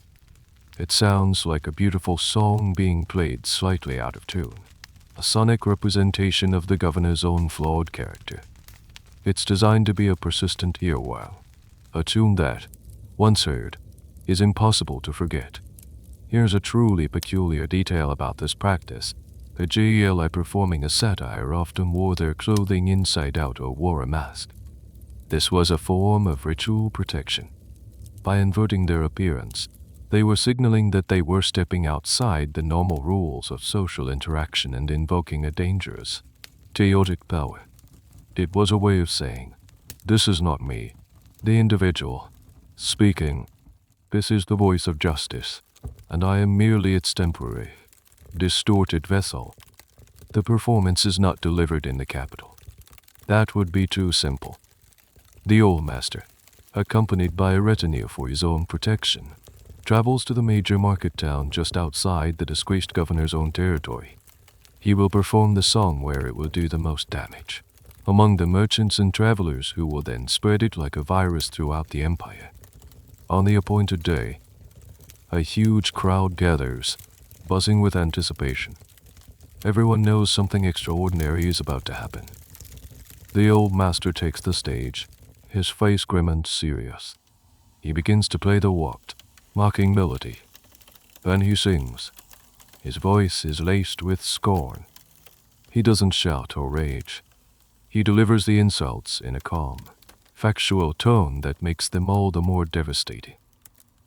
It sounds like a beautiful song being played slightly out of tune, a sonic representation of the governor's own flawed character. It's designed to be a persistent earworm, a tune that, once heard, is impossible to forget. Here's a truly peculiar detail about this practice. The Jeli performing a satire often wore their clothing inside out or wore a mask. This was a form of ritual protection. By inverting their appearance, they were signaling that they were stepping outside the normal rules of social interaction and invoking a dangerous, chaotic power. It was a way of saying, "This is not me, the individual, speaking. This is the voice of justice, and I am merely its temporary, distorted vessel." The performance is not delivered in the capital. That would be too simple. The old master, accompanied by a retinue for his own protection, travels to the major market town just outside the disgraced governor's own territory. He will perform the song where it will do the most damage, among the merchants and travelers who will then spread it like a virus throughout the empire. On the appointed day, a huge crowd gathers, buzzing with anticipation. Everyone knows something extraordinary is about to happen. The old master takes the stage, his face grim and serious. He begins to play the warped, mocking melody. Then he sings. His voice is laced with scorn. He doesn't shout or rage. He delivers the insults in a calm, factual tone that makes them all the more devastating.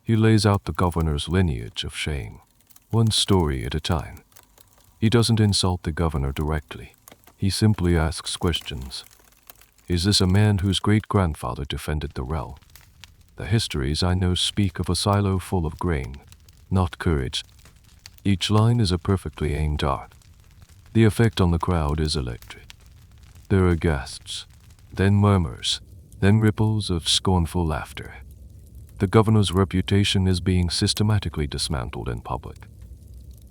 He lays out the governor's lineage of shame, one story at a time. He doesn't insult the governor directly. He simply asks questions. Is this a man whose great-grandfather defended the realm? The histories I know speak of a silo full of grain, not courage. Each line is a perfectly aimed dart. The effect on the crowd is electric. There are gasps, then murmurs, then ripples of scornful laughter. The governor's reputation is being systematically dismantled in public.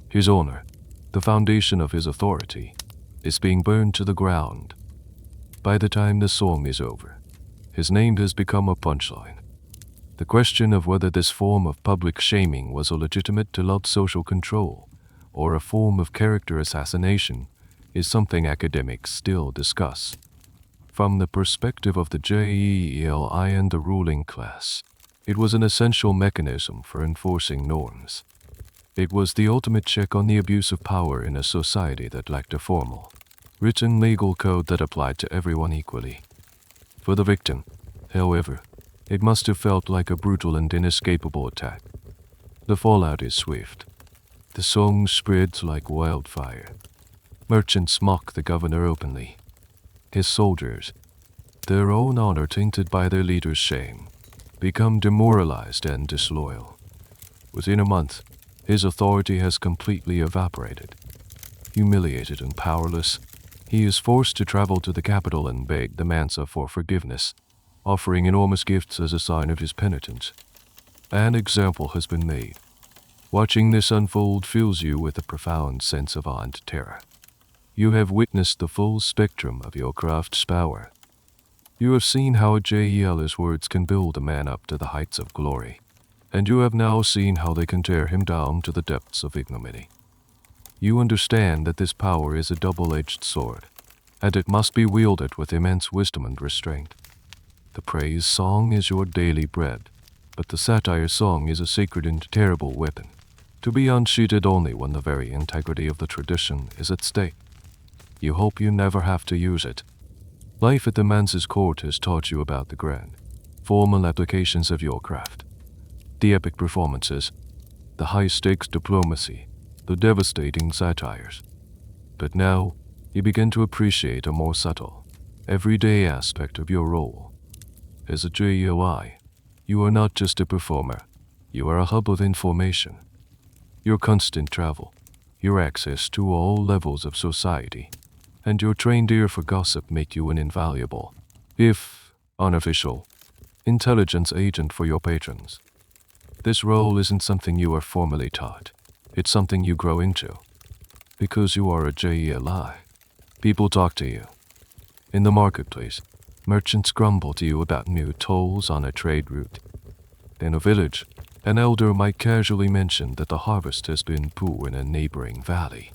His honor, the foundation of his authority, is being burned to the ground. By the time the song is over, his name has become a punchline. The question of whether this form of public shaming was a legitimate to love social control or a form of character assassination is something academics still discuss. From the perspective of the Jeli and the ruling class, it was an essential mechanism for enforcing norms. It was the ultimate check on the abuse of power in a society that lacked a formal, written legal code that applied to everyone equally. For the victim, however, it must have felt like a brutal and inescapable attack. The fallout is swift. The song spreads like wildfire. Merchants mock the governor openly. His soldiers, their own honor tainted by their leader's shame, become demoralized and disloyal. Within a month, his authority has completely evaporated. Humiliated and powerless, he is forced to travel to the capital and beg the Mansa for forgiveness, offering enormous gifts as a sign of his penitence. An example has been made. Watching this unfold fills you with a profound sense of awe and terror. You have witnessed the full spectrum of your craft's power. You have seen how a Jeli's words can build a man up to the heights of glory, and you have now seen how they can tear him down to the depths of ignominy. You understand that this power is a double-edged sword, and it must be wielded with immense wisdom and restraint. The praise song is your daily bread, but the satire song is a sacred and terrible weapon, to be unsheathed only when the very integrity of the tradition is at stake. You hope you never have to use it. Life at the Mansa's court has taught you about the grand, formal applications of your craft. The epic performances, the high-stakes diplomacy, the devastating satires. But now, you begin to appreciate a more subtle, everyday aspect of your role. As a JELI, you are not just a performer, you are a hub of information. Your constant travel, your access to all levels of society, and your trained ear for gossip make you an invaluable, if unofficial, intelligence agent for your patrons. This role isn't something you are formally taught, it's something you grow into. Because you are a JELI, people talk to you. In the marketplace, merchants grumble to you about new tolls on a trade route. In a village, an elder might casually mention that the harvest has been poor in a neighboring valley.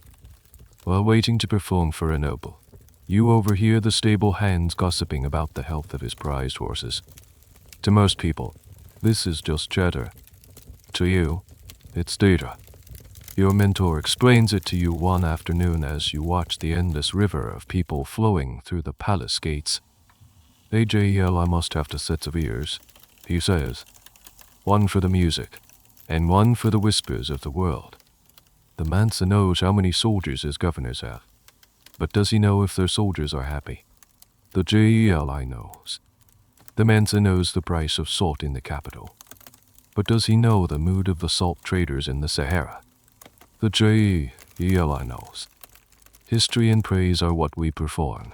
While waiting to perform for a noble, you overhear the stable hands gossiping about the health of his prized horses. To most people, this is just chatter. To you, it's data. Your mentor explains it to you one afternoon as you watch the endless river of people flowing through the palace gates. AJELI must have 2 sets of ears, he says. One for the music, and one for the whispers of the world. The Mansa knows how many soldiers his governors have. But does he know if their soldiers are happy? The JELI knows. The Mansa knows the price of salt in the capital. But does he know the mood of the salt traders in the Sahara? The JELI knows. History and praise are what we perform.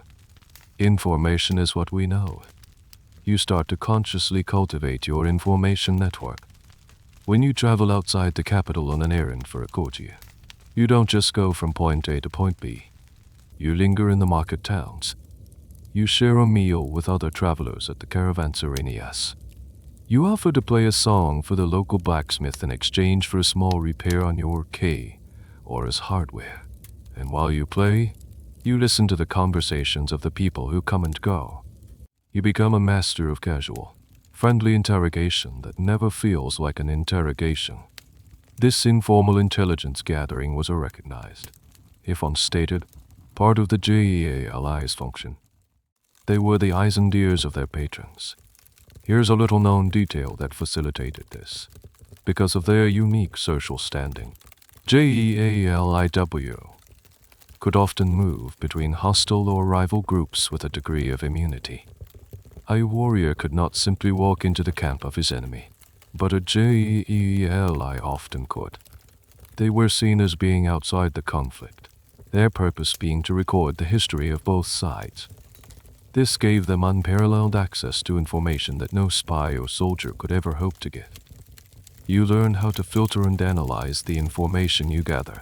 Information is what we know. You start to consciously cultivate your information network. When you travel outside the capital on an errand for a courtier, you don't just go from point A to point B. You linger in the market towns. You share a meal with other travelers at the caravanserais. You offer to play a song for the local blacksmith in exchange for a small repair on your K or his hardware. And while you play, you listen to the conversations of the people who come and go. You become a master of casual, friendly interrogation that never feels like an interrogation. This informal intelligence gathering was recognized, if unstated, part of the JELI's function. They were the eyes and ears of their patrons. Here's a little-known detail that facilitated this. Because of their unique social standing, JELIW could often move between hostile or rival groups with a degree of immunity. A warrior could not simply walk into the camp of his enemy, but a JELI often could. They were seen as being outside the conflict, their purpose being to record the history of both sides. This gave them unparalleled access to information that no spy or soldier could ever hope to get. You learn how to filter and analyze the information you gather.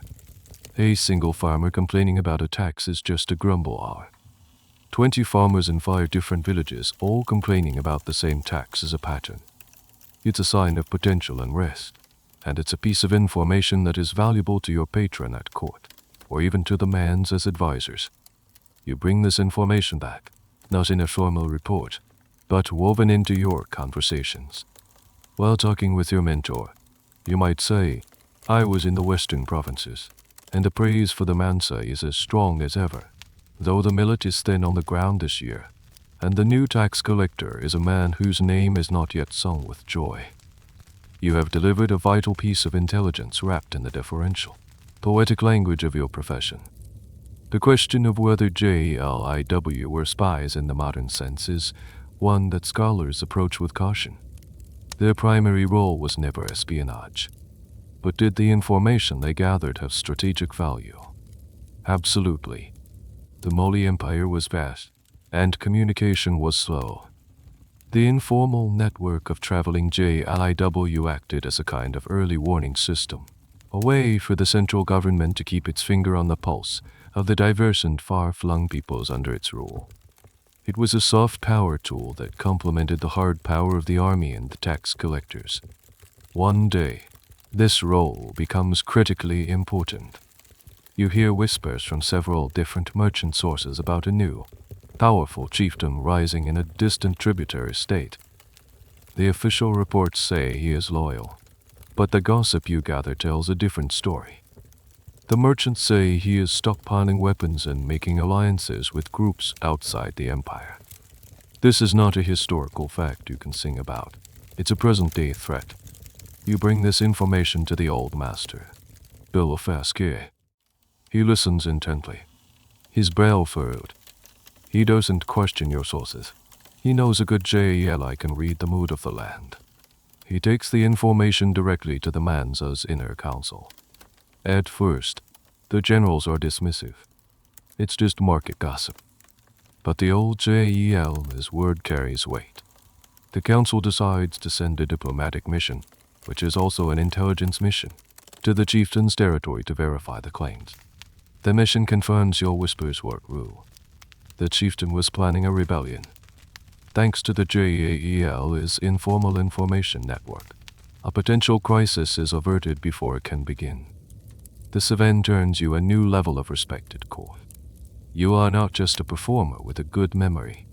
A single farmer complaining about a tax is just a grumble. 20 farmers in 5 different villages all complaining about the same tax is a pattern. It's a sign of potential unrest, and it's a piece of information that is valuable to your patron at court, or even to the mans as advisors. You bring this information back, not in a formal report, but woven into your conversations. While talking with your mentor, you might say, I was in the western provinces, and the praise for the Mansa is as strong as ever, though the millet is thin on the ground this year, and the new tax collector is a man whose name is not yet sung with joy. You have delivered a vital piece of intelligence wrapped in the deferential, poetic language of your profession. The question of whether JELIW were spies in the modern sense is one that scholars approach with caution. Their primary role was never espionage. But did the information they gathered have strategic value? Absolutely. The Moli Empire was vast, and communication was slow. The informal network of traveling JELIW acted as a kind of early warning system, a way for the central government to keep its finger on the pulse of the diverse and far-flung peoples under its rule. It was a soft power tool that complemented the hard power of the army and the tax collectors. One day, this role becomes critically important. You hear whispers from several different merchant sources about a new, powerful chieftain rising in a distant tributary state. The official reports say he is loyal, but the gossip you gather tells a different story. The merchants say he is stockpiling weapons and making alliances with groups outside the empire. This is not a historical fact you can sing about. It's a present-day threat. You bring this information to the old master, Bill Fasque. He listens intently, his brow furrowed. He doesn't question your sources. He knows a good Jeli can read the mood of the land. He takes the information directly to the man's inner council. At first, the generals are dismissive. It's just market gossip. But the old Jel's word carries weight. The council decides to send a diplomatic mission, which is also an intelligence mission, to the chieftain's territory to verify the claims. The mission confirms your whispers were true. The chieftain was planning a rebellion. Thanks to the Jel's informal information network, a potential crisis is averted before it can begin. This event earns you a new level of respected core. You are not just a performer with a good memory.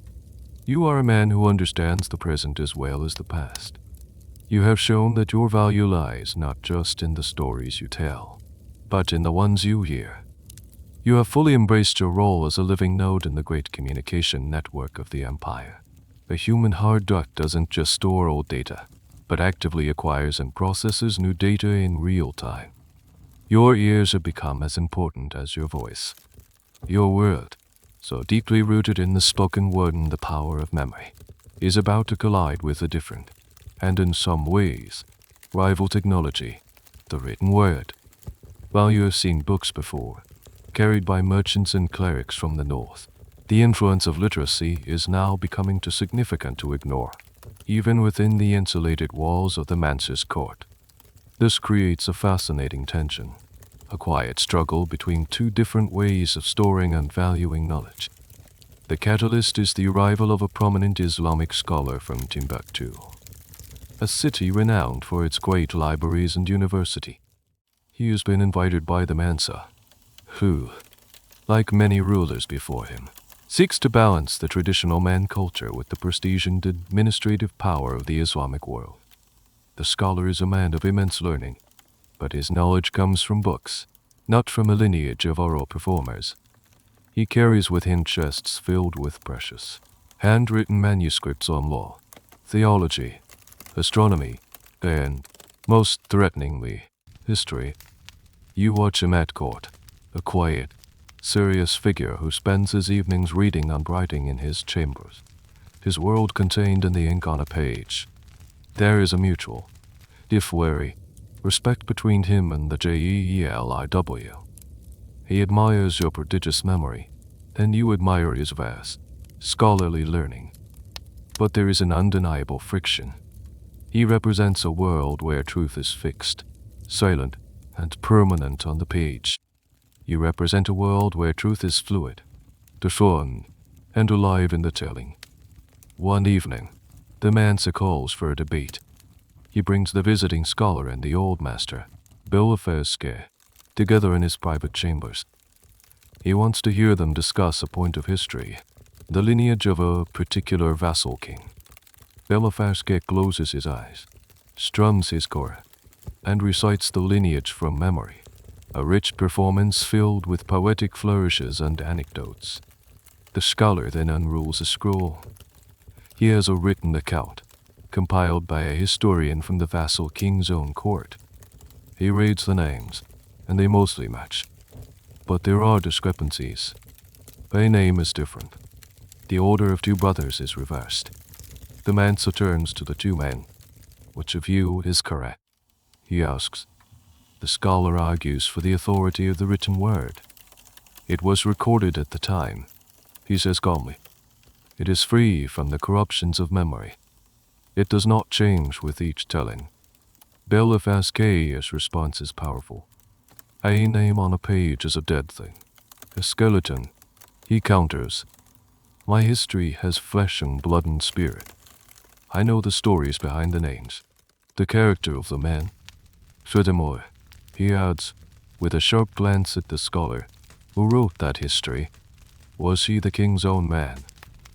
You are a man who understands the present as well as the past. You have shown that your value lies not just in the stories you tell, but in the ones you hear. You have fully embraced your role as a living node in the great communication network of the Empire. A human hard disk doesn't just store old data, but actively acquires and processes new data in real time. Your ears have become as important as your voice. Your word, so deeply rooted in the spoken word and the power of memory, is about to collide with a different, and in some ways, rival technology, the written word. While you have seen books before, carried by merchants and clerics from the north, the influence of literacy is now becoming too significant to ignore, even within the insulated walls of the Mance's court. This creates a fascinating tension, a quiet struggle between two different ways of storing and valuing knowledge. The catalyst is the arrival of a prominent Islamic scholar from Timbuktu, a city renowned for its great libraries and university. He has been invited by the Mansa, who, like many rulers before him, seeks to balance the traditional man culture with the prestige and administrative power of the Islamic world. The scholar is a man of immense learning, but his knowledge comes from books, not from a lineage of oral performers. He carries with him chests filled with precious, handwritten manuscripts on law, theology, astronomy, and, most threateningly, history. You watch him at court, a quiet, serious figure who spends his evenings reading and writing in his chambers, his world contained in the ink on a page. There is a mutual, if wary, respect between him and the Jeliw. He admires your prodigious memory, and you admire his vast, scholarly learning. But there is an undeniable friction. He represents a world where truth is fixed, silent, and permanent on the page. You represent a world where truth is fluid, discerned, and alive in the telling. One evening, the Mansa calls for a debate. He brings the visiting scholar and the old master, Belafazke, together in his private chambers. He wants to hear them discuss a point of history, the lineage of a particular vassal king. Belafazke closes his eyes, strums his kora, and recites the lineage from memory, a rich performance filled with poetic flourishes and anecdotes. The scholar then unrolls a scroll. He has a written account, compiled by a historian from the vassal king's own court. He reads the names, and they mostly match. But there are discrepancies. A name is different. The order of two brothers is reversed. The Mansa turns to the two men. Which of you is correct? He asks. The scholar argues for the authority of the written word. It was recorded at the time, he says calmly. It is free from the corruptions of memory. It does not change with each telling. Belafazke's response is powerful. A name on a page is a dead thing, a skeleton. He counters. My history has flesh and blood and spirit. I know the stories behind the names, the character of the man. Furthermore, he adds, with a sharp glance at the scholar who wrote that history, was he the king's own man,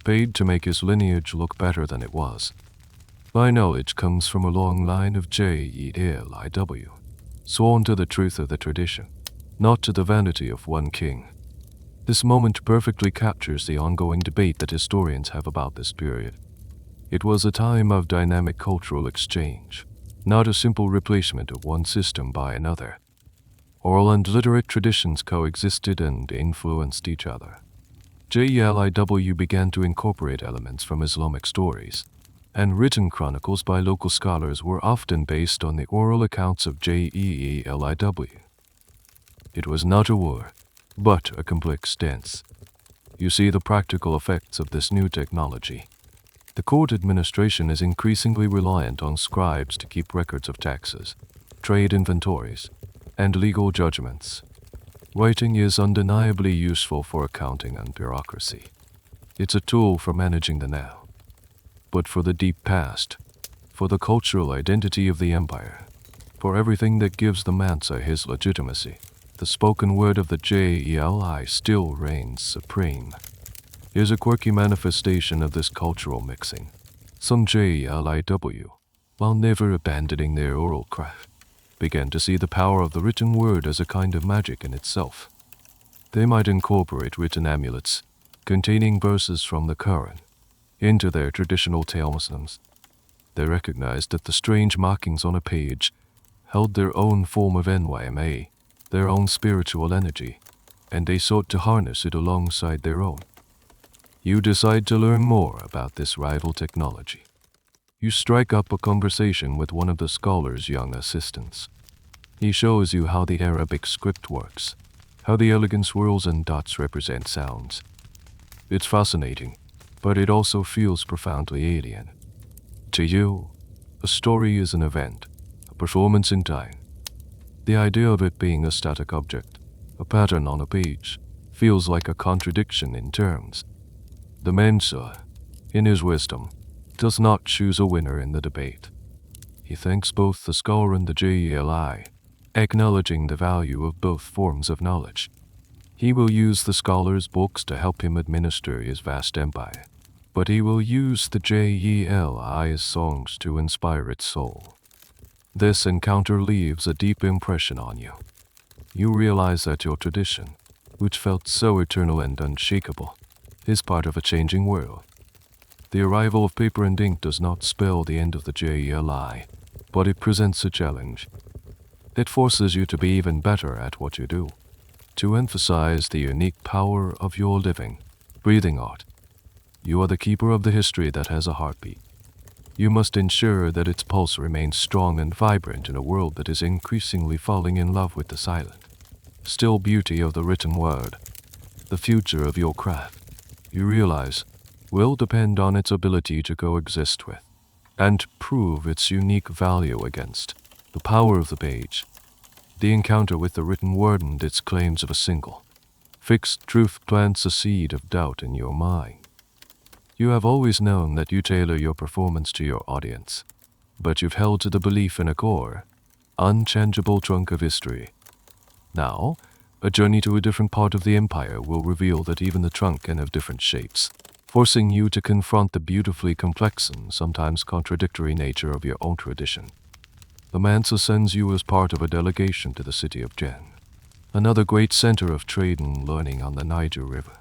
paid to make his lineage look better than it was? My knowledge comes from a long line of Jeliw, sworn to the truth of the tradition, not to the vanity of one king. This moment perfectly captures the ongoing debate that historians have about this period. It was a time of dynamic cultural exchange, not a simple replacement of one system by another. Oral and literate traditions coexisted and influenced each other. Jeli began to incorporate elements from Islamic stories, and written chronicles by local scholars were often based on the oral accounts of Jeli. It was not a war, but a complex dance. You see the practical effects of this new technology. The court administration is increasingly reliant on scribes to keep records of taxes, trade inventories, and legal judgments. Writing is undeniably useful for accounting and bureaucracy. It's a tool for managing the now. But for the deep past, for the cultural identity of the empire, for everything that gives the Mansa his legitimacy, the spoken word of the Jeli still reigns supreme. Here's a quirky manifestation of this cultural mixing. Some Jeli, while never abandoning their oral craft, began to see the power of the written word as a kind of magic in itself. They might incorporate written amulets, containing verses from the Quran, into their traditional talismans. They recognized that the strange markings on a page held their own form of NYMA, their own spiritual energy, and they sought to harness it alongside their own. You decide to learn more about this rival technology. You strike up a conversation with one of the scholar's young assistants. He shows you how the Arabic script works, how the elegant swirls and dots represent sounds. It's fascinating, but it also feels profoundly alien. To you, a story is an event, a performance in time. The idea of it being a static object, a pattern on a page, feels like a contradiction in terms. The Mensa, in his wisdom, does not choose a winner in the debate. He thanks both the scholar and the Jeli, acknowledging the value of both forms of knowledge. He will use the scholar's books to help him administer his vast empire, but he will use the Jeli's songs to inspire its soul. This encounter leaves a deep impression on you. You realize that your tradition, which felt so eternal and unshakable, is part of a changing world. The arrival of paper and ink does not spell the end of the Jeli, but it presents a challenge. It forces you to be even better at what you do, to emphasize the unique power of your living, breathing art. You are the keeper of the history that has a heartbeat. You must ensure that its pulse remains strong and vibrant in a world that is increasingly falling in love with the silent, still beauty of the written word. The future of your craft, you realize, will depend on its ability to coexist with, and prove its unique value against, the power of the page. The encounter with the written word and its claims of a single, fixed truth plants a seed of doubt in your mind. You have always known that you tailor your performance to your audience, but you've held to the belief in a core, unchangeable trunk of history. Now, a journey to a different part of the empire will reveal that even the trunk can have different shapes, forcing you to confront the beautifully complex and sometimes contradictory nature of your own tradition. The Mansa sends you as part of a delegation to the city of Jen, another great center of trade and learning on the Niger River.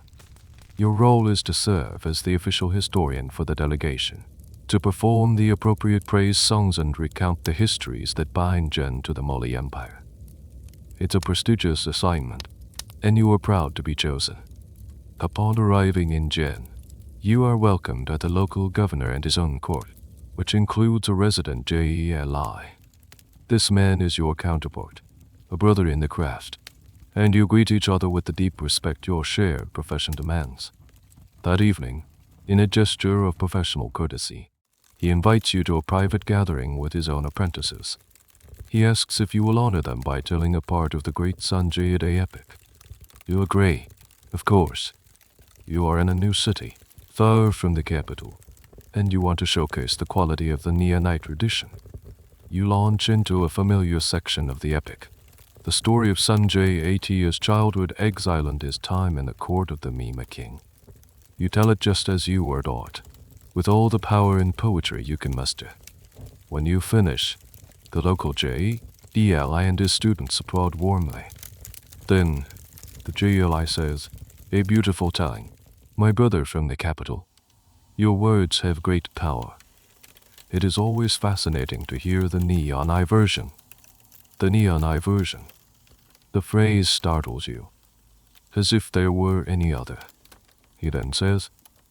Your role is to serve as the official historian for the delegation, to perform the appropriate praise songs and recount the histories that bind Jen to the Mali Empire. It's a prestigious assignment, and you are proud to be chosen. Upon arriving in Jen, you are welcomed at the local governor and his own court, which includes a resident Jeli. This man is your counterpart, a brother in the craft, and you greet each other with the deep respect your shared profession demands. That evening, in a gesture of professional courtesy, he invites you to a private gathering with his own apprentices. He asks if you will honor them by telling a part of the great Sanjay epic. You agree, of course. You are in a new city, far from the capital, and you want to showcase the quality of the Neonite tradition. You launch into a familiar section of the epic, the story of Sanjay At's childhood exile and his time in the court of the Mima king. You tell it just as you were taught, with all the power and poetry you can muster. When you finish, the local Jeli and his students applaud warmly. Then, the Jeli says, "A beautiful telling, my brother from the capital. Your words have great power." It is always fascinating to hear the neon-I version. The neon-I version. The phrase startles you, as if there were any other. he then says,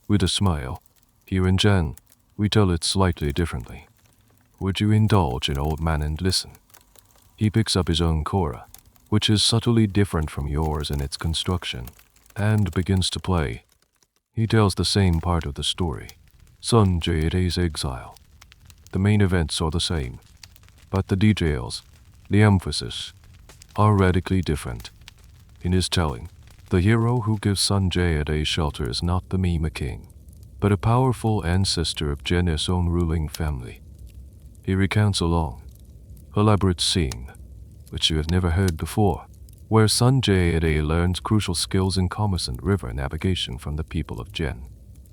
with a smile. Here in Jen, we tell it slightly differently. Would you indulge an old man and listen? He picks up his own kora, which is subtly different from yours in its construction, and begins to play. He tells the same part of the story, Sun Jaede's exile. The main events are the same, but the details, the emphasis, are radically different. In his telling, the hero who gives Sun Jaede shelter is not the Mima king, but a powerful ancestor of Jen's own ruling family. He recounts a long, elaborate scene, which you have never heard before, where Sun Jaede learns crucial skills in commerce and river navigation from the people of Jen,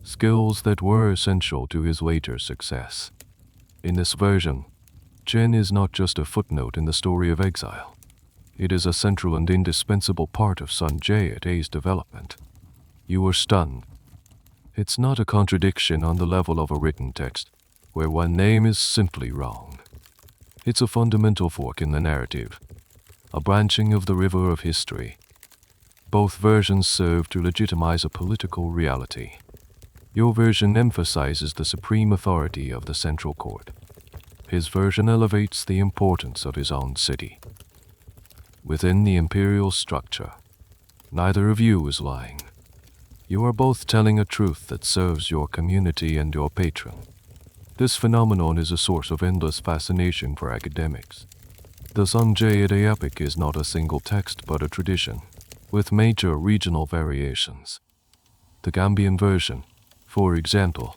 skills that were essential to his later success. In this version, Jen is not just a footnote in the story of exile. It is a central and indispensable part of Sun Jaede's development. You are stunned. It's not a contradiction on the level of a written text, where one name is simply wrong. It's a fundamental fork in the narrative, a branching of the river of history. Both versions serve to legitimize a political reality. Your version emphasizes the supreme authority of the central court. His version elevates the importance of his own city. Within the imperial structure, neither of you is lying. You are both telling a truth that serves your community and your patron. This phenomenon is a source of endless fascination for academics. The Sun Jaede epic is not a single text but a tradition, with major regional variations. The Gambian version, for example,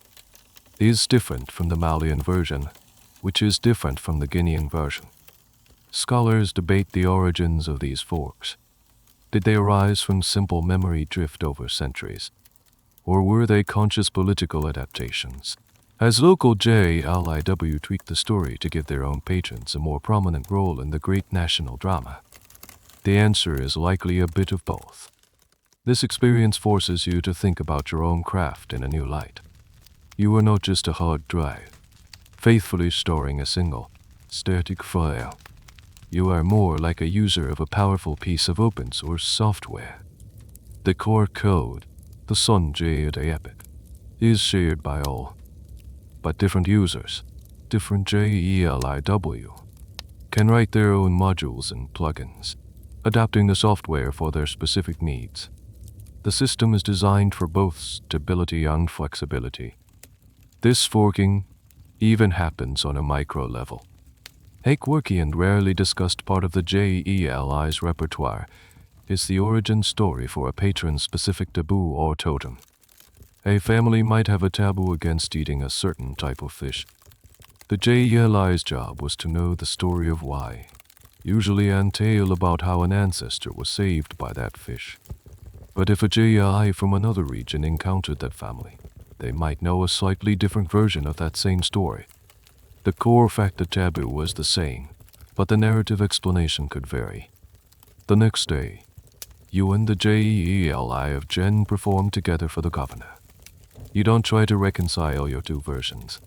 is different from the Malian version, which is different from the Guinean version. Scholars debate the origins of these forks. Did they arise from simple memory drift over centuries? Or were they conscious political adaptations? Has local JLIW tweaked the story to give their own patrons a more prominent role in the great national drama? The answer is likely a bit of both. This experience forces you to think about your own craft in a new light. You are not just a hard drive, faithfully storing a single, static file. You are more like a user of a powerful piece of open source software. The core code, the Sun Jaede epic, is shared by all. But different users, different JELIW, can write their own modules and plugins, adapting the software for their specific needs. The system is designed for both stability and flexibility. This forking even happens on a micro level. A quirky and rarely discussed part of the JELI's repertoire is the origin story for a patron-specific taboo or totem. A family might have a taboo against eating a certain type of fish. The JELI's job was to know the story of why, usually a tale about how an ancestor was saved by that fish. But if a JELI from another region encountered that family, they might know a slightly different version of that same story. The core fact of taboo was the same, but the narrative explanation could vary. The next day, you and the JELI of Jen perform together for the governor. You don't try to reconcile your two versions.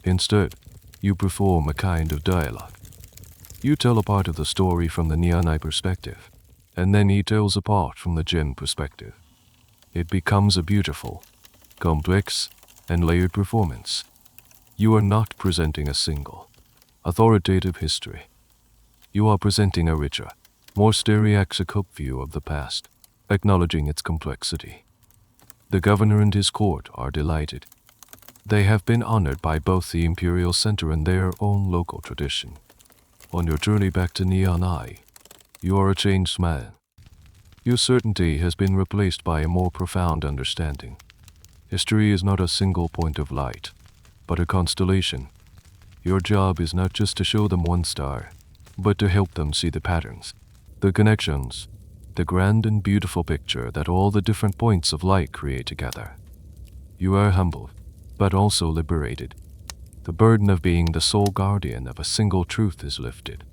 Instead, you perform a kind of dialogue. You tell a part of the story from the Neonai perspective, and then he tells a part from the Jen perspective. It becomes a beautiful, complex, and layered performance. You are not presenting a single, authoritative history. You are presenting a richer, more stereoxic view of the past, acknowledging its complexity. The governor and his court are delighted. They have been honored by both the imperial center and their own local tradition. On your journey back to Neon Eye, you are a changed man. Your certainty has been replaced by a more profound understanding. History is not a single point of light, but a constellation. Your job is not just to show them one star, but to help them see the patterns, the connections, the grand and beautiful picture that all the different points of light create together. You are humbled, but also liberated. The burden of being the sole guardian of a single truth is lifted.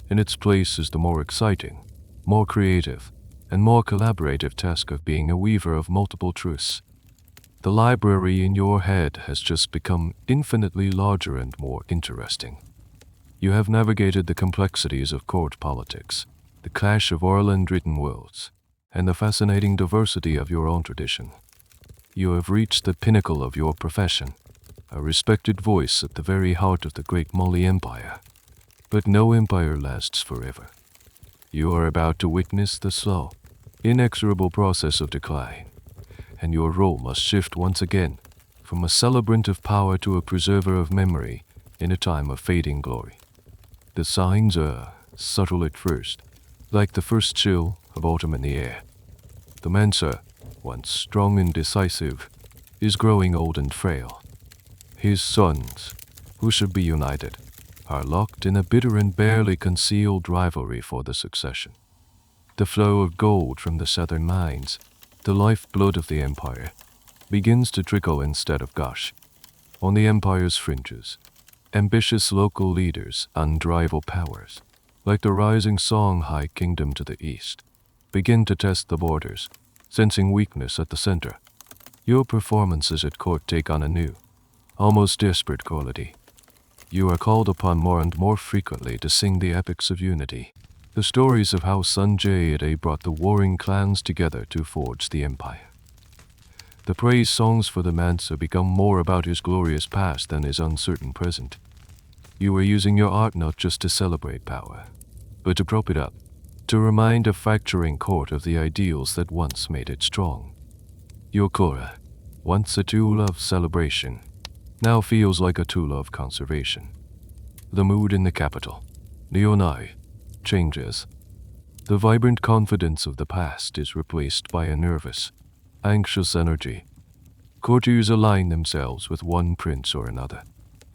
In its place is the more exciting, more creative, and more collaborative task of being a weaver of multiple truths. The library in your head has just become infinitely larger and more interesting. You have navigated the complexities of court politics, the clash of oral and written worlds, and the fascinating diversity of your own tradition. You have reached the pinnacle of your profession, a respected voice at the very heart of the great Mali Empire. But no empire lasts forever. You are about to witness the slow, inexorable process of decline, and your role must shift once again from a celebrant of power to a preserver of memory in a time of fading glory. The signs are subtle at first, like the first chill of autumn in the air. The Mansa, once strong and decisive, is growing old and frail. His sons, who should be united, are locked in a bitter and barely concealed rivalry for the succession. The flow of gold from the southern mines, the lifeblood of the empire, begins to trickle instead of gush. On the empire's fringes, ambitious local leaders and rival powers, like the rising Songhai kingdom to the east, begin to test the borders, sensing weakness at the center. Your performances at court take on a new, almost desperate quality. You are called upon more and more frequently to sing the epics of unity, the stories of how Sunjay brought the warring clans together to forge the empire. The praise songs for the Mansa become more about his glorious past than his uncertain present. You are using your art not just to celebrate power, but to prop it up, to remind a fracturing court of the ideals that once made it strong. Your kora, once a tool of celebration, now feels like a tool of conservation. The mood in the capital, Leonai, changes. The vibrant confidence of the past is replaced by a nervous, anxious energy. Courtiers align themselves with one prince or another,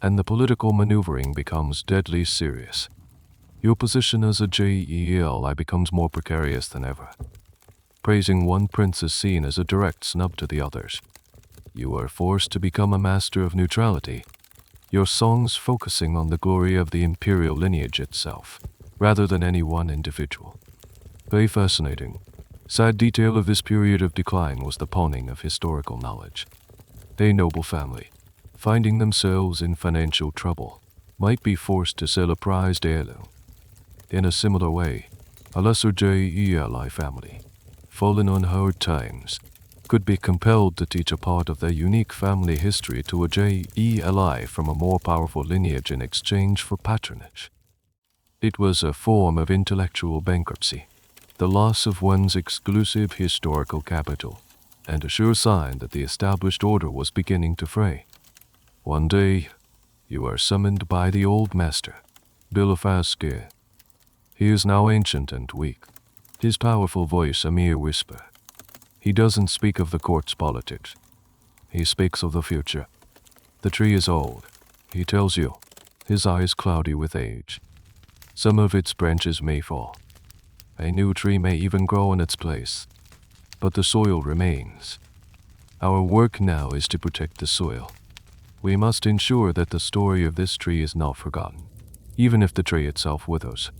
and the political maneuvering becomes deadly serious. Your position as a Jeli becomes more precarious than ever. Praising one prince is seen as a direct snub to the others. You are forced to become a master of neutrality, your songs focusing on the glory of the imperial lineage itself, rather than any one individual. A fascinating, sad detail of this period of decline was the pawning of historical knowledge. A noble family, finding themselves in financial trouble, might be forced to sell a prized heirloom. In a similar way, a lesser Jeli family, fallen on hard times, could be compelled to teach a part of their unique family history to a Jeli from a more powerful lineage in exchange for patronage. It was a form of intellectual bankruptcy, the loss of one's exclusive historical capital, and a sure sign that the established order was beginning to fray. One day, you are summoned by the old master, Bilafaske. He is now ancient and weak, his powerful voice a mere whisper. He doesn't speak of the court's politics. He speaks of the future. The tree is old, he tells you, his eyes cloudy with age. Some of its branches may fall. A new tree may even grow in its place. But the soil remains. Our work now is to protect the soil. We must ensure that the story of this tree is not forgotten, even if the tree itself withers.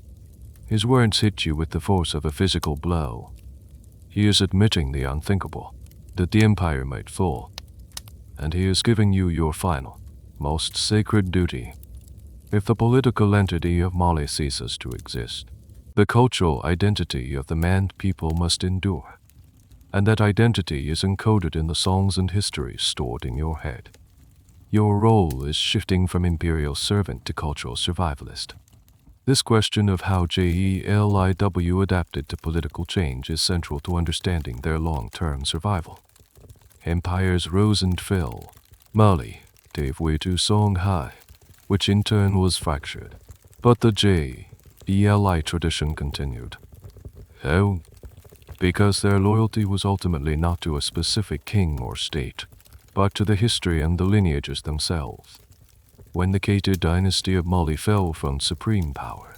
His words hit you with the force of a physical blow. He is admitting the unthinkable, that the empire might fall, and he is giving you your final, most sacred duty. If the political entity of Mali ceases to exist, the cultural identity of the Man people must endure, and that identity is encoded in the songs and histories stored in your head. Your role is shifting from imperial servant to cultural survivalist. This question of how Jeli adapted to political change is central to understanding their long-term survival. Empires rose and fell. Mali gave way to Songhai, which in turn was fractured. But the Jeli tradition continued. How? Because their loyalty was ultimately not to a specific king or state, but to the history and the lineages themselves. When the Keita dynasty of Mali fell from supreme power,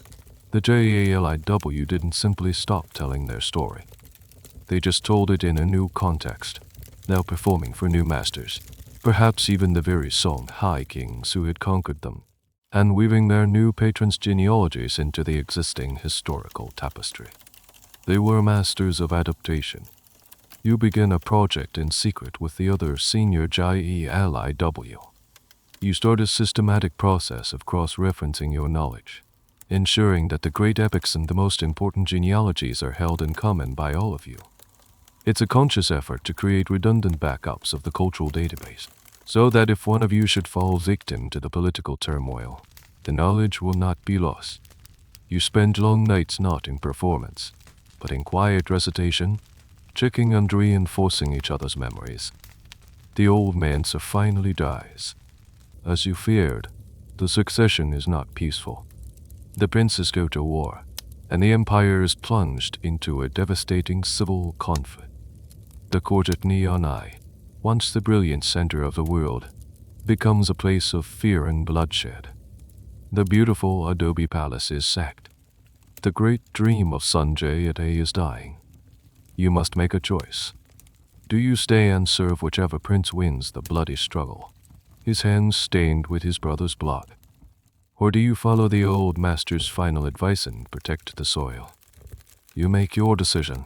the Jeli didn't simply stop telling their story. They just told it in a new context, now performing for new masters, perhaps even the very Songhai kings who had conquered them, and weaving their new patrons' genealogies into the existing historical tapestry. They were masters of adaptation. You begin a project in secret with the other senior Jeli. You start a systematic process of cross-referencing your knowledge, ensuring that the great epics and the most important genealogies are held in common by all of you. It's a conscious effort to create redundant backups of the cultural database, so that if one of you should fall victim to the political turmoil, the knowledge will not be lost. You spend long nights not in performance, but in quiet recitation, checking and reinforcing each other's memories. The old Mansa finally dies. As you feared, the succession is not peaceful. The princes go to war, and the empire is plunged into a devastating civil conflict. The court at Neonai, once the brilliant center of the world, becomes a place of fear and bloodshed. The beautiful adobe palace is sacked. The great dream of Sanjay Ade is dying. You must make a choice. Do you stay and serve whichever prince wins the bloody struggle, his hands stained with his brother's blood? Or do you follow the old master's final advice and protect the soil? You make your decision.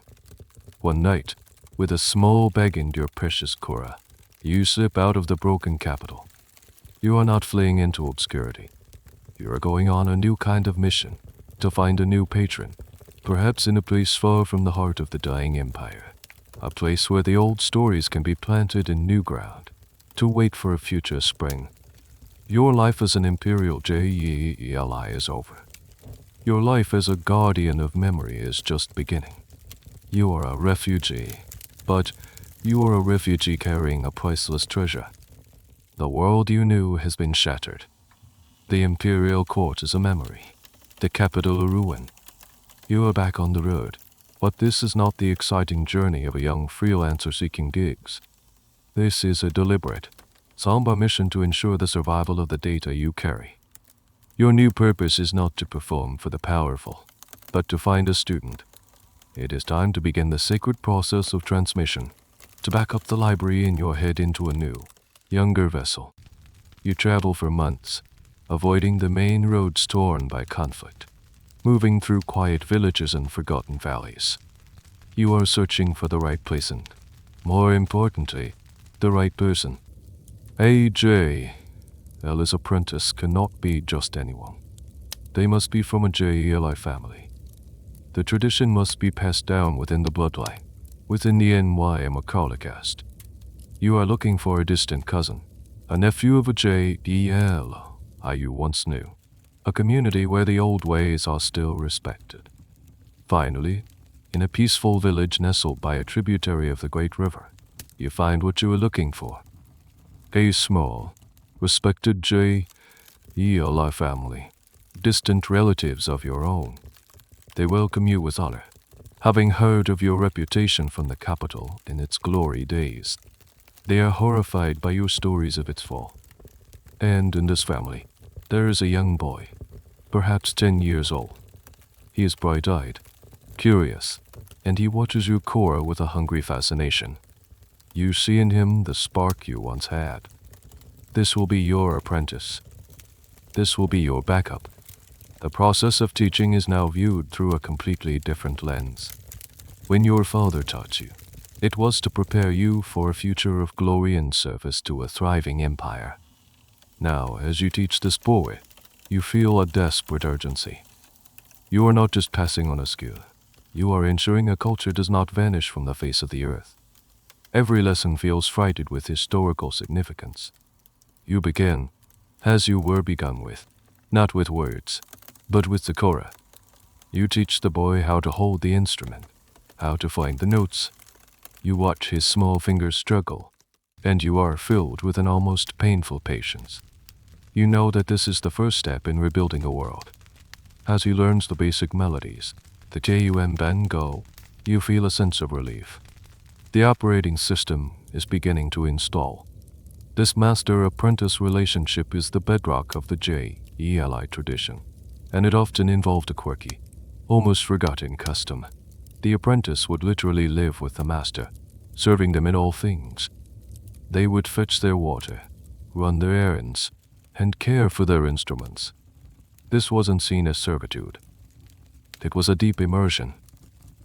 One night, with a small bag and your precious kora, you slip out of the broken capital. You are not fleeing into obscurity. You are going on a new kind of mission, to find a new patron, perhaps in a place far from the heart of the dying empire, a place where the old stories can be planted in new ground, to wait for a future spring. Your life as an imperial Jeli is over. Your life as a guardian of memory is just beginning. You are a refugee, but you are a refugee carrying a priceless treasure. The world you knew has been shattered. The imperial court is a memory, the capital a ruin. You are back on the road, but this is not the exciting journey of a young freelancer seeking gigs. This is a deliberate, somber mission to ensure the survival of the data you carry. Your new purpose is not to perform for the powerful, but to find a student. It is time to begin the sacred process of transmission, to back up the library in your head into a new, younger vessel. You travel for months, avoiding the main roads torn by conflict, moving through quiet villages and forgotten valleys. You are searching for the right place and, more importantly, the right person. Ella's apprentice cannot be just anyone. They must be from a Jeli family. The tradition must be passed down within the bloodline, within the Macaulay caste. You are looking for a distant cousin, a nephew of a Jeli you once knew, a community where the old ways are still respected. Finally, in a peaceful village nestled by a tributary of the great river, you find what you are looking for. A small, respected Jeli family, distant relatives of your own. They welcome you with honor, having heard of your reputation from the capital in its glory days. They are horrified by your stories of its fall. And in this family, there is a young boy, perhaps 10 years old. He is bright-eyed, curious, and he watches your kora with a hungry fascination. You see in him the spark you once had. This will be your apprentice. This will be your backup. The process of teaching is now viewed through a completely different lens. When your father taught you, it was to prepare you for a future of glory and service to a thriving empire. Now, as you teach this boy, you feel a desperate urgency. You are not just passing on a skill. You are ensuring a culture does not vanish from the face of the earth. Every lesson feels freighted with historical significance. You begin, as you were begun with, not with words, but with the kora. You teach the boy how to hold the instrument, how to find the notes. You watch his small fingers struggle, and you are filled with an almost painful patience. You know that this is the first step in rebuilding a world. As he learns the basic melodies, the Kum-Ben-Go, you feel a sense of relief. The operating system is beginning to install. This master-apprentice relationship is the bedrock of the Jeli tradition, and it often involved a quirky, almost forgotten custom. The apprentice would literally live with the master, serving them in all things. They would fetch their water, run their errands, and care for their instruments. This wasn't seen as servitude. It was a deep immersion.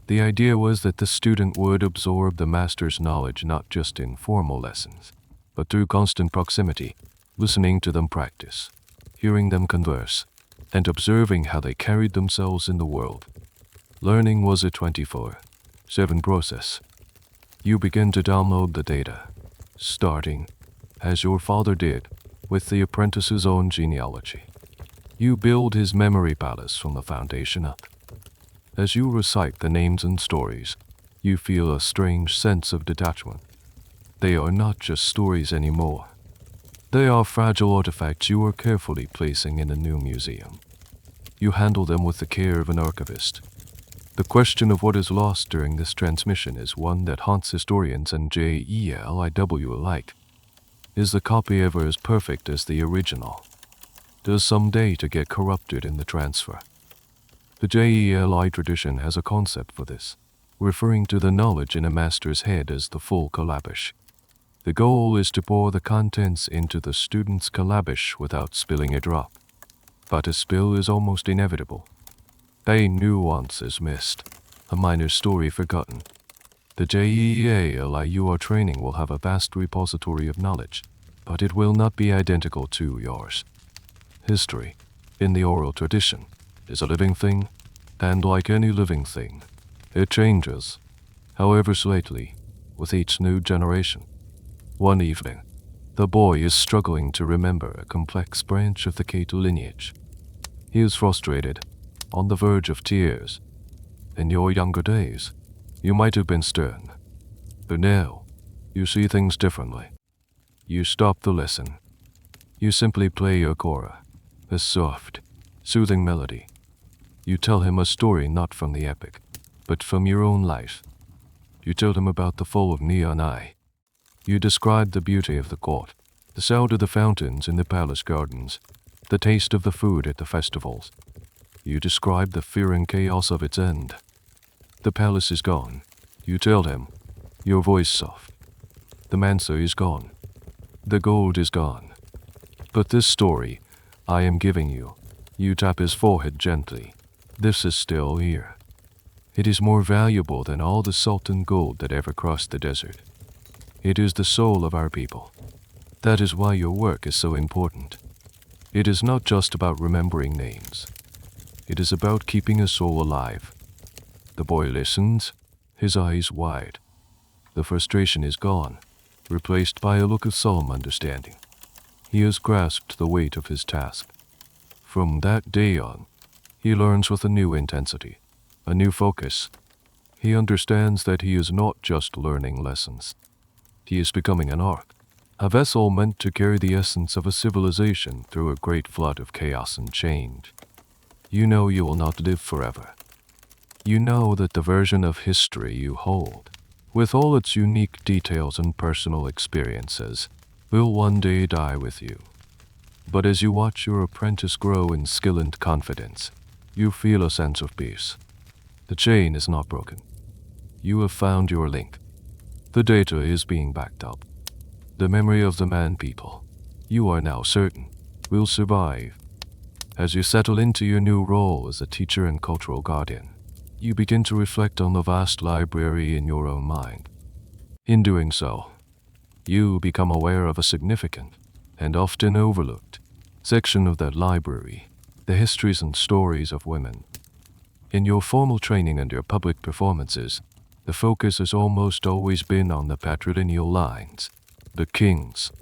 The idea was that the student would absorb the master's knowledge not just in formal lessons, but through constant proximity, listening to them practice, hearing them converse, and observing how they carried themselves in the world. Learning was a 24/7 process. You begin to download the data, starting, as your father did, with the apprentice's own genealogy. You build his memory palace from the foundation up. As you recite the names and stories, you feel a strange sense of detachment. They are not just stories anymore. They are fragile artifacts you are carefully placing in a new museum. You handle them with the care of an archivist. The question of what is lost during this transmission is one that haunts historians and JELIW alike. Is the copy ever as perfect as the original? Does some data get corrupted in the transfer? The JELI tradition has a concept for this, referring to the knowledge in a master's head as the full calabash. The goal is to pour the contents into the student's calabash without spilling a drop. But a spill is almost inevitable. A nuance is missed, a minor story forgotten. The JELIU training will have a vast repository of knowledge, but it will not be identical to yours. History, in the oral tradition, is a living thing, and like any living thing, it changes, however slightly, with each new generation. One evening, the boy is struggling to remember a complex branch of the Keto lineage. He is frustrated, on the verge of tears. In your younger days, you might have been stern, but now, you see things differently. You stop the lesson. You simply play your kora, a soft, soothing melody. You tell him a story not from the epic, but from your own life. You tell him about the fall of Neon Eye. You describe the beauty of the court, the sound of the fountains in the palace gardens, the taste of the food at the festivals. You describe the fear and chaos of its end. The palace is gone. You tell him, your voice soft. The mansa is gone. The gold is gone. But this story I am giving you, you tap his forehead gently. This is still here. It is more valuable than all the salt and gold that ever crossed the desert. It is the soul of our people. That is why your work is so important. It is not just about remembering names. It is about keeping a soul alive. The boy listens, his eyes wide. The frustration is gone, replaced by a look of solemn understanding. He has grasped the weight of his task. From that day on, he learns with a new intensity, a new focus. He understands that he is not just learning lessons. He is becoming an ark, a vessel meant to carry the essence of a civilization through a great flood of chaos and change. You know you will not live forever. You know that the version of history you hold, with all its unique details and personal experiences, will one day die with you. But as you watch your apprentice grow in skill and confidence, you feel a sense of peace. The chain is not broken. You have found your link. The data is being backed up. The memory of the man people, you are now certain, will survive. As you settle into your new role as a teacher and cultural guardian, you begin to reflect on the vast library in your own mind. In doing so, you become aware of a significant, and often overlooked, section of that library, the histories and stories of women. In your formal training and your public performances, the focus has almost always been on the patrilineal lines, the kings,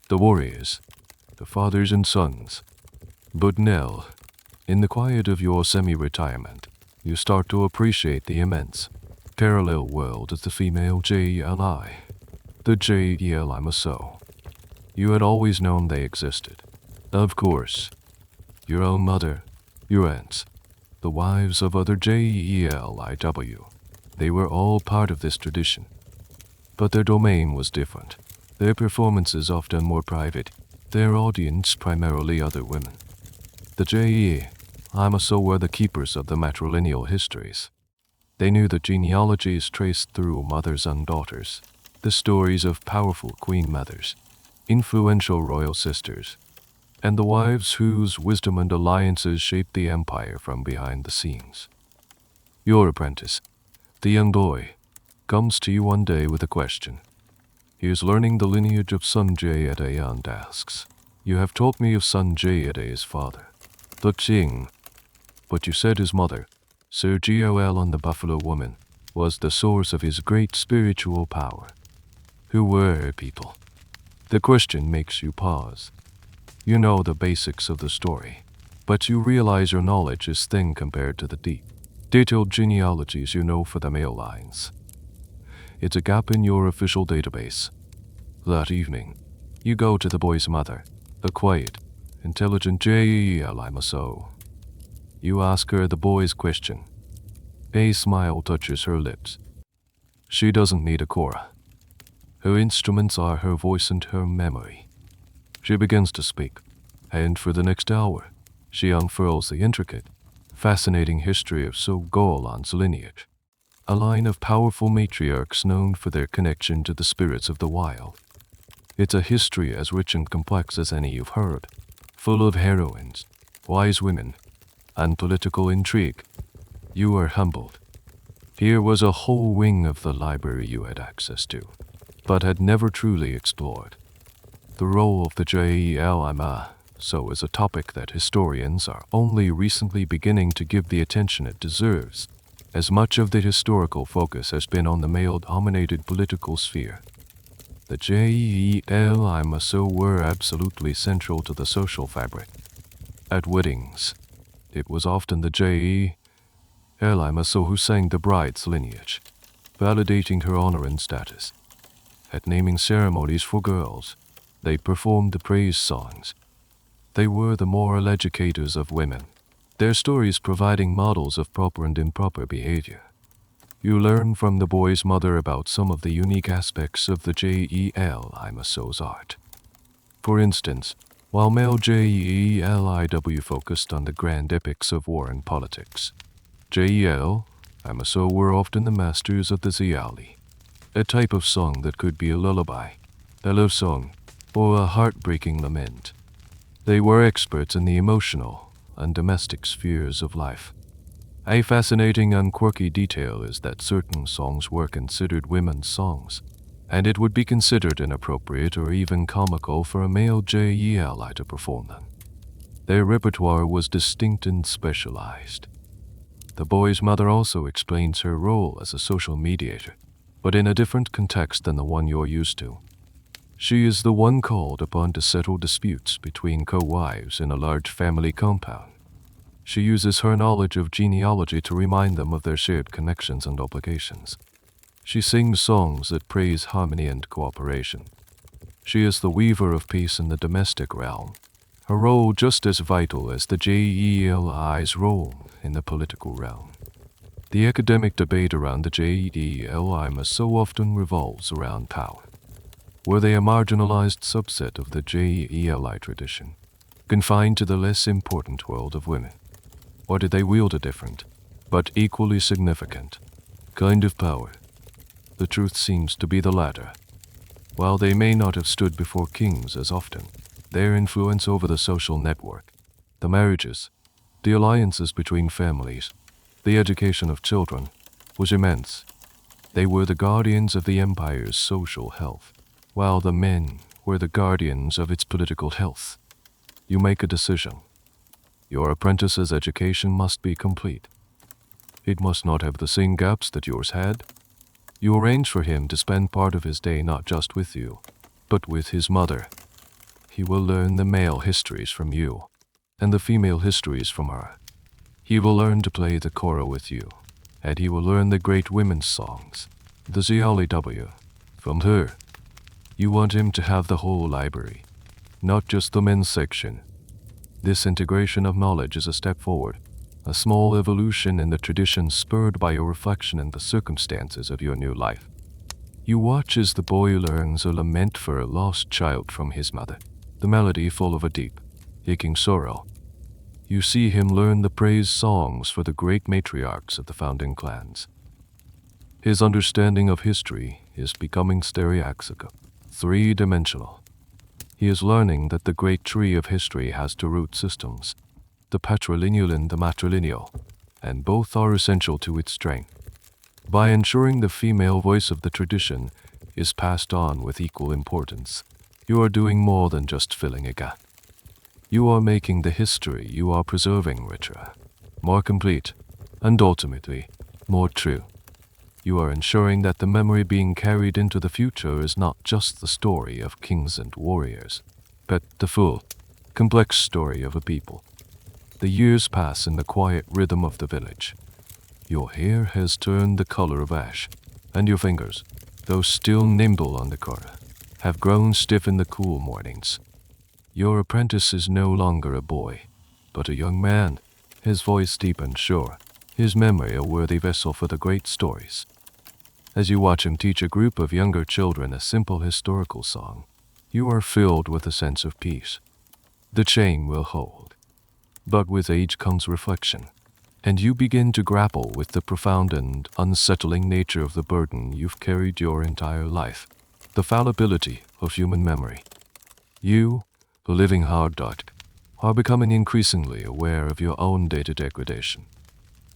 the warriors, the fathers and sons. But now, in the quiet of your semi-retirement, you start to appreciate the immense, parallel world of the female JELI, the JELI Maso. You had always known they existed. Of course, your own mother, your aunts, the wives of other JELIW. They were all part of this tradition. But their domain was different. Their performances often more private. Their audience primarily other women. The JELI were the keepers of the matrilineal histories. They knew the genealogies traced through mothers and daughters, the stories of powerful queen mothers, influential royal sisters, and the wives whose wisdom and alliances shaped the empire from behind the scenes. Your apprentice, the young boy, comes to you one day with a question. He is learning the lineage of Sanjay and asks, "You have told me of Sanjay his father, the king, but you said his mother, Sir Gol and the Buffalo Woman, was the source of his great spiritual power. Who were her people? The question makes you pause. You know the basics of the story, but you realize your knowledge is thin compared to the deep, detailed genealogies you know for the male lines. It's a gap in your official database. That evening, you go to the boy's mother, a quiet, intelligent Jeli. You ask her the boy's question. A smile touches her lips. She doesn't need a kora. Her instruments are her voice and her memory. She begins to speak, and for the next hour, she unfurls the intricate, fascinating history of Sogolan's lineage, a line of powerful matriarchs known for their connection to the spirits of the wild. It's a history as rich and complex as any you've heard, full of heroines, wise women, and political intrigue. You are humbled. Here was a whole wing of the library you had access to, but had never truly explored. The role of the Jeli is a topic that historians are only recently beginning to give the attention it deserves, as much of the historical focus has been on the male-dominated political sphere. The Jeli were absolutely central to the social fabric. At weddings, it was often the Jeli who sang the bride's lineage, validating her honor and status. At naming ceremonies for girls, they performed the praise songs. They were the moral educators of women, their stories providing models of proper and improper behavior. You learn from the boy's mother about some of the unique aspects of the Jeli art. For instance, while male Jeli focused on the grand epics of war and politics, Jeli were often the masters of the ziali, a type of song that could be a lullaby, a love song, or a heartbreaking lament. They were experts in the emotional and domestic spheres of life. A fascinating and quirky detail is that certain songs were considered women's songs, and it would be considered inappropriate or even comical for a male Jeli to perform them. Their repertoire was distinct and specialized. The boy's mother also explains her role as a social mediator, but in a different context than the one you're used to. She is the one called upon to settle disputes between co-wives in a large family compound. She uses her knowledge of genealogy to remind them of their shared connections and obligations. She sings songs that praise harmony and cooperation. She is the weaver of peace in the domestic realm, her role just as vital as the Jeli's role in the political realm. The academic debate around the Jeli so often revolves around power. Were they a marginalized subset of the Jeli tradition, confined to the less important world of women? Or did they wield a different, but equally significant, kind of power? The truth seems to be the latter. While they may not have stood before kings as often, their influence over the social network, the marriages, the alliances between families, the education of children, was immense. They were the guardians of the empire's social health, while the men were the guardians of its political health. You make a decision. Your apprentice's education must be complete. It must not have the same gaps that yours had. You arrange for him to spend part of his day not just with you, but with his mother. He will learn the male histories from you, and the female histories from her. He will learn to play the kora with you, and he will learn the great women's songs, the ziali, from her. You want him to have the whole library, not just the men's section. This integration of knowledge is a step forward, a small evolution in the tradition spurred by your reflection in the circumstances of your new life. You watch as the boy learns a lament for a lost child from his mother, the melody full of a deep, aching sorrow. You see him learn the praise songs for the great matriarchs of the founding clans. His understanding of history is becoming stereaxial, three-dimensional. He is learning that the great tree of history has two root systems, the patrilineal and the matrilineal, and both are essential to its strength. By ensuring the female voice of the tradition is passed on with equal importance, you are doing more than just filling a gap. You are making the history you are preserving richer, more complete, and ultimately, more true. You are ensuring that the memory being carried into the future is not just the story of kings and warriors, but the full, complex story of a people. The years pass in the quiet rhythm of the village. Your hair has turned the color of ash, and your fingers, though still nimble on the kora, have grown stiff in the cool mornings. Your apprentice is no longer a boy, but a young man, his voice deep and sure, his memory a worthy vessel for the great stories. As you watch him teach a group of younger children a simple historical song, you are filled with a sense of peace. The chain will hold. But with age comes reflection, and you begin to grapple with the profound and unsettling nature of the burden you've carried your entire life, the fallibility of human memory. You, the living hard dot, are becoming increasingly aware of your own data degradation.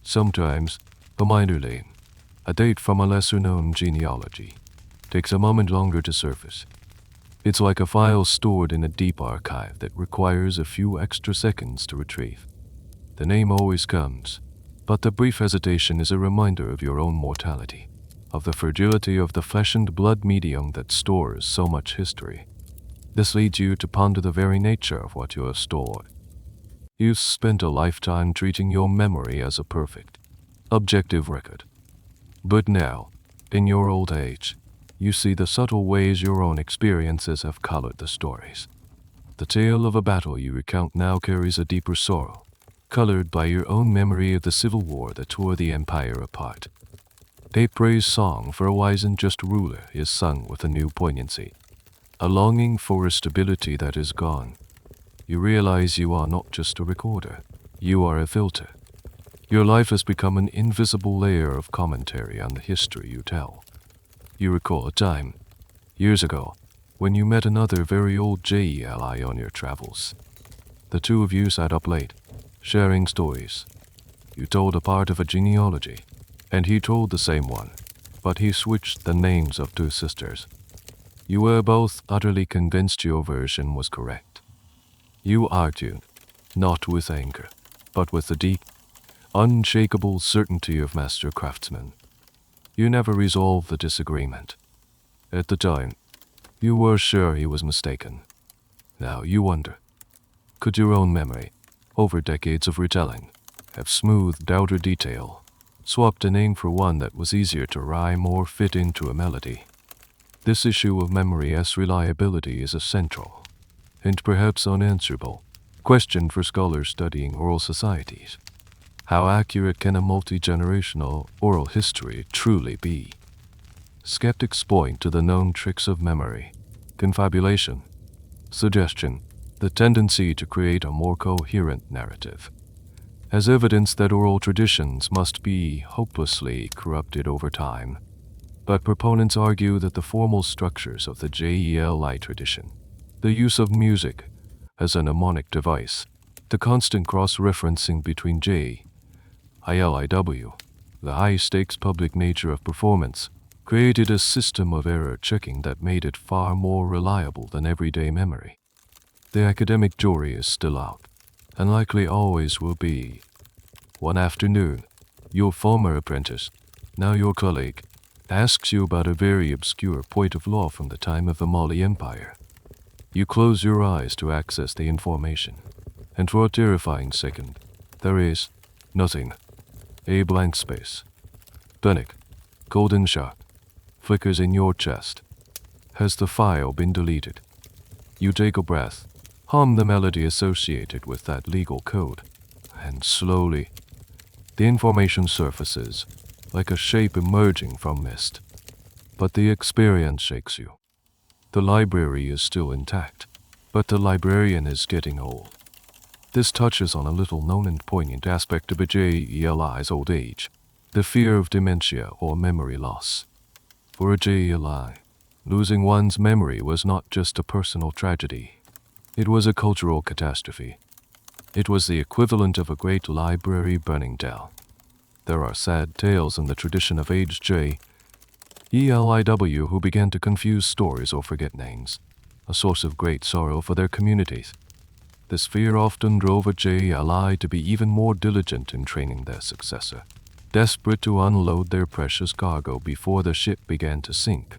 Sometimes, a minor name, a date from a lesser-known genealogy, takes a moment longer to surface. It's like a file stored in a deep archive that requires a few extra seconds to retrieve. The name always comes, but the brief hesitation is a reminder of your own mortality, of the fragility of the flesh and blood medium that stores so much history. This leads you to ponder the very nature of what you have stored. You've spent a lifetime treating your memory as a perfect, objective record. But now, in your old age, you see the subtle ways your own experiences have colored the stories. The tale of a battle you recount now carries a deeper sorrow, colored by your own memory of the civil war that tore the empire apart. A praise song for a wise and just ruler is sung with a new poignancy, a longing for a stability that is gone. You realize you are not just a recorder, you are a filter. Your life has become an invisible layer of commentary on the history you tell. You recall a time, years ago, when you met another very old Jeli on your travels. The two of you sat up late, sharing stories. You told a part of a genealogy, and he told the same one, but he switched the names of two sisters. You were both utterly convinced your version was correct. You argued, not with anger, but with the deep, unshakable certainty of master craftsmen. You never resolved the disagreement. At the time, you were sure he was mistaken. Now you wonder, could your own memory, over decades of retelling, have smoothed out a detail, swapped a name for one that was easier to rhyme or fit into a melody? This issue of memory as reliability is a central, and perhaps unanswerable, question for scholars studying oral societies. How accurate can a multi-generational oral history truly be? Skeptics point to the known tricks of memory, confabulation, suggestion, the tendency to create a more coherent narrative, as evidence that oral traditions must be hopelessly corrupted over time. But proponents argue that the formal structures of the Jeli tradition, the use of music as a mnemonic device, the constant cross-referencing between Jeliw, the high-stakes public nature of performance, created a system of error checking that made it far more reliable than everyday memory. The academic jury is still out, and likely always will be. One afternoon, your former apprentice, now your colleague, asks you about a very obscure point of law from the time of the Mali Empire. You close your eyes to access the information, and for a terrifying second, there is nothing. A blank space. Panic, golden shot, flickers in your chest. Has the file been deleted? You take a breath, hum the melody associated with that legal code, and slowly, the information surfaces, like a shape emerging from mist. But the experience shakes you. The library is still intact, but the librarian is getting old. This touches on a little-known and poignant aspect of a Jeli's old age, the fear of dementia or memory loss. For a Jeli, losing one's memory was not just a personal tragedy. It was a cultural catastrophe. It was the equivalent of a great library burning down. There are sad tales in the tradition of aged Jeliw who began to confuse stories or forget names, a source of great sorrow for their communities. This fear often drove a Jeli to be even more diligent in training their successor, desperate to unload their precious cargo before the ship began to sink.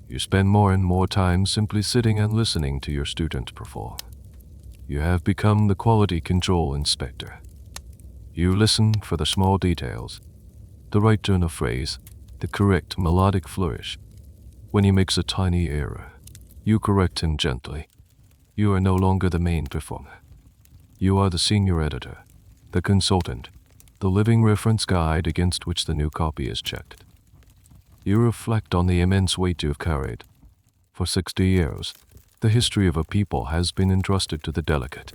You spend more and more time simply sitting and listening to your students perform. You have become the quality control inspector. You listen for the small details, the right turn of phrase, the correct melodic flourish. When he makes a tiny error, you correct him gently. You are no longer the main performer. You are the senior editor, the consultant, the living reference guide against which the new copy is checked. You reflect on the immense weight you've carried. For 60 years, the history of a people has been entrusted to the delicate,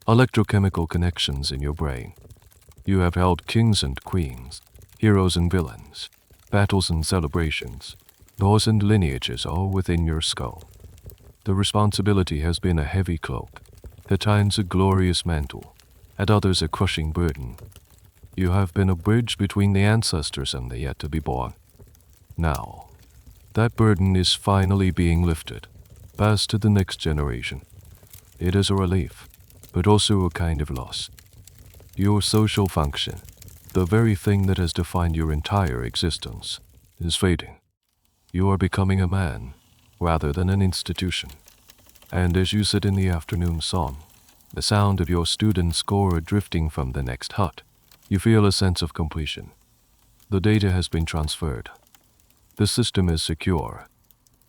electrochemical connections in your brain. You have held kings and queens, heroes and villains, battles and celebrations, laws and lineages all within your skull. The responsibility has been a heavy cloak, at times a glorious mantle, at others a crushing burden. You have been a bridge between the ancestors and the yet-to-be-born. Now, that burden is finally being lifted, passed to the next generation. It is a relief, but also a kind of loss. Your social function, the very thing that has defined your entire existence, is fading. You are becoming a man, rather than an institution. And as you sit in the afternoon sun, the sound of your students' kora drifting from the next hut, you feel a sense of completion. The data has been transferred. The system is secure.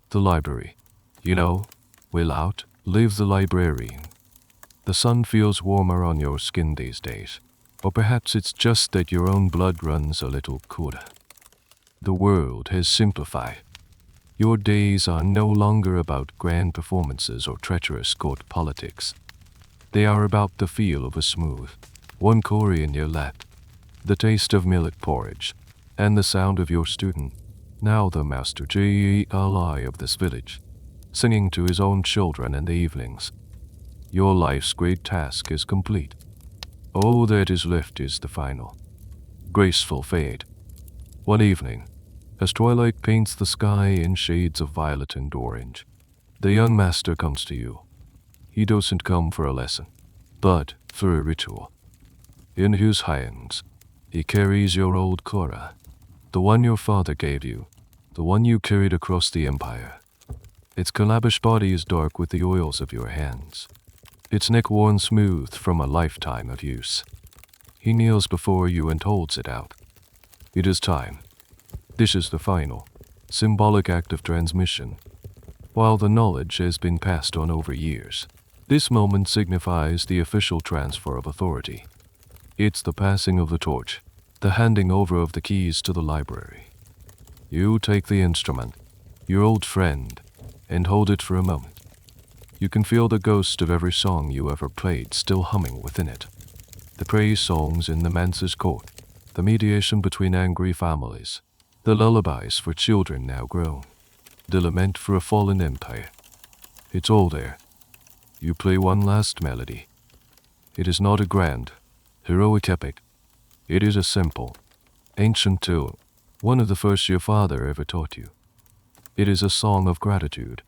The library, will outlive the librarian. The sun feels warmer on your skin these days, or perhaps it's just that your own blood runs a little cooler. The world has simplified. Your days are no longer about grand performances or treacherous court politics. They are about the feel of a smooth, warm kora in your lap, the taste of millet porridge, and the sound of your student, now the master Jeli of this village, singing to his own children in the evenings. Your life's great task is complete. All that is left is the final, graceful fade. One evening, as twilight paints the sky in shades of violet and orange, the young master comes to you. He doesn't come for a lesson, but for a ritual. In his hands, he carries your old kora, the one your father gave you, the one you carried across the empire. Its calabash body is dark with the oils of your hands, its neck worn smooth from a lifetime of use. He kneels before you and holds it out. It is time. This is the final, symbolic act of transmission. While the knowledge has been passed on over years, this moment signifies the official transfer of authority. It's the passing of the torch, the handing over of the keys to the library. You take the instrument, your old friend, and hold it for a moment. You can feel the ghost of every song you ever played still humming within it. The praise songs in the manse's court, the mediation between angry families, the lullabies for children now grown, the lament for a fallen empire. It's all there. You play one last melody. It is not a grand, heroic epic. It is a simple, ancient tune, one of the first your father ever taught you. It is a song of gratitude,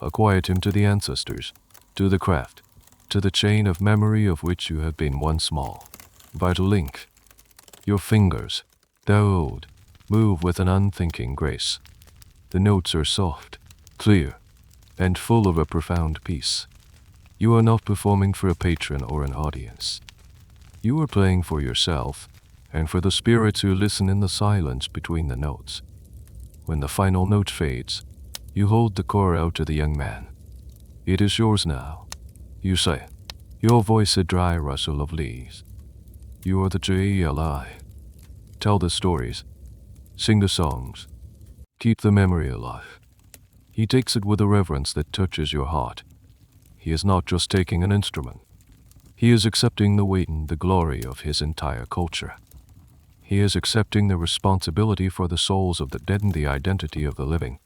a quiet hymn to the ancestors, to the craft, to the chain of memory of which you have been one small, vital link. Your fingers, though old, move with an unthinking grace. The notes are soft, clear, and full of a profound peace. You are not performing for a patron or an audience. You are playing for yourself and for the spirits who listen in the silence between the notes. When the final note fades, you hold the kora out to the young man. It is yours now, you say, your voice a dry rustle of leaves. You are the Jeli. Tell the stories, sing the songs, keep the memory alive. He takes it with a reverence that touches your heart. He is not just taking an instrument. He is accepting the weight and the glory of his entire culture. He is accepting the responsibility for the souls of the dead and the identity of the living.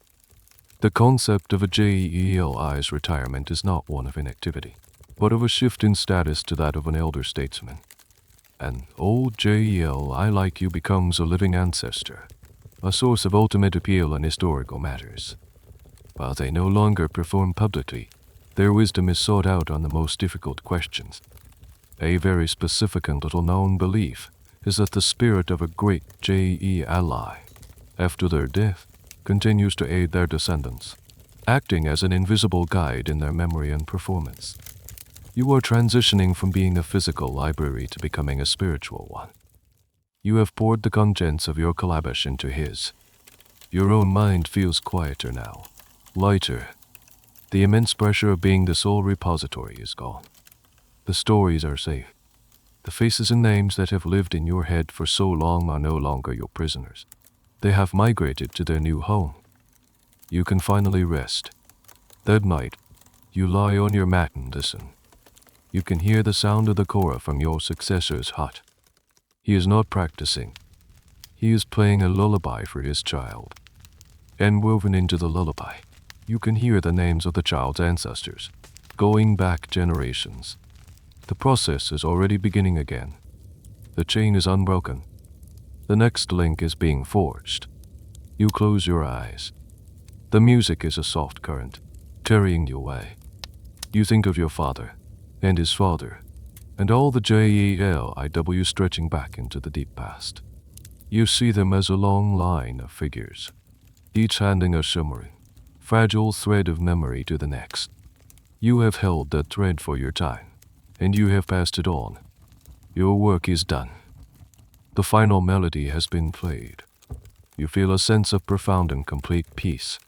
The concept of a Jeli's retirement is not one of inactivity, but of a shift in status to that of an elder statesman. An old Jeli like you becomes a living ancestor, a source of ultimate appeal in historical matters. While they no longer perform publicly, their wisdom is sought out on the most difficult questions. A very specific and little-known belief is that the spirit of a great Jeli, after their death, continues to aid their descendants, acting as an invisible guide in their memory and performance. You are transitioning from being a physical library to becoming a spiritual one. You have poured the contents of your calabash into his. Your own mind feels quieter now, lighter. The immense pressure of being the sole repository is gone. The stories are safe. The faces and names that have lived in your head for so long are no longer your prisoners. They have migrated to their new home. You can finally rest. That night, you lie on your mat and listen. You can hear the sound of the kora from your successor's hut. He is not practicing. He is playing a lullaby for his child. And woven into the lullaby, you can hear the names of the child's ancestors, going back generations. The process is already beginning again. The chain is unbroken. The next link is being forged. You close your eyes. The music is a soft current, carrying you away. You think of your father, and his father, and all the Jeli stretching back into the deep past. You see them as a long line of figures, each handing a shimmering, fragile thread of memory to the next. You have held that thread for your time, and you have passed it on. Your work is done. The final melody has been played. You feel a sense of profound and complete peace,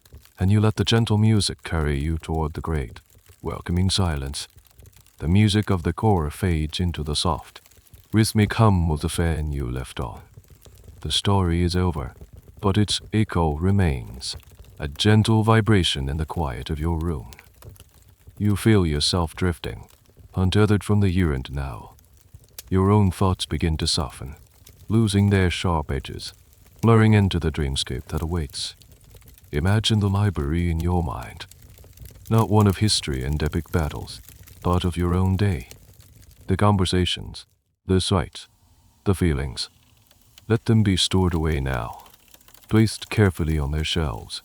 and you let the gentle music carry you toward the great, welcoming silence. The music of the kora fades into the soft, rhythmic hum of the fan you left on. The story is over, but its echo remains, a gentle vibration in the quiet of your room. You feel yourself drifting, untethered from the here and now. Your own thoughts begin to soften, losing their sharp edges, blurring into the dreamscape that awaits. Imagine the library in your mind, not one of history and epic battles, but of your own day. The conversations, the sights, the feelings. Let them be stored away now, placed carefully on their shelves.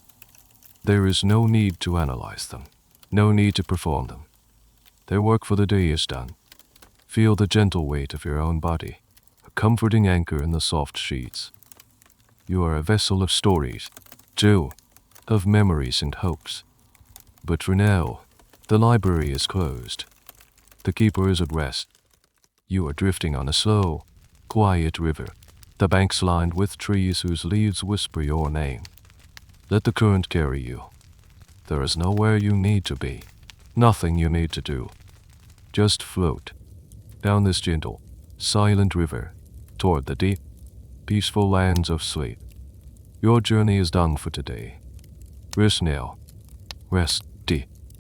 There is no need to analyze them, no need to perform them. Their work for the day is done. Feel the gentle weight of your own body, a comforting anchor in the soft sheets. You are a vessel of stories, too, of memories and hopes. But for now, the library is closed. The keeper is at rest. You are drifting on a slow, quiet river, the banks lined with trees whose leaves whisper your name. Let the current carry you. There is nowhere you need to be, nothing you need to do. Just float down this gentle, silent river toward the deep, peaceful lands of sleep. Your journey is done for today. Rest now. Rest.